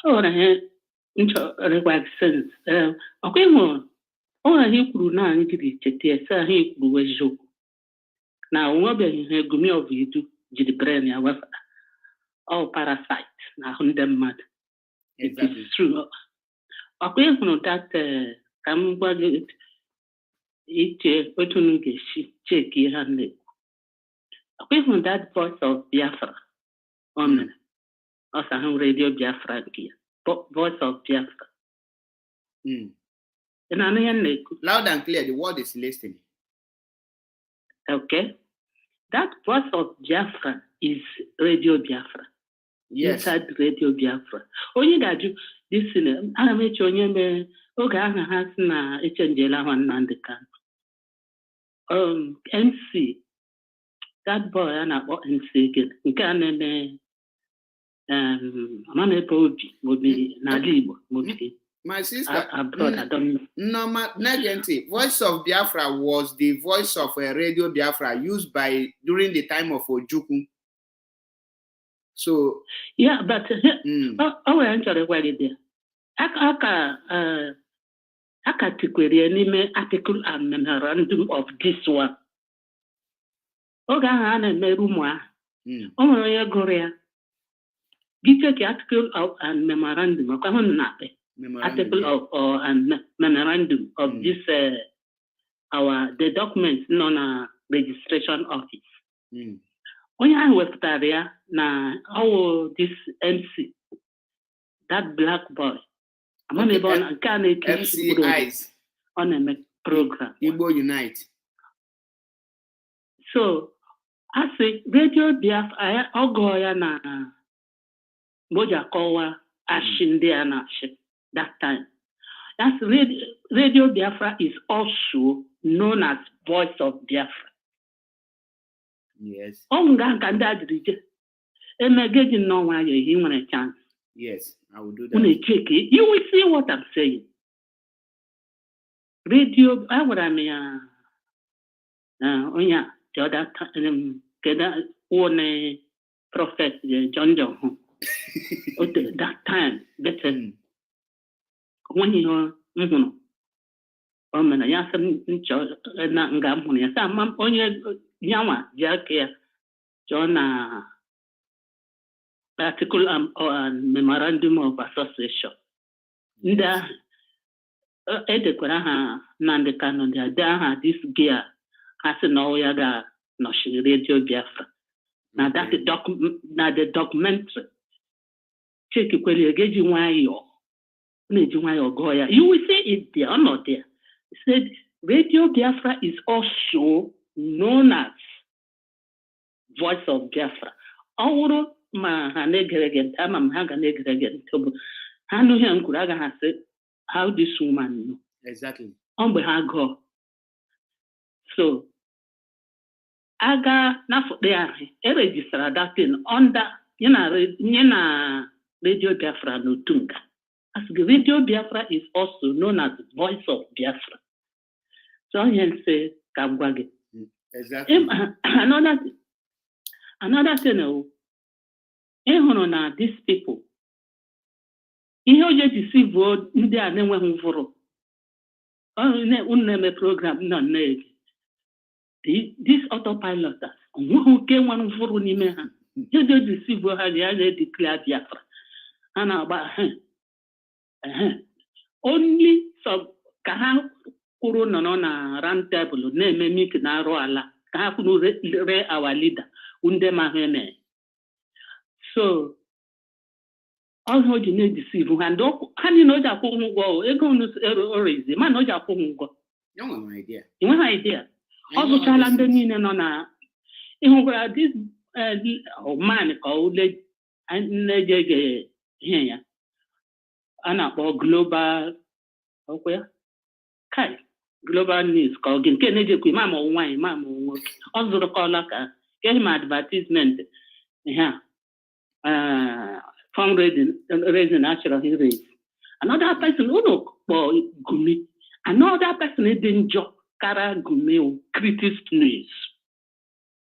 S5: Ora he ncho request sense. Okay mo. Ora he kwuru na anyị jiri chete ese he kwuru weziokwu. Na onwebeghị ihe gumi of idu jiri brain ya wefa. All parasite na ahụ ndị mmadụ.
S2: Exactly.
S5: It's true. Okay hụrụ that ka m gwa gị iche otu m ga-esi check ihe ha na-ekwu. Okay hụrụ that voice of Biafra. Also radio Biafra here. Voice of Biafra.
S2: Loud and clear, the word is listening.
S5: Okay. That voice of Biafra is Radio Biafra.
S2: Yes.
S5: Inside Radio Biafra. Onye ga-ajụ this ana m eche onye mere oge ahụ ha si na echenjela ha Nnamdi Kanu. MC that boy a na-akpọ MC again. Nke a na-eme Amamepe Obi n'ala Igbo.
S2: My sister,
S5: abroad, I don't know.
S2: No, Negenti, Voice of Biafra was the voice of a Radio Biafra used during the time of Ojukwu. So
S5: yeah, but we're entering where it is. Aka tikwere n'ime article and memorandum of this one. Oge ahụ a na-eme rumu ahụ. O nwere onye gụrụ ya. Gị check article of and memorandum. Ọkwa hụ na-akpe. Article of and memorandum of this the documents nọ na registration office. Onye ahụ wepụtara ya na this MC, that black boy. Amamebe ọ nke a
S2: MCIs
S5: ọ na-eme program.
S2: Igbo Unite.
S5: So, I say Radio Biafra ọgọ ya na moja kọwa ashi ndị a na-achị that time. That's Radio Biafra is also known as Voice of Biafra.
S2: Yes.
S5: Chance.
S2: Yes, I will do that.
S5: When you check it, you will see what I'm saying. Radio, I would have the other time, one prophet John John. That time, better. When you know, ya na nga mhụrụ ya sa ma onye nyanwa ji aka ya chọọ na article and memorandum of association ndị ahụ edekwara ha Nnamdi Kanu ndị ade aha this gear ha sị na ọ ya ga-nọchiri Radio Biafra na that the documentary chekikwere ga-eji nwayọọ na-eji nwayọọ gụọ ya you will see it there or not there. He said Radio Biafra is also known as Voice of Biafra. Ọwụrụ ma ha na-egere ama m ha ga na-egere bụ ha anụghị nkwuru agaghị asị how this woman know.
S2: Exactly.
S5: Ọ mgbe ha gụọ. So aga n'afọ ahụ erejistara that thing under nye na Radio Biafra n'otu nka. As the Radio Biafra is also known as Voice of Biafra. So I can say Kabwage.
S2: Exactly.
S5: Another thing, these people. Ihe oje deceive ndị a na-enweghị mfụrụ. Uneme program nọ na-ege. This autopilot, onweghị nke nwere mfụrụ n'ime ha. Oje deceive ha ya na-declare Biafra. Ha na-agba only some ka ha kwuru nọ na round table na-eme mik na arụ ala ka ha kwuru re our leader ndị ma ha eme. So ọhụ ji na-edeceive ha ndị ha niile o ji akwụ ụgwọ ego orezi ma na o ji akwụ ụgwọ. Enweghị idea. Ọ zụchala ndị niile nọ na ịhụkwara this man ka ule na-eje ihe ya a na-akpọ global global news ka ọ nke na-ejekwa imam nwaanyị
S7: nwoke ọ zụrụkọla ka keghị ma advertisement ha fundraising achọrọ raise. Another person unu kpọ Gumi, another person dị njọ kara Gumi critic news.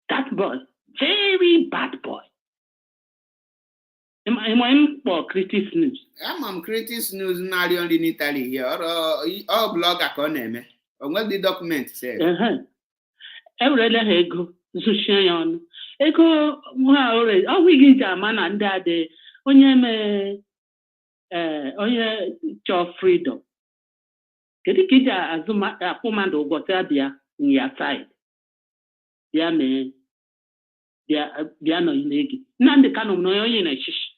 S7: That boy, very bad boy. Am I for critics news?
S2: I'm critics news now only in Italy here. Or blogger can name. Or what the document says.
S7: Every ego, Zushion. Ego, already. Oh, we get a man and that day. Onye cho freedom. Kedikija azuma apomando gotabia in your side. Dia me. Dia no inegi. Nande kano no yin a shish.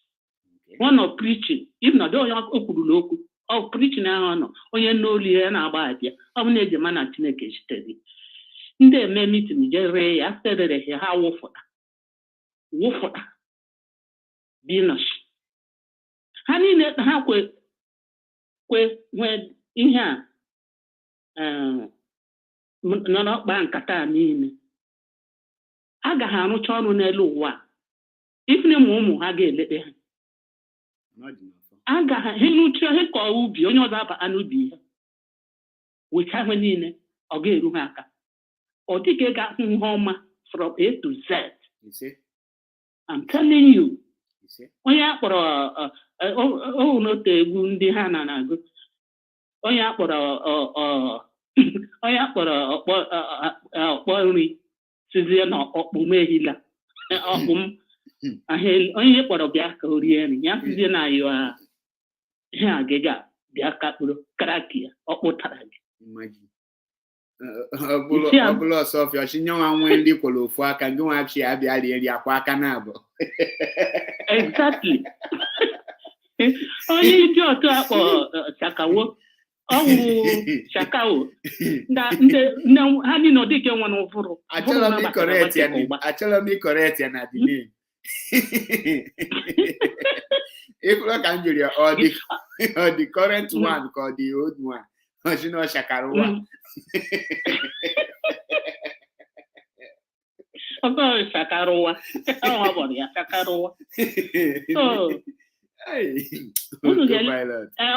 S7: One of preaching, if not do young okuloku, or preaching no, or you know Liana about ya, I'm not the man at Tineke steady. In the meeting, Jerry, after the how woeful. Beanosh. Honey, let how when in here, not bank at I mean. Aga ha no chono n'elu ụwa ifne mumu ha ga-elete ha aga ha henuchi he ka ubi onye ọzọ aba anubi ha wecha ha niile ọ ga-eru ha aka ọ dịka ga hụ ihe ọma from A to Z. I'm telling you, onye akpọrọ n'otu egwu ndị ha na-agụ onye akpọrọ ọkpọ nri sizie na ọkpụ mehila ọkpụ m onye kpọrọ bịa ka o rie nri ya sizie na yo ihe agịga bịa ka kpụrụ kraki ya ọkpụtara gị
S2: ọbụla ọsọfịa ọchịnye nwa nwe ndị kwụrụ ofu aka ndị nwa chi abịa rie nri akwa aka na abụọ.
S7: Exactly. Onye iji ọtụ akpọ chakawo ọwụ chakawo ha niile ọ dịka nwa n'ụfụrụ.
S2: Achọrọ m ịkọrekt ya na the name. Ịkụrụ ka m jụrụ ya ọ dị current one ka ọ dị old one. Ọchịnọ chakara ụwa.
S7: Ọgọ chakarowa. Ọ bụ ya chakarowa. So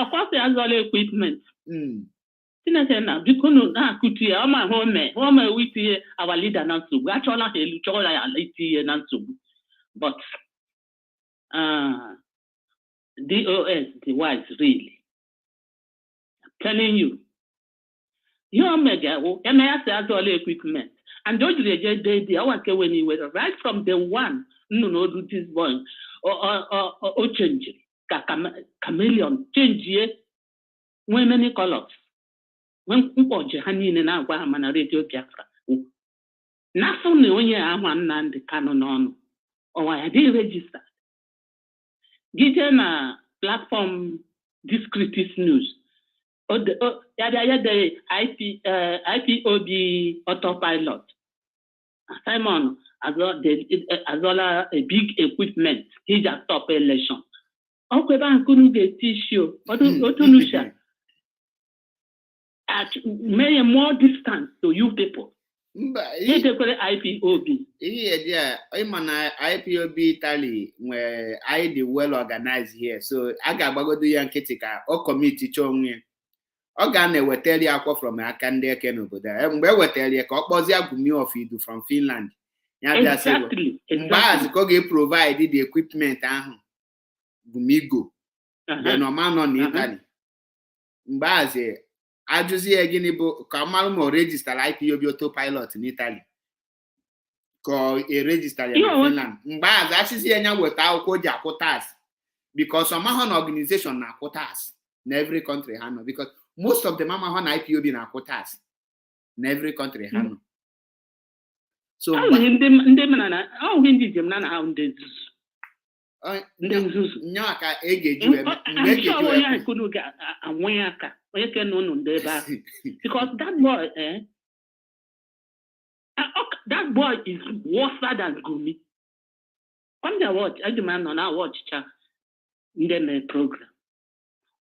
S7: ọkwasị azọla equipment. Tineke na biko na-akụtu ya ọma home witinye our leader na nsogbu achọla ha elu chọrọ ya ala itinye na nsogbu. But DOS the wise really. I'm telling you. Your mega MAS azọla equipment. And those they our when he was right from the one no do this boy or change chameleon change when many colors when people Johanine na agwa ha na radio Biafra na so na onye ahụ nna ndị canon on or I did register gije na platform discretis news the IPOB autopilot. Simon Azola a big equipment. He just stop election. Okay, ban couldn't get tissue. Otunusha. May more distance to you people. He take IPOB.
S2: Yeah, I'm an IPOB Italy where I the well organized here. So I got bago do yanketika or committee chongwe. Ọ ga na-ewetali akwa from aka ndị eke n'obodo mgbe ewetali ka ọ kpọzie Gumi of Idu from Finland ya bịa sị mgbe azị ka ọ ga-provide the equipment ahụ Gumi go then ọma nọ n'Italy mgbe azị ajụzi ya gịnị bụ ka ọmalụ ma o register IPOB autopilot n'Italy ka e register ya na Finland mgbe azị achịzi ya weta akwụkwọ ji akwụ tax because ọmahụ na organization na-akwụ tax in every country ha nọ because most of the mama on IPOB na quotas in every country. So
S7: because that boy is worse than Gumi. Come there watch, I demand on our watch in the program.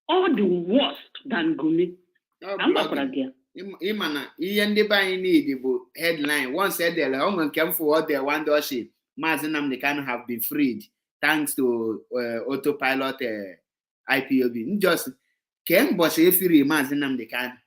S7: All the worse than Gumi. I'm not going to get.
S2: Imana, ndị be anyị need bụ headline. Once said there, I'm going to forward the one doorship. Mazinam they can have been freed thanks to autopilot IPOB. Just came boss if you Mazinam they can.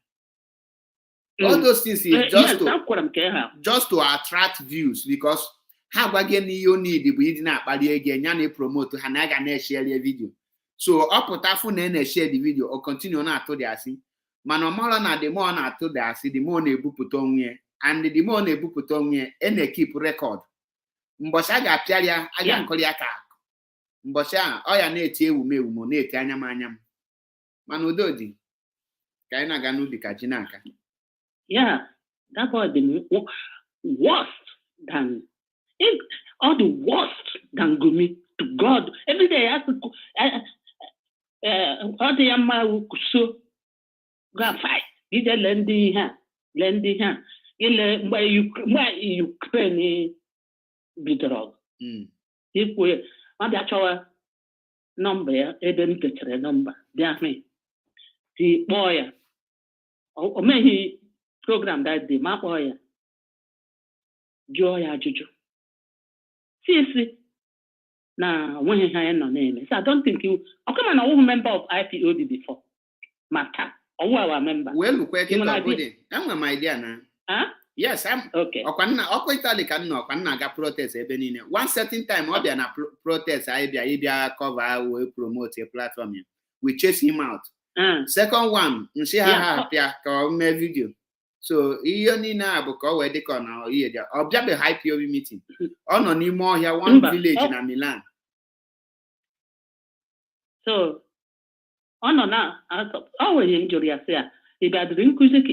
S2: All those things is just to attract views because how again you need the breeding up again and promote to Hanaga and share the video. So up with and share the video or continue not to the see. Manomola na the more na to the see the more nebu put on ye and the more nebu put on ye and they keep record. Mbosha ga piaria aga nkolia ka. Mbosha oya na eti ewu mewu na eti anyam. Manododi. Ka ina ga nu di ka chinaka.
S7: Yeah, that was the worst than all the worst than Gumi to God. Every day I have to all the yama so go fight. You just lending her. Ile where Ukraine be drug. If we want actual number, didn't get the number. There me. The boy or maybe program that day, my boy, Joy Juju. See, now when you have no name, so I don't think you. How come I was a member of IPOD before? Mata, or I member.
S2: Well, look, I'm my idea now.
S7: Huh?
S2: Yes, I'm
S7: okay.
S2: Protest. One certain time, I'll be a protest. I cover, will promote a platform. We chase him out. Second one, see how my video. So you need now because where they come now here. Observe the high POV meeting. On no more here one village in Milan.
S7: So on now, always injury I say if I drink music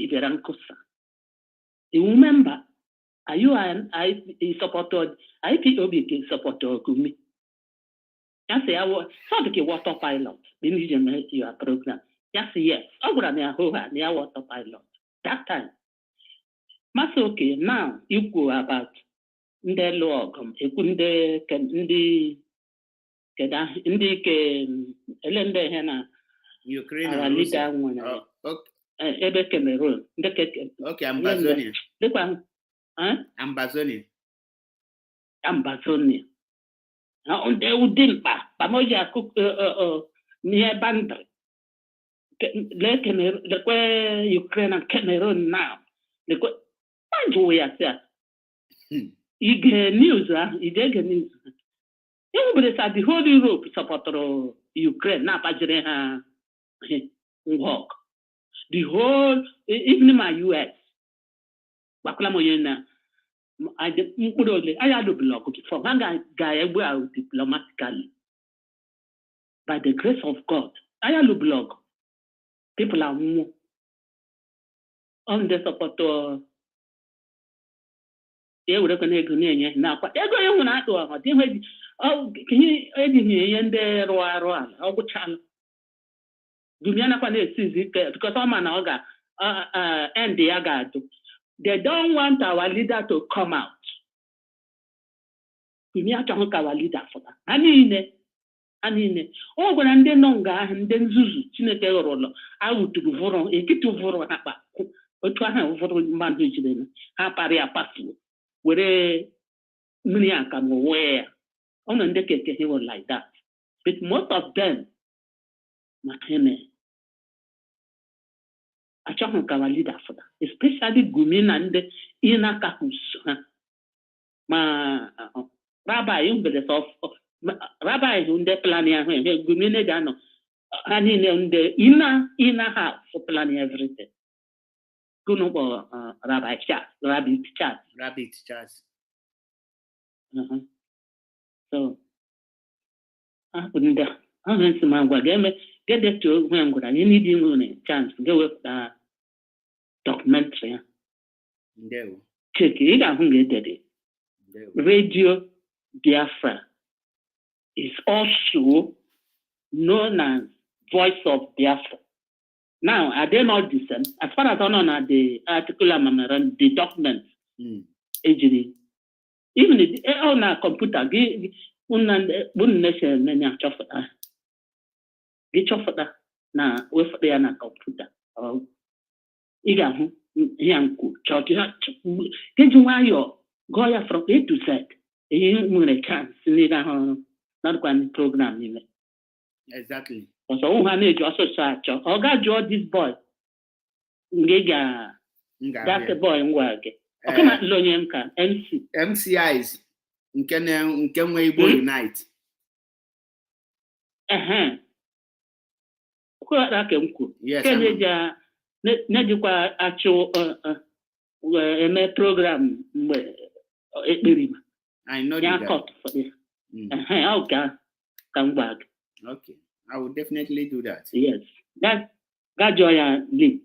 S7: you remember, are you I supported IPOB supporter Gumi? I say I was sort of a water pilot. The museum your program. Yes. I would have near water pilot. That time. Mas okay, now you go about the law the Elende Hena
S2: Ukraine
S7: our leader one. Okay, Cameroon.
S2: Okay, Ambazonia.
S7: The one, Ambazonia. Now they would didn't Pamoja cook near Bandar. The way Ukraine and Cameroon now. The way I said, you get news, you get news. Everybody said the whole Europe support Ukraine, not Pajreha walk. The whole, even my US, Baklamoyena, I had to block for one guy well diplomatically. By the grace of God, I had to block. People are more on the support. They would recognize now, but they're going to do oh, can you edit the Roa or which channel? Dumiana because I'm an ogre and the agado. They don't want our leader to come out. We need to hook our leader for that. I mean, oh, when I'm nonga and then Zuzu, Chinete I would to Voro, a kit to Voro Hapa, or to have Voro Mandrichiden, Haparia Pasu, where Minian come where on a decade he was like that. But most of them, Makene. I talk about leader for that, especially Gumin and the inner Kakus. Ma Rabbi, you of Rabbi, who they planning Gumin Dano, and in the inner house for planning everything. Gunobo Rabbi Chat, Rabbit Chat. So, I wouldn't. I'm going to get that to when good. You need a chance to go with documentary. Check it out. Radio Biafra is also known as Voice of Biafra. Now, are they not the same? As far as I know, the article the documents, even on a computer, get off that now with the computer. Iga Yanku, Chotia, getting why your Goya from A to Z. A chance, not one program.
S2: Exactly.
S7: So, I need also such. Oh, God, you this boy. Giga, that's a boy in work. Okay, not Lonyanka, MC.
S2: MCIs, can we unite? Yes,
S7: Nedikwa actual program
S2: I know the guy.
S7: for this. Okay, come back.
S2: Okay, I will definitely do that.
S7: Yes, that joy link.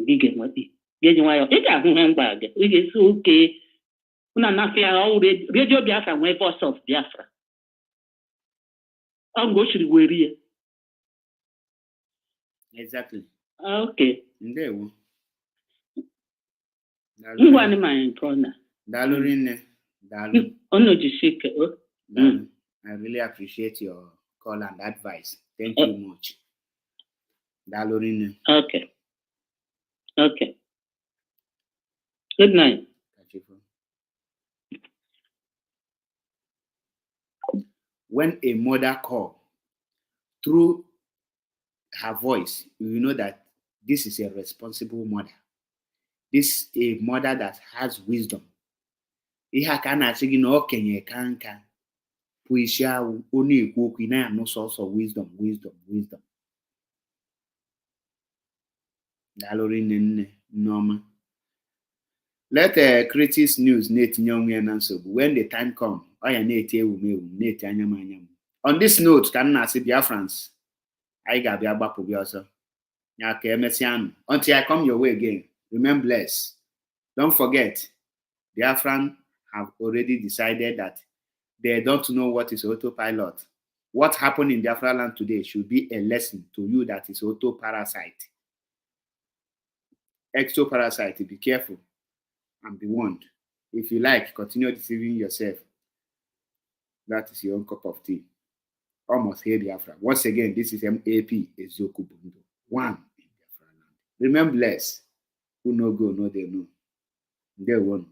S7: Big what getting why it has bag. It is okay. Una na fear all radio Biafra when voice of Biafra. I'll go to the way.
S2: Exactly.
S7: Okay.
S2: There we
S7: You want my corner.
S2: Dalurin.
S7: Ono jishike.
S2: I really appreciate your call and advice. Thank you much. Dalurin.
S7: Okay. Okay. Good night.
S2: When a mother calls through her voice, you know that this is a responsible mother. This is a mother that has wisdom. Ihe ka na-asị gị na okenye ka nka pụ isi awụ ọ na-ekwu okwu na-anụ sọsọ wisdom. Daalụ nne Nneoma. Let critics news na-etinye onwe ya na nsogbu. When the time come, ọ ya na-eti ewumewu na-eti anyam. On this note, ka m na-asị Biafrans, anyị ga-abịa gbapụ gị ọsọ. Ya ka emesịanụ. Until I come your way again, remain blessed. Don't forget, Biafran have already decided that they don't know what is autopilot. What happened in Biafra land today should be a lesson to you that is autoparasite. Exoparasite, be careful and be warned. If you like, continue deceiving yourself. That is your own cup of tea. Almost here, Biafra. Once again, this is MAP Ezoku Bundo. One in Biafra land. Remember, blessed. Who no go, no they know. They won.